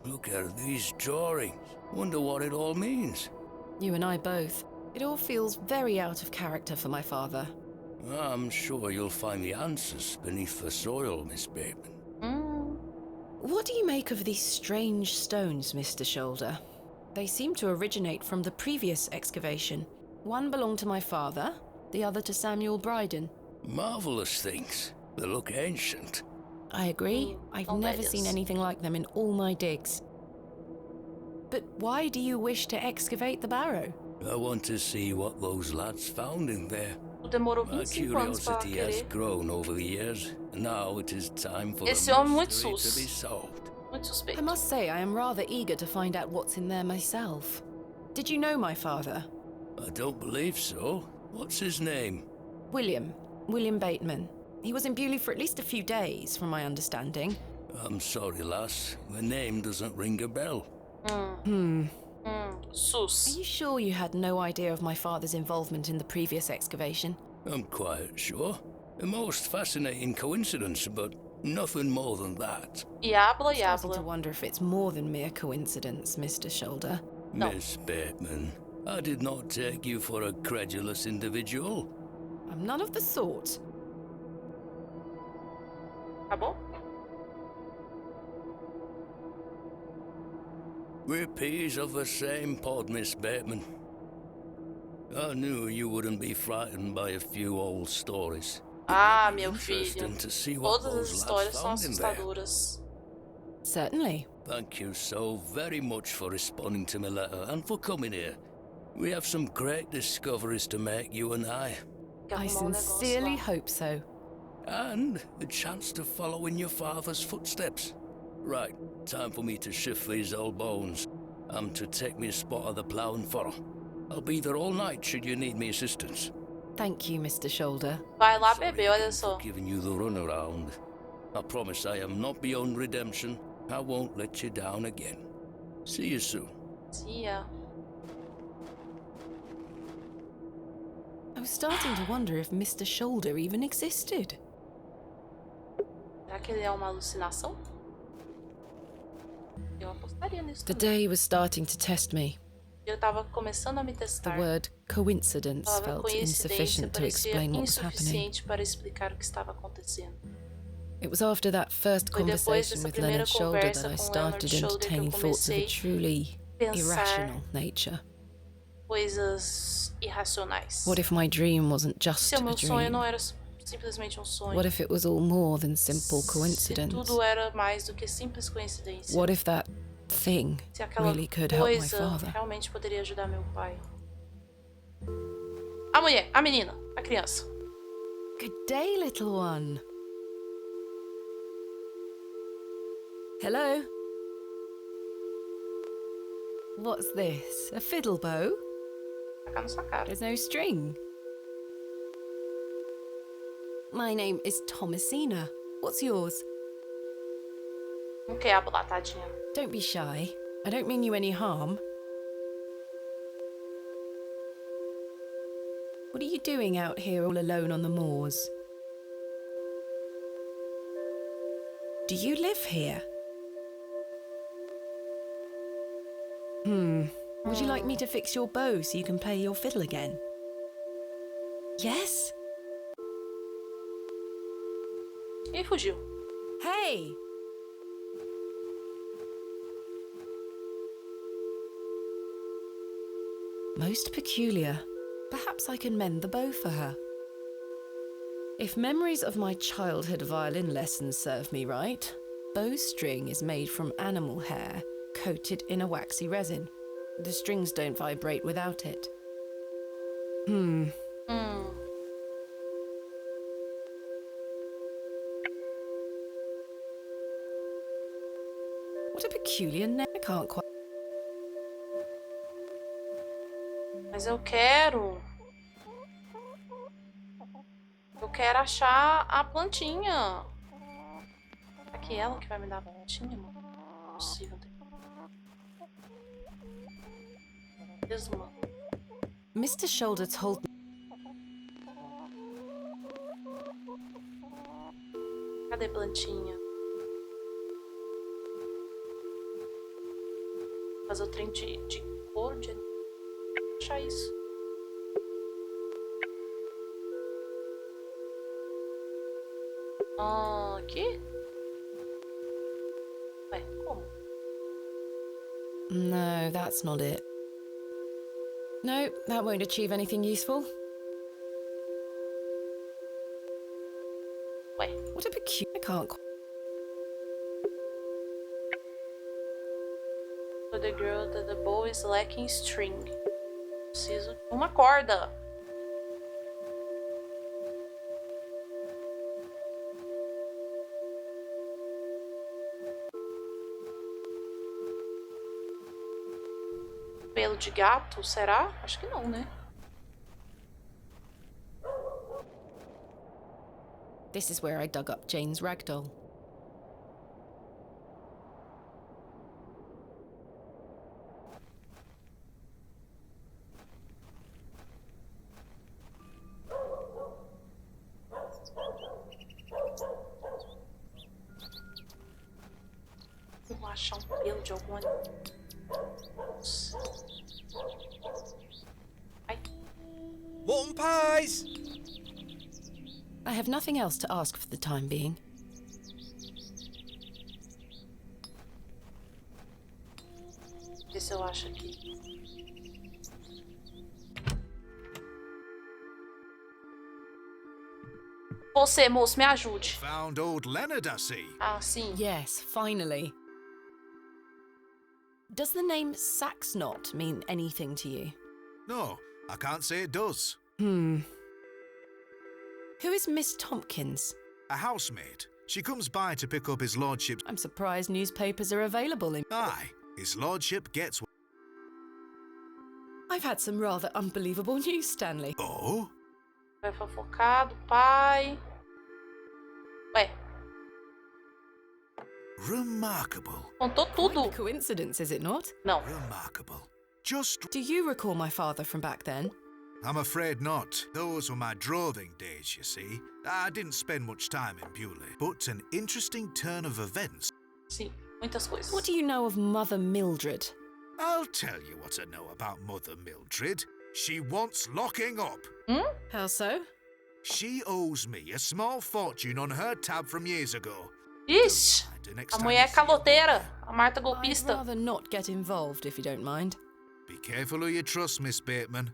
Look at these drawings. Wonder what it all means. You and I both. It all feels very out of character for my father. I'm sure you'll find the answers beneath the soil, Miss Bateman. What do you make of these strange stones, Mr. Shoulder? They seem to originate from the previous excavation. One belonged to my father, the other to Samuel Bryden. Marvelous things. They look ancient. I agree. I've never seen anything like them in all my digs. But why do you wish to excavate the barrow? I want to see what those lads found in there. Demorou My 25 anos pra curiosity has querer. grown over the years, and now it is time for Esse the homem muito mystery to sus. be solved. Muito suspeito. I must say, I am rather eager to find out what's in there myself. Did you know my father? I don't believe so. What's his name? William Bateman. He was in Bewley for at least a few days, from my understanding. I'm sorry, lass. The name doesn't ring a bell. Sus. Are you sure you had no idea of my father's involvement in the previous excavation? I'm quite sure. A most fascinating coincidence, but nothing more than that. Yabla, I'm starting to yabla. wonder if it's more than mere coincidence, Mr. Shoulder. Miss Bateman, I did not take you for a credulous individual. I'm none of the sort. Tá bom? We're peas of the same pod, Miss Bateman. I knew you wouldn't be frightened by a few old stories. Ah, meu filho. Interesting to see what Todas as those histórias lads são found in there. assustadoras. Certainly. Thank you so very much for responding to my letter and for coming here. We have some great discoveries to make, you and I. I sincerely hope so. And the chance to follow in your father's footsteps. Right, time for me to shift these old bones. I'm to take me a spot of the plough and furrow. I'll be there all night should you need me assistance. Thank you, Mr. Shoulder. Vai lá beber, olha só. Giving you the runaround. I promise I am not beyond redemption. I won't let you down again. See you soon. See ya. I was starting to wonder if Mr. Shoulder even existed. Será que ele é uma alucinação? Eu apostaria nisso The também. day was starting to test me. Eu tava começando a me The testar. word A coincidence palavra felt coincidência insufficient to parecia explain what was happening. insuficiente para explicar o que estava acontecendo. It was after that first Foi depois conversation dessa with primeira Leonard Shoulder conversa that I com started Leonard Shoulder que eu entertaining thoughts of a comecei truly pensar irrational nature. coisas irracionais. What if my dream wasn't just Se o a meu sonho dream? não era simplesmente sonho? What if it was all more than simple Se coincidence? tudo era mais do que simples coincidência? What if that thing Se aquela really could help my coisa father? realmente poderia ajudar meu pai? A mulher, a menina, a criança. Good day, little one. Hello? What's this? A fiddle bow? Tacar na sua cara. There's no string. My name is Thomasina. What's yours? Não quebra lá, tadinha. Don't be shy. I don't mean you any harm. What are you doing out here all alone on the moors? Do you live here? Would you like me to fix your bow so you can play your fiddle again? Yes? E fugiu. Hey! Most peculiar. Perhaps I can mend the bow for her. If memories of my childhood violin lessons serve me right, bowstring is made from animal hair coated in a waxy resin. The strings don't vibrate without it. What a peculiar name. I can't quite... Mas eu quero... Eu quero achar a plantinha. Aqui é ela que vai me dar a plantinha, mano? Não é possível. Mesmo. Mr. Shoulder told me... Cadê plantinha? Fazer o trem de couro de... achar isso. Aqui? Ué, como? No, that's not it. No, that won't achieve anything useful. Ué. What a peculiar... I can't quite... For the girl that the bow is lacking string. Preciso de uma corda. Pelo de gato, será? Acho que não, né? This is where I dug up Jane's ragdoll. Vou achar um pelo de algum animal. Mutton pies! I have nothing else to ask for the time being. Vê se eu acho aqui. Você, moço, me ajude. Found old Leonard, I see. Ah, sim. Yes, finally. Does the name Saxnot mean anything to you? No, I can't say it does. Who is Miss Tompkins? A housemaid. She comes by to pick up his lordship's... I'm surprised newspapers are available in... Aye, his lordship gets... I've had some rather unbelievable news, Stanley. Oh? Vai fofocado, pai. Ué. Remarkable. Contou tudo. Quite a coincidence, is it not? Não. Remarkable. Just... Do you recall my father from back then? I'm afraid not. Those were my droving days, you see. I didn't spend much time in Bewley. But an interesting turn of events. Sim, muitas coisas. What do you know of Mother Mildred? I'll tell you what I know about Mother Mildred. She wants locking up. How so? She owes me a small fortune on her tab from years ago. Ixi, a mulher caloteira, a Marta I'd golpista. rather not get involved, if you don't mind. Be careful who you trust, Miss Bateman.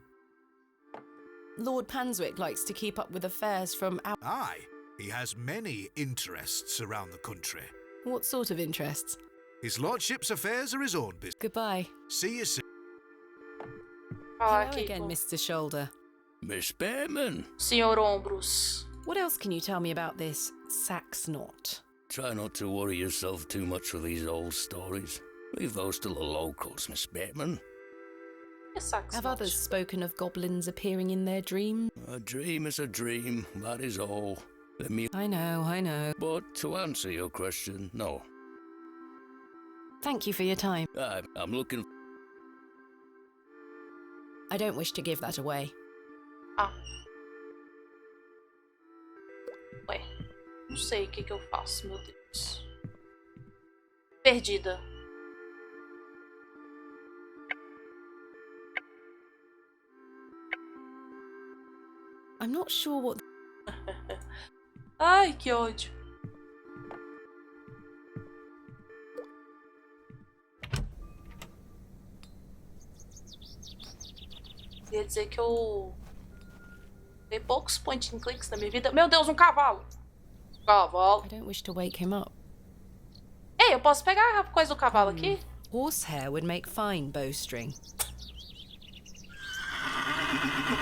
Lord Panswick likes to keep up with affairs from out... Aye, he has many interests around the country. What sort of interests? His lordship's affairs are his own business. Goodbye. See you soon. Fala Hello aqui again, com Mr. Shoulder. Miss Bateman. Senhor Ombros. What else can you tell me about this Saxnot? Try not to worry yourself too much with these old stories. Leave those to the locals, Miss Bateman. Have others spoken of goblins appearing in their dreams? A dream is a dream, that is all. I know. But to answer your question, no. Thank you for your time. I'm looking... I don't wish to give that away. Ah. Ué, não sei o que eu faço, meu Deus. Perdida. I'm not sure what... Ai, que ódio. Queria dizer que eu dei poucos point and clicks na minha vida. Meu Deus, um cavalo! Cavalo. I don't wish to wake him up. Ei, eu posso pegar a coisa do cavalo aqui? Horsehair would make fine bowstring.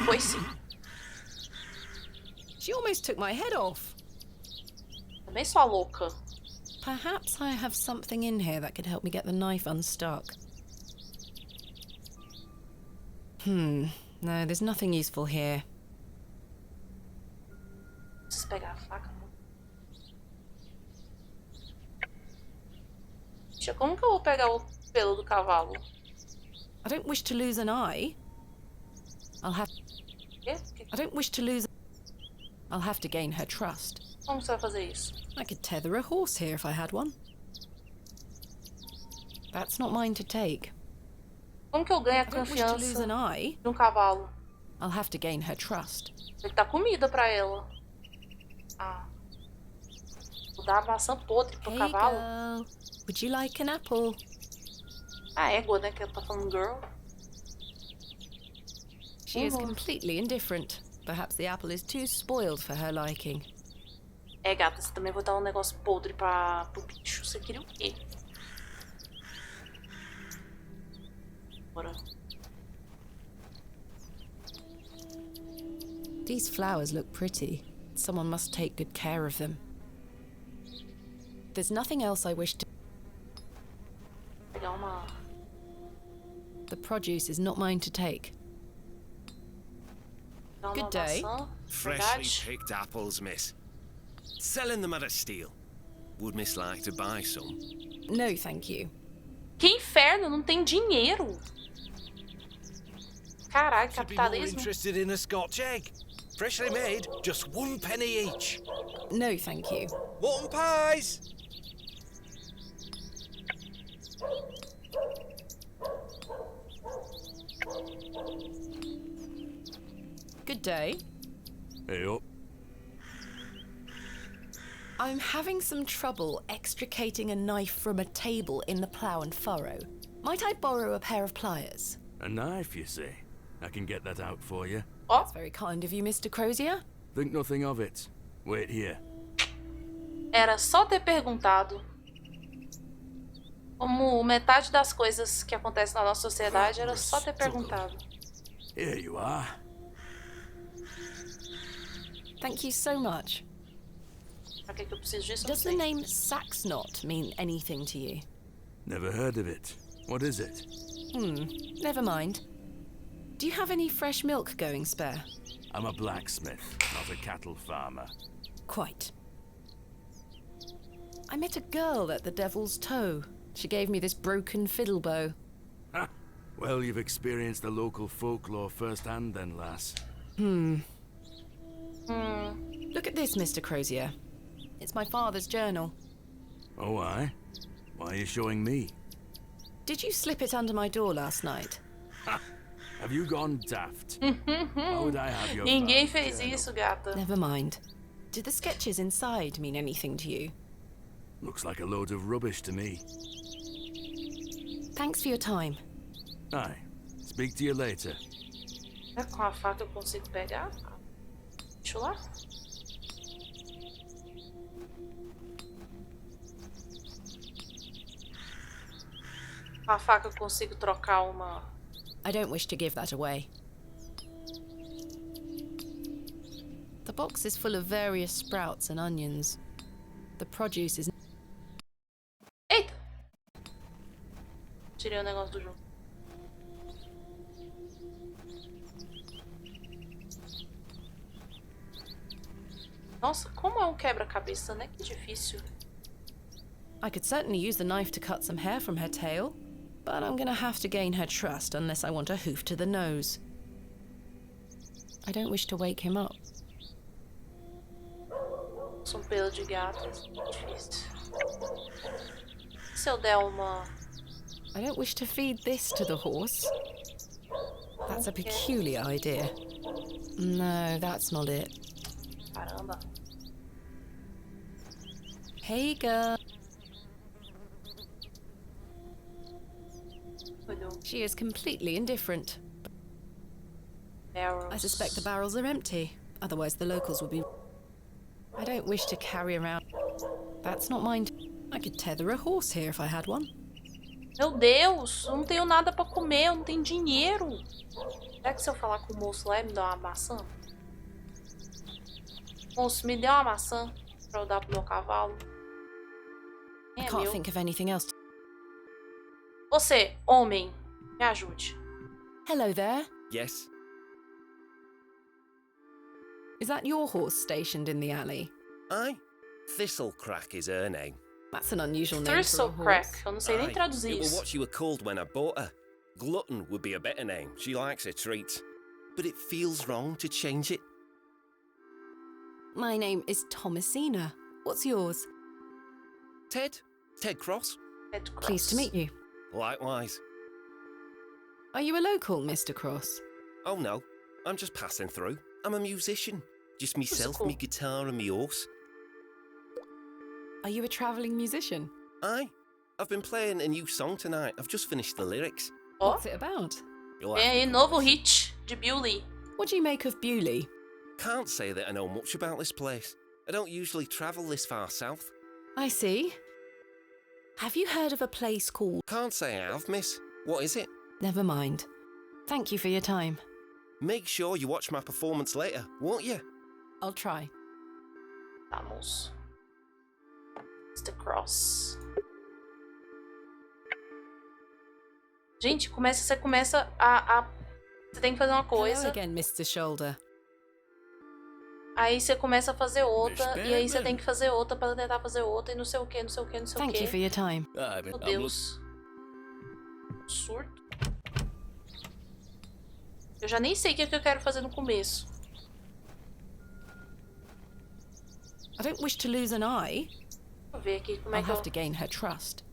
Pois sim. She almost took my head off. Também sou a louca. Perhaps I have something in here that could help me get the knife unstuck. No, there's nothing useful here. Preciso pegar a faca. Tia, como que eu vou pegar o pelo do cavalo? I don't wish to lose an eye. I'll have to gain her trust. Como você vai fazer isso? I could tether a horse here if I had one. That's not mine to take. Como que eu ganho a I don't wish to lose confiança an eye. de um cavalo? I'll have to gain her trust. Tem que dar comida pra ela. Ah. Vou dar a maçã podre pro cavalo. Girl, would you like an apple? A égua, né? Que ela tá falando girl. She is completely indifferent. Perhaps the apple is too spoiled for her liking. É, gata, você também vou dar um negócio podre pro bicho. Você queria o quê? Bora. These flowers look pretty. Someone must take good care of them. There's nothing else I wish to... Pegar uma... The produce is not mine to take. Good day. Freshly picked apples, miss. Selling them at a steal. Would miss like to buy some? No, thank you. Que inferno, não tem dinheiro. Caralho, Should be more capitalismo. interested in a Scotch egg. Freshly made, just 1 penny each. No, thank you. Mutton pies! Good day. Hey up. I'm having some trouble extricating a knife from a table in the plough and furrow. Might I borrow a pair of pliers? A knife, you say? I can get that out for you. That's very kind of you, Mr. Crozier. Think nothing of it. Wait here. Era só ter perguntado. Como metade das coisas que acontecem na nossa sociedade era só ter perguntado. Here you are. Thank you so much. Pra que eu preciso disso? Does the name Saxnot mean anything to you? Never heard of it. What is it? Never mind. Do you have any fresh milk going spare? I'm a blacksmith, not a cattle farmer. Quite. I met a girl at the Devil's Toe. She gave me this broken fiddle bow. Ha! Well, you've experienced the local folklore firsthand then, lass. Look at this, Mr. Crozier. It's my father's journal. Oh, aye? Why are you showing me? Did you slip it under my door last night? Ha! Have you gone daft? How would I have your Ninguém father's fez journal? isso, gata. Never mind. Did the sketches inside mean anything to you? Looks like a load of rubbish to me. Thanks for your time. Aye. Speak to you later. Com a faca eu consigo pegar? Deixa eu lá. Com a faca eu consigo trocar uma... I don't wish to give that away. The box is full of various sprouts and onions. The produce is... Eita! Tirei o negócio do jogo. Nossa, como é um quebra-cabeça, né? Que difícil. I could certainly use the knife to cut some hair from her tail, but I'm gonna have to gain her trust unless I want a hoof to the nose. I don't wish to wake him up. Um pelo de gato, difícil. Se eu der uma... I don't wish to feed this to the horse. That's a peculiar idea. No, that's not it. Caramba. Hey, girl. She is completely indifferent. Barrels. I suspect the barrels are empty. Otherwise the locals would be... I don't wish to carry around... That's not mine. I could tether a horse here if I had one. Meu Deus, eu não tenho nada pra comer, eu não tenho dinheiro. Será que se eu falar com o moço lá, ele me dá uma maçã? Moço, me dê uma maçã pra eu dar pro meu cavalo. I can't think of anything else. Você, homem, me ajude. Hello there. Yes? Is that your horse stationed in the alley? Aye. Thistlecrack is her name. That's an unusual name for a horse. Thistlecrack, eu não sei nem traduzir It was isso. what she were called when I bought her. Glutton would be a better name. She likes her treats. But it feels wrong to change it. My name is Thomasina. What's yours? Ted. Ted Cross. Ted Cross. Pleased to meet you. Likewise. Are you a local, Mr. Cross? Oh no, I'm just passing through. I'm a musician. Just myself, me guitar and me horse. Are you a travelling musician? Aye. I've been playing a new song tonight. I've just finished the lyrics. What's it about? É novo hit de Bewley. What do you make of Bewley? Can't say that I know much about this place. I don't usually travel this far south. I see. Have you heard of a place called... Can't say I have, miss. What is it? Never mind. Thank you for your time. Make sure you watch my performance later, won't you? I'll try. Vamos. Mr. Cross. Gente, você começa a... Você tem que fazer uma coisa. Hello again, Mr. Shoulder. Aí você começa a fazer outra, e aí você tem que fazer outra para tentar fazer outra, e não sei o que, não sei o que, não sei o que. Thank you for your time. Meu Deus. Surto. Eu já nem sei o que eu quero fazer no começo. I don't wish to lose an eye. Deixa eu ver aqui como é I'll que have to gain her trust.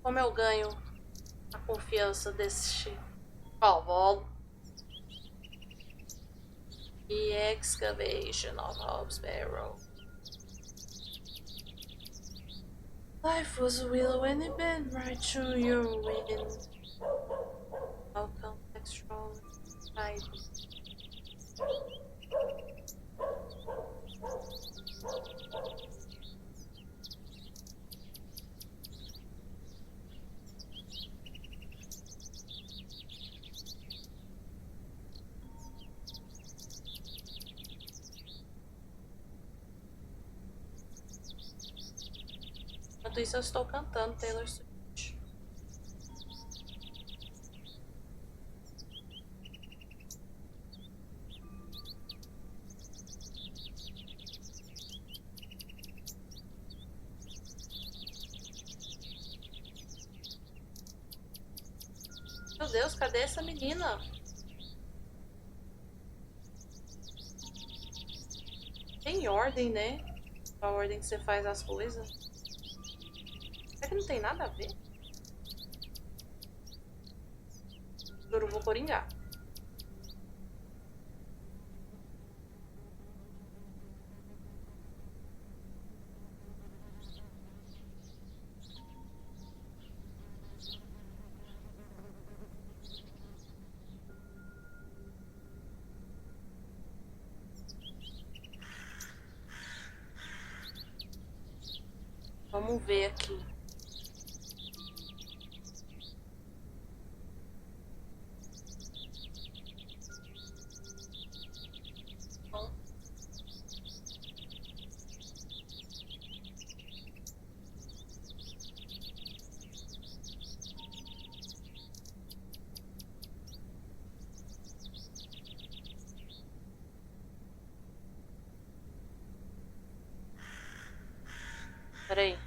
Como eu ganho a confiança desse cavalo. EXCAVATIon of HOB'S BARROW. Life was a wheel when it bent right through your wind. How contextual I Enquanto isso eu estou cantando Taylor Swift. Meu Deus, cadê essa menina? Tem ordem, né? A ordem que você faz as coisas. Será que não tem nada a ver? Eu vou coringar. Vamos ver aqui. Peraí.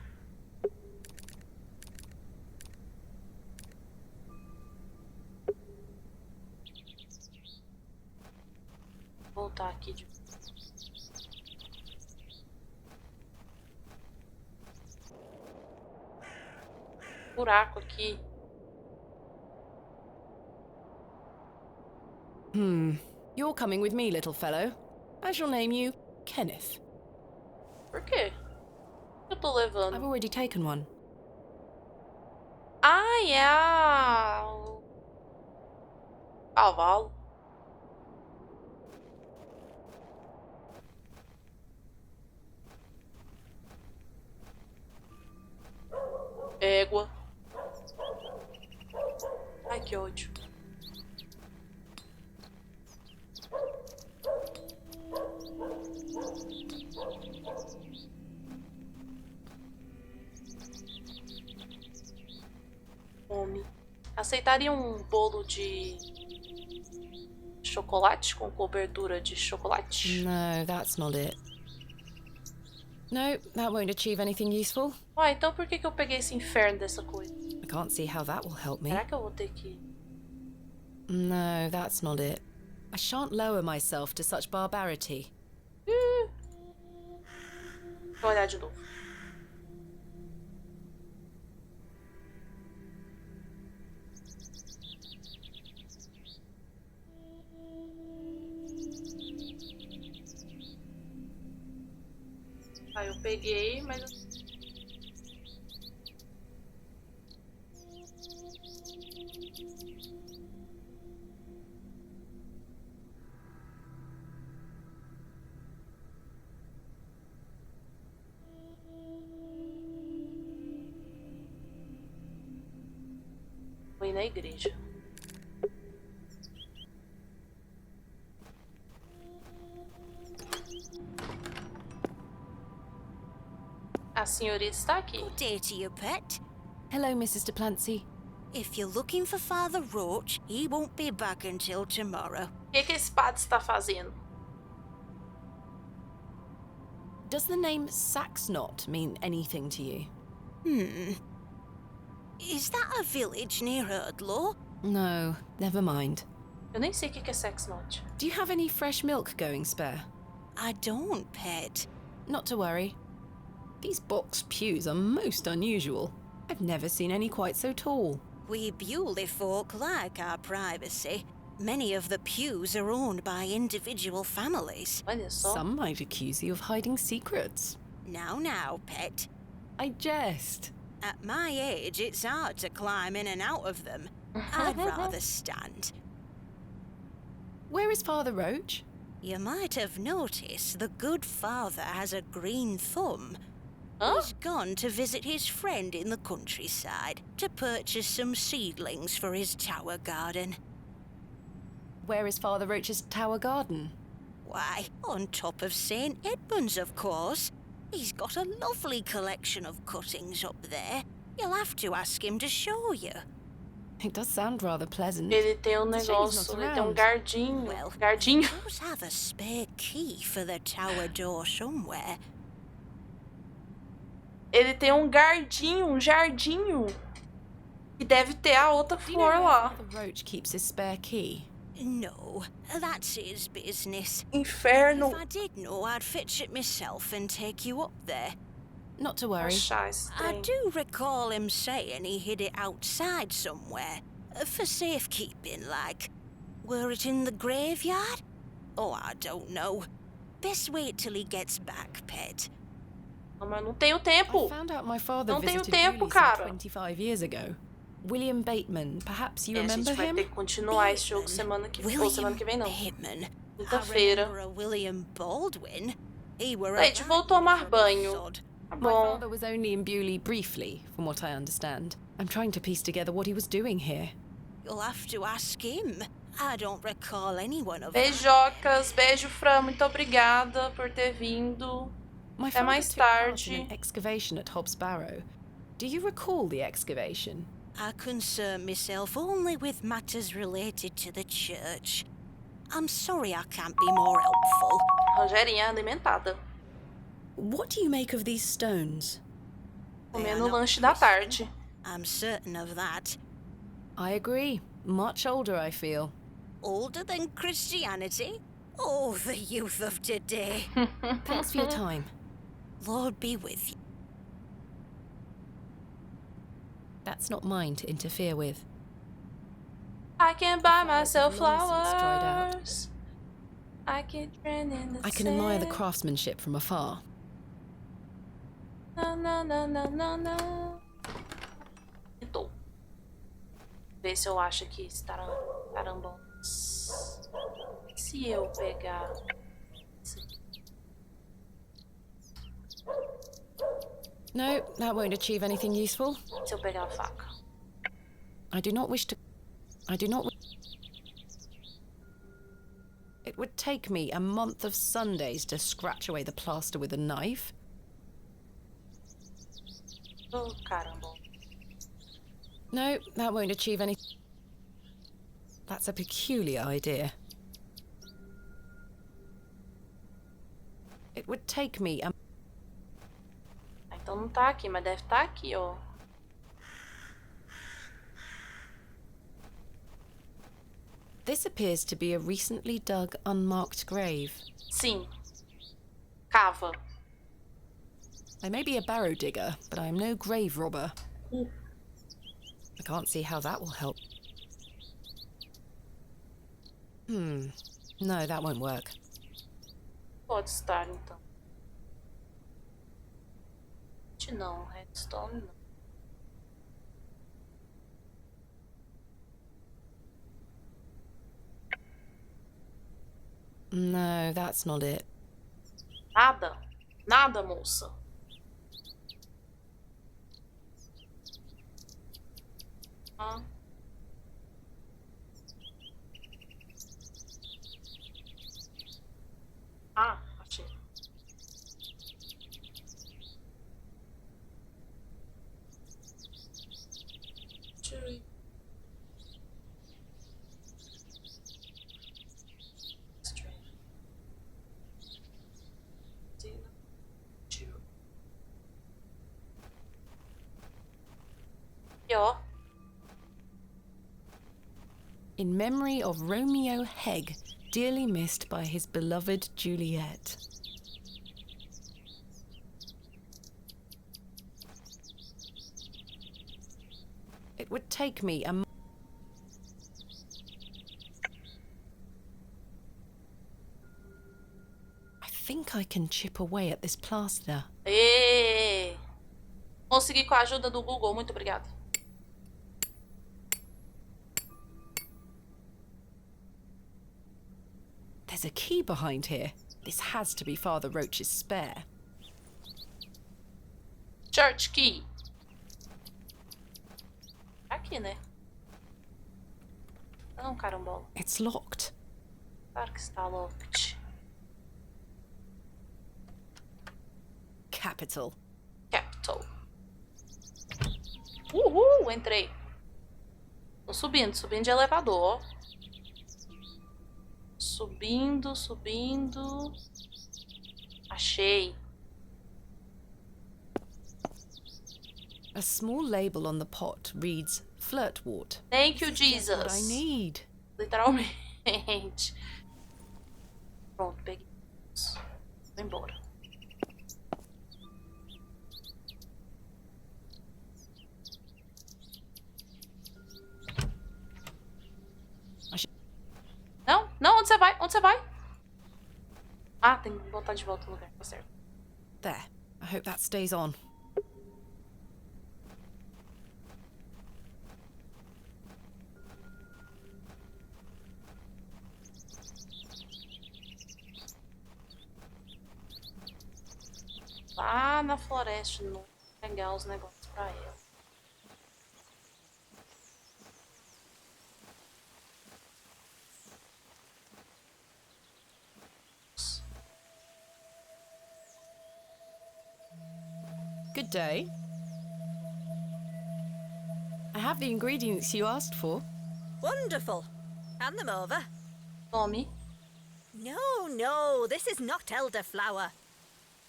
Vou voltar aqui de... buraco aqui. You're coming with me, little fellow. I shall name you Kenneth. Por quê? Eu tô levando. I've already taken one. Ah, é o cavalo. égua. Ai, que ódio. Fome. Aceitaria um bolo de chocolate com cobertura de chocolate? No, that's not it. No, that won't achieve anything useful. Ué, então por que eu peguei esse inferno dessa coisa? I can't see how that will help me. Será que eu vou ter que... No, that's not it. I shan't lower myself to such barbarity. Vou olhar de novo. Tá, eu peguei, mas... Fui na igreja. A senhorita está aqui. Good day to you, pet. Hello, Mrs. Duplancy. If you're looking for Father Roach, he won't be back until tomorrow. O que esse padre está fazendo? Does the name Saxnot mean anything to you? Is that a village near Erdlaw? No, never mind. Eu nem sei o que é sex note. Do you have any fresh milk going spare? I don't, pet. Not to worry. These box pews are most unusual. I've never seen any quite so tall. We Bewley folk like our privacy. Many of the pews are owned by individual families. Olha só. Some might accuse you of hiding secrets. Now, pet. I jest. At my age, it's hard to climb in and out of them. I'd rather stand. Where is Father Roach? You might have noticed the good father has a green thumb. Huh? He's gone to visit his friend in the countryside to purchase some seedlings for his tower garden. Where is Father Roach's tower garden? Why, on top of St. Edmund's, of course. He's got a lovely collection of cuttings up there. You'll have to ask him to show you. It does sound rather pleasant. Ele tem um It's a shame he's negócio, not ele tem um around. gardinho. Well, Gardinho. he does have a spare key for the tower door somewhere. Ele tem um gardinho, um jardinho. E deve ter a outra Do you know flor where lá. Father Roach keeps his spare key? No, that's his business. Inferno. If I did know, I'd fetch it myself and take you up there. Not to worry. Achar I estranho. do recall him saying he hid it outside somewhere. For safekeeping, like. Were it in the graveyard? Oh, I don't know. Best wait till he gets back, pet. Não, mas não tenho I tempo. found out my father Não tenho visited tempo, Bewley some cara. 25 years ago. William Bateman, perhaps you A remember gente vai him? ter que continuar esse jogo semana que vem. Ou semana que vem não. Bateman. I Quinta-feira. remember a William Baldwin. He were a Gente, vou tomar banho. sod. Tá My bom. father was only in Bewley briefly, from what I understand. I'm trying to piece together what he was doing here. You'll have to ask him. I don't recall anyone of Beijocas, beijo, Fran. Muito obrigada por ter vindo. My Até father mais took part in tarde. an excavation at HOB'S Barrow. Do you recall the excavation? I concern myself only with matters related to the church. I'm sorry I can't be more helpful. Rogerinha alimentada. What do you make of these stones? Comendo o lanche da tarde. I'm certain of that. I agree. Much older, I feel. Older than Christianity? Oh, the youth of today. Thanks for your time. Lord be with you. That's not mine to interfere with. I can buy myself have long since dried out. flowers. I can trend in the I can admire the sand. craftsmanship from afar. Na, na, na, na, na, na. Então, ver se eu acho aqui esse tarambolas. Se eu pegar isso aqui. No, that won't achieve anything useful. Se eu pegar a faca. I do not wish to... It would take me a month of Sundays to scratch away the plaster with a knife. Oh, caramba. No, that won't achieve any... That's a peculiar idea. It would take me a... Então não tá aqui, mas deve estar aqui, ó. This appears to be a recently dug, unmarked grave. Sim. Cava. I may be a barrow digger, but I am no grave robber. I can't see how that will help. No, that won't work. Pode estar, então. Não, redstone não. No, that's not it. Nada? Nada, moça. Ah. Ah, achei. In memory of Romeo Hegg, dearly missed by his beloved Juliet. It would take me a... I think I can chip away at this plaster. Ê! Consegui com a ajuda do Google, muito obrigada. There's a key behind here. This has to be Father Roach's spare. Church key. Aqui, né? Não, carambola. It's locked. Claro que está locked. Capital. Capital. Entrei. Tô subindo de elevador, ó. Subindo. Achei. A small label on the pot reads flirtwort. Thank you, Jesus. What I need. Literalmente. Pronto, peguei. Vou embora. Não, onde você vai? Onde você vai? Ah, tem que botar de volta no lugar, tá certo. There. I hope that stays on. Lá na floresta, não pegar os negócios pra ela. Good day. I have the ingredients you asked for. Wonderful. Hand them over. Mommy? No, this is not elderflower.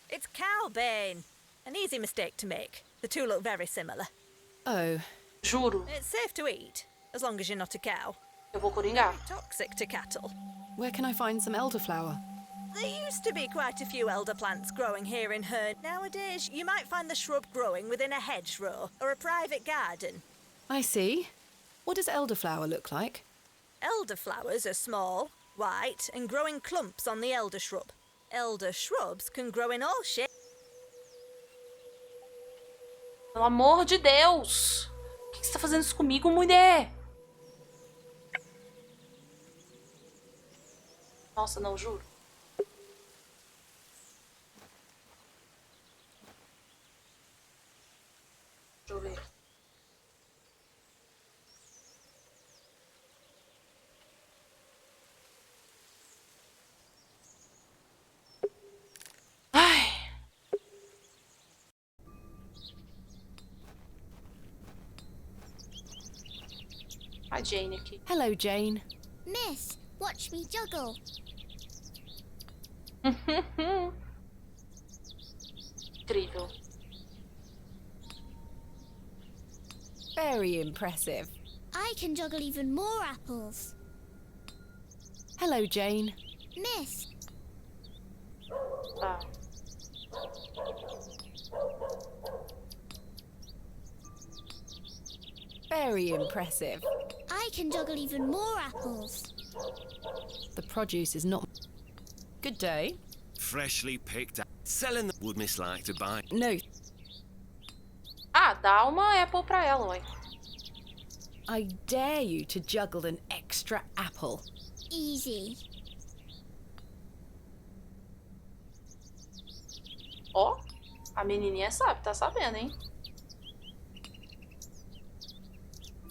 It's cowbane. An easy mistake to make. The two look very similar. Oh. Juro. It's safe to eat, as long as you're not a cow. Eu vou coringar. Toxic to cattle. Where can I find some elderflower? There used to be quite a few elder plants growing here in Herne. Nowadays, you might find the shrub growing within a hedgerow or a private garden. I see. What does elderflower look like? Elderflowers are small, white, and grow in clumps on the elder shrub. Elder shrubs can grow in all shapes. Pelo amor de Deus! Por que você tá fazendo isso comigo, mulher? Nossa, não, juro. a Jane aqui. Hello, Jane. Miss, watch me juggle. Incrível. Very impressive. I can juggle even more apples. Hello, Jane. Miss. Tá. Very impressive. I can juggle even more apples. The produce is not... Good day. Freshly picked up. Selling the would Miss like to buy. No. Ah, dá uma apple pra ela, ué. I dare you to juggle an extra apple. Easy. Ó, a menininha sabe, tá sabendo, hein?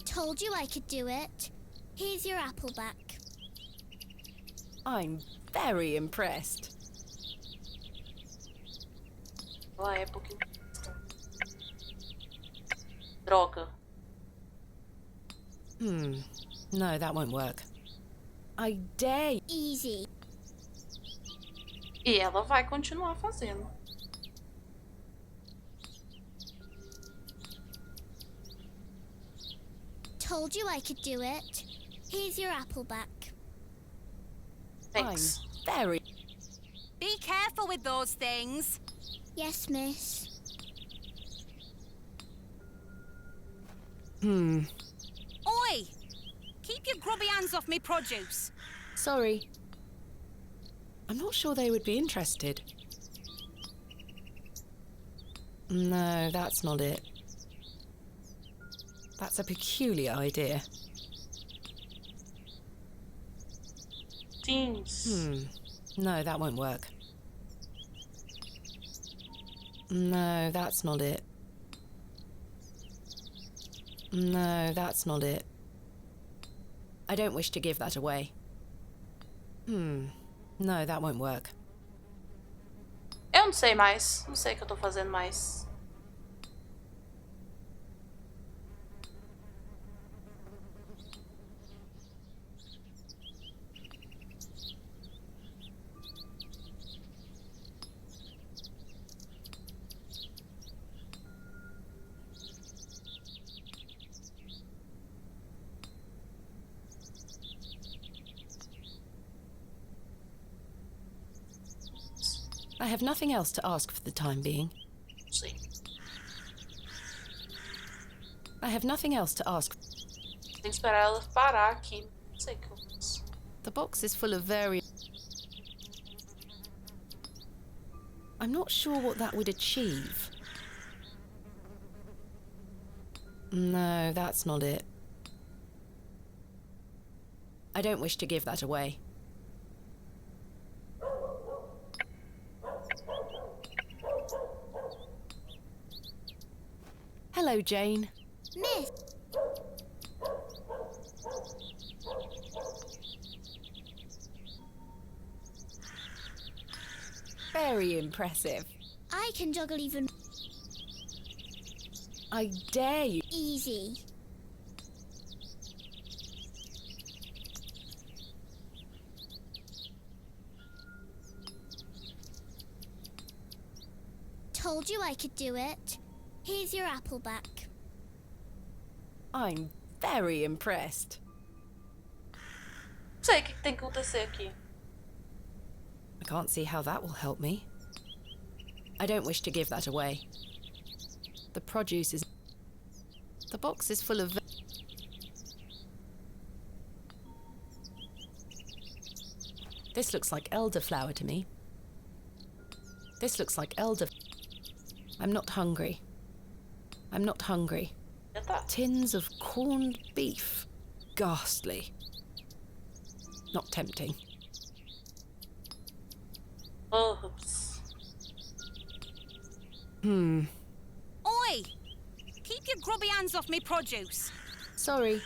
Told you I could do it. Here's your apple back. I'm very impressed. Ela é pouquinho. Droga. No, that won't work. I dare you. Easy. E ela vai continuar fazendo. Told you I could do it. Here's your apple back. Thanks. I'm very... Be careful with those things. Yes, miss. Oi! Keep your grubby hands off me produce. Sorry. I'm not sure they would be interested. No, that's not it. That's a peculiar idea. Teams. No, that won't work. No, that's not it. No, that's not it. I don't wish to give that away. No, that won't work. Eu não sei mais. Não sei o que eu tô fazendo mais. I have nothing else to ask for the time being. Sim. I have nothing else to ask. Tem que esperar ela parar aqui. Não sei o que eu faço. The box is full of very... I'm not sure what that would achieve. No, that's not it. I don't wish to give that away. Hello, Jane. Miss. Very impressive. I can juggle even... I dare you. Easy. Told you I could do it. Here's your apple back. I'm very impressed. Não sei o que tem que acontecer aqui. I can't see how that will help me. I don't wish to give that away. The produce is... The box is full of... This looks like elderflower to me. This looks like elder... I'm not hungry. I'm not hungry. Tins of corned beef. Ghastly. Not tempting. Herbs. Oi! Keep your grubby hands off me produce. Sorry.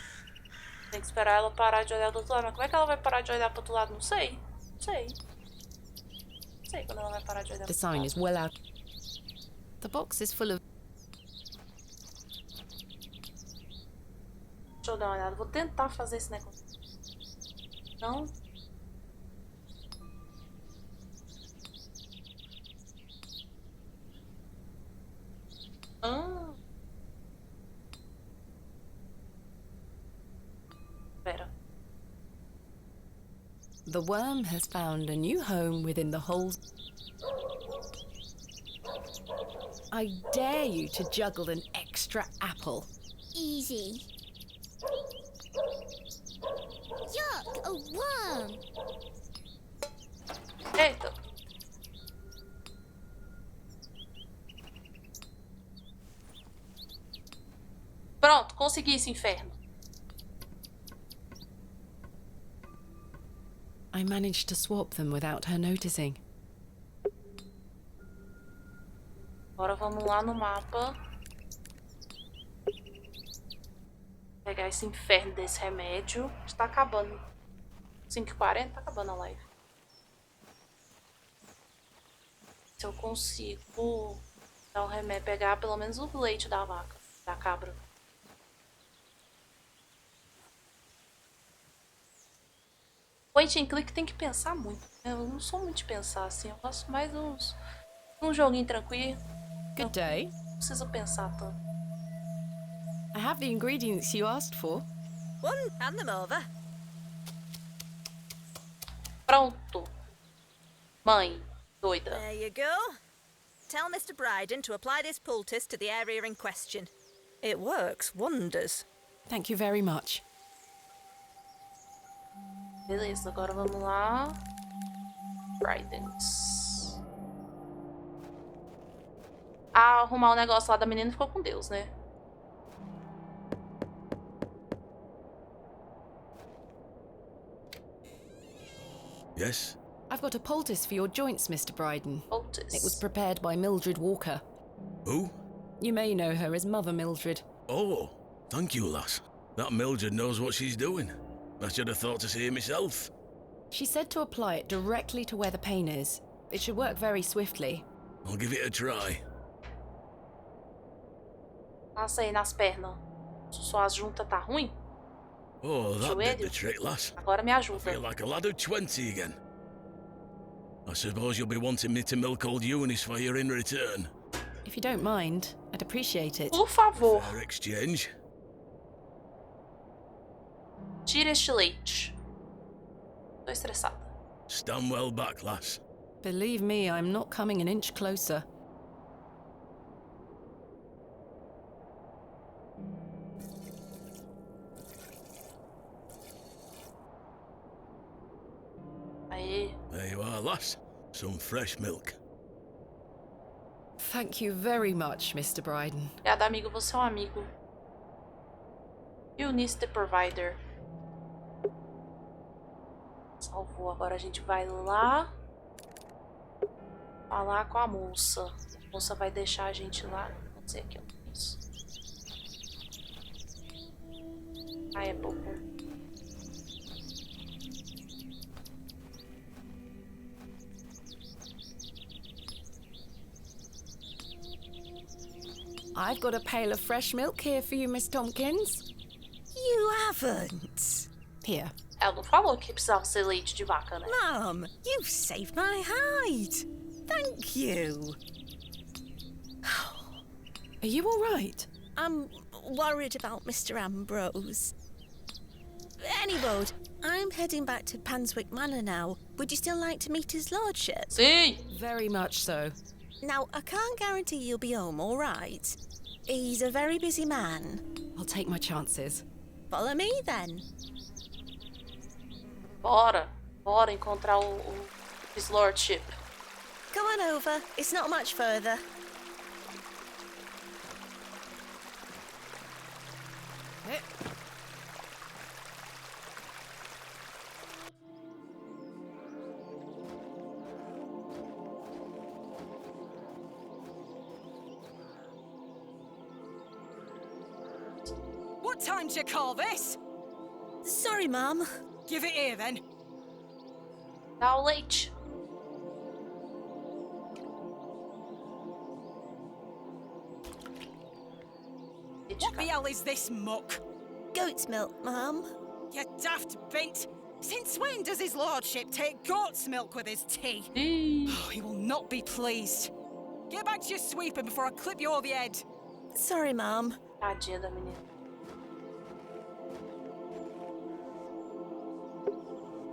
Tem que esperar ela parar de olhar do outro lado. Mas como é que ela vai parar de olhar pro outro lado? Não sei. Não sei. Não sei quando ela vai parar de olhar The pro outro sign lado. is well out. The box is full of... Deixa eu dar uma olhada. Vou tentar fazer esse negócio. Não. Pera. The worm has found a new home within the hole. I dare you to juggle an extra apple. Easy. Yuck, a worm! Eita. Pronto, consegui esse inferno. I managed to swap them without her noticing. Agora vamos lá no mapa. Pegar esse inferno desse remédio. Está acabando. 5h40, tá acabando a live. Se eu consigo dar o remédio, pegar pelo menos o leite da vaca, da cabra. Point and click tem que pensar muito. Eu não sou muito de pensar assim. Eu gosto mais um joguinho tranquilo. Good day. Não preciso pensar tanto. I have the ingredients you asked for. One, hand them over. Pronto. Mãe, doida. There you go. Tell Mr. Bryden to apply this poultice to the area in question. It works wonders. Thank you very much. Beleza, agora vamos lá. Brydens. Ah, arrumar o negócio lá da menina ficou com Deus, né? Yes? I've got a poultice for your joints, Mr. Bryden. Poultice. It was prepared by Mildred Walker. Who? You may know her as Mother Mildred. Oh, thank you, lass. That Mildred knows what she's doing. I should have thought to see it myself. She said to apply it directly to where the pain is. It should work very swiftly. I'll give it a try. Passa aí nas pernas. Sua junta tá ruim? Oh, that did Joelho? the trick, lass. Agora me I ajuda. feel like a lad of 20 again. I suppose you'll be wanting me to milk old Eunice for you in return. If you don't mind, I'd appreciate it. Por favor, Fair exchange. tira este leite. Tô estressada. Stand well back, lass. Believe me, I'm not coming an inch closer. Aí. There you are, lass. Some fresh milk. Thank you very much, Mr. Bryden. Obrigada, amigo. Você é um amigo. Eunice the Provider. Salvou. Agora a gente vai lá falar com a moça. A moça vai deixar a gente lá. Vou dizer aqui, isso. Ah, é pouco. I've got a pail of fresh milk here for you, Miss Tompkins. You haven't. Here. Ela não falou que precisava ser leite de vaca, né? Mum, you've saved my hide. Thank you. Are you all right? I'm worried about Mr. Ambrose. Anyway, I'm heading back to Panswick Manor now. Would you still like to meet his lordship? Sim! Very much so. Now, I can't guarantee you'll be home, all right? He's a very busy man. I'll take my chances. Follow me, then. Bora. Bora encontrar his lordship. Go on over. It's not much further. What time do you call this? Sorry, Mum. Give it here, then. Dá o leite. What the hell is this muck? goat's milk, ma'am. You daft bint! Since when does his lordship take goat's milk with his tea? Oh, he will not be pleased. Get back to your sweeping before I clip you over the head. Sorry, ma'am. Tadinha da menina.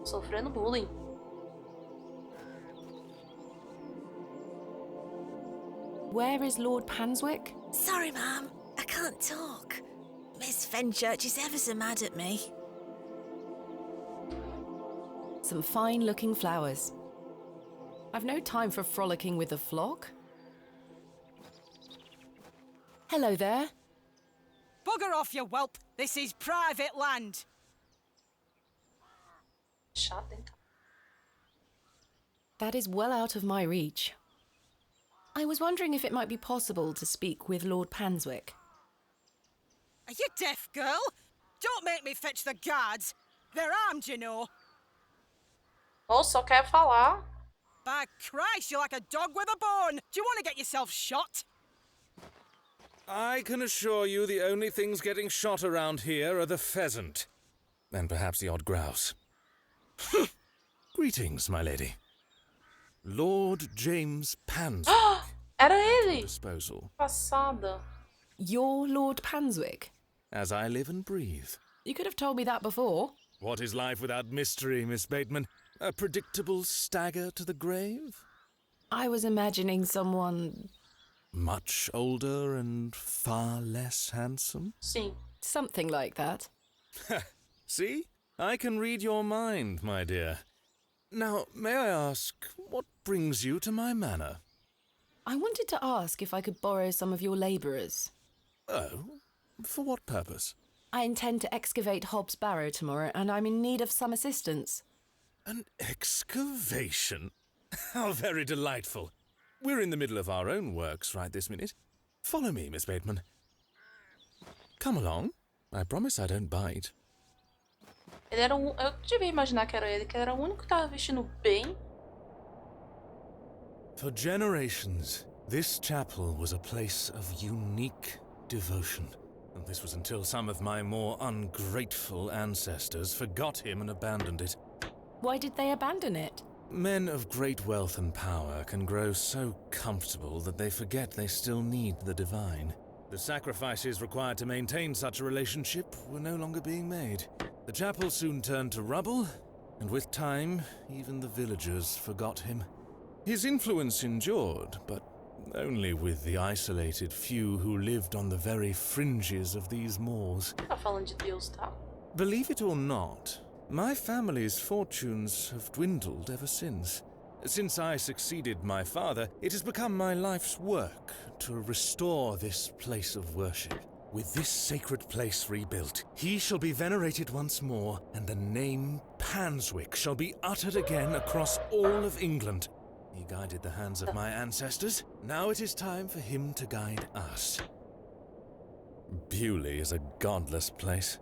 Sofrendo bullying. Where is Lord Panswick? Sorry, ma'am. I can't talk. Miss Fenchurch is ever so mad at me. Some fine-looking flowers. I've no time for frolicking with the flock. Hello there. Bugger off, you whelp. This is private land. Chato, hein? That is well out of my reach. I was wondering if it might be possible to speak with Lord Panswick. Are you deaf, girl? Don't make me fetch the guards. They're armed, you know. Oh, só quer falar. By Christ, you're like a dog with a bone. Do you want to get yourself shot? I can assure you the only things getting shot around here are the pheasant. And perhaps the odd grouse. Greetings, my lady. Lord James Panswick. Era ele. Disposal. Passada. You're Lord Panswick? As I live and breathe. You could have told me that before. What is life without mystery, Miss Bateman? A predictable stagger to the grave? I was imagining someone... Much older and far less handsome? Sim. Something like that. See? I can read your mind, my dear. Now, may I ask, what brings you to my manor? I wanted to ask if I could borrow some of your labourers. Oh? For what purpose? I intend to excavate HOB'S Barrow tomorrow, and I'm in need of some assistance. An excavation? How very delightful. We're in the middle of our own works right this minute. Follow me, Miss Bateman. Come along. I promise I don't bite. Ele era eu devia imaginar que ele era o único que estava vestindo bem. For generations, this chapel was a place of unique devotion. And this was until some of my more ungrateful ancestors forgot him and abandoned it. Why did they abandon it? Men of great wealth and power can grow so comfortable that they forget they still need the divine. The sacrifices required to maintain such a relationship were no longer being made. The chapel soon turned to rubble, and with time, even the villagers forgot him. His influence endured, but only with the isolated few who lived on the very fringes of these moors. Tá falando de Deus, tá? Believe it or not, my family's fortunes have dwindled ever since. Since I succeeded my father, it has become my life's work to restore this place of worship. With this sacred place rebuilt, he shall be venerated once more, and the name Panswick shall be uttered again across all of England. He guided the hands of my ancestors. Now it is time for him to guide us. Bewley is a godless place.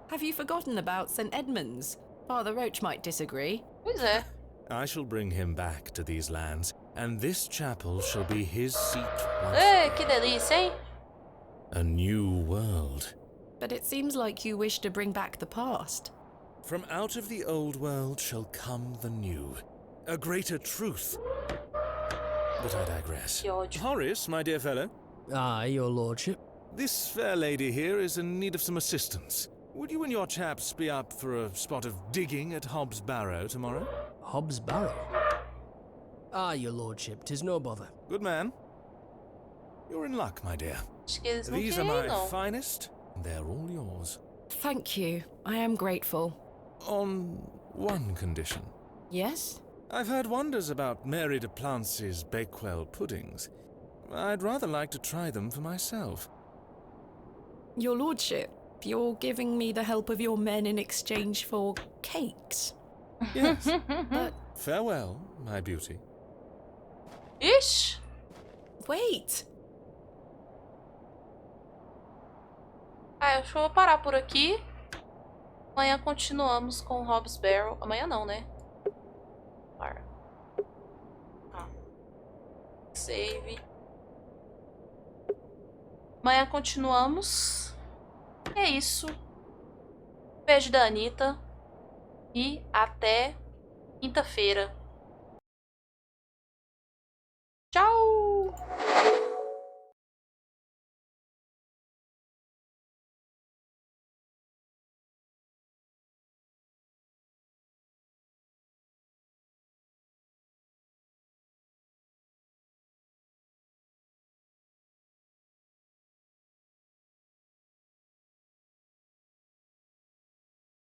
Have you forgotten about St. Edmund's? Father Roach might disagree. Pois é. I shall bring him back to these lands, and this chapel shall be his seat once Ei, que delícia, hein? A new world. But it seems like you wish to bring back the past. From out of the old world shall come the new. A greater truth. But I digress. Horace, my dear fellow. Aye, your lordship. This fair lady here is in need of some assistance. Would you and your chaps be up for a spot of digging at HOB'S Barrow tomorrow? HOB'S Barrow? Aye, your lordship, 'tis no bother. Good man. You're in luck, my dear. These are my finest, and they're all yours. Thank you. I am grateful. On one condition. Yes? I've heard wonders about Mary de Plancy's Bakewell puddings. I'd rather like to try them for myself. Your lordship, you're giving me the help of your men in exchange for cakes. Yes, but farewell, my beauty. Ixi! Wait! Acho que eu vou parar por aqui. Amanhã continuamos com HOB'S Barrow. Amanhã não, né? Para. Save. Amanhã continuamos. É isso. beijo da Anitta e até quinta-feira. Tchau!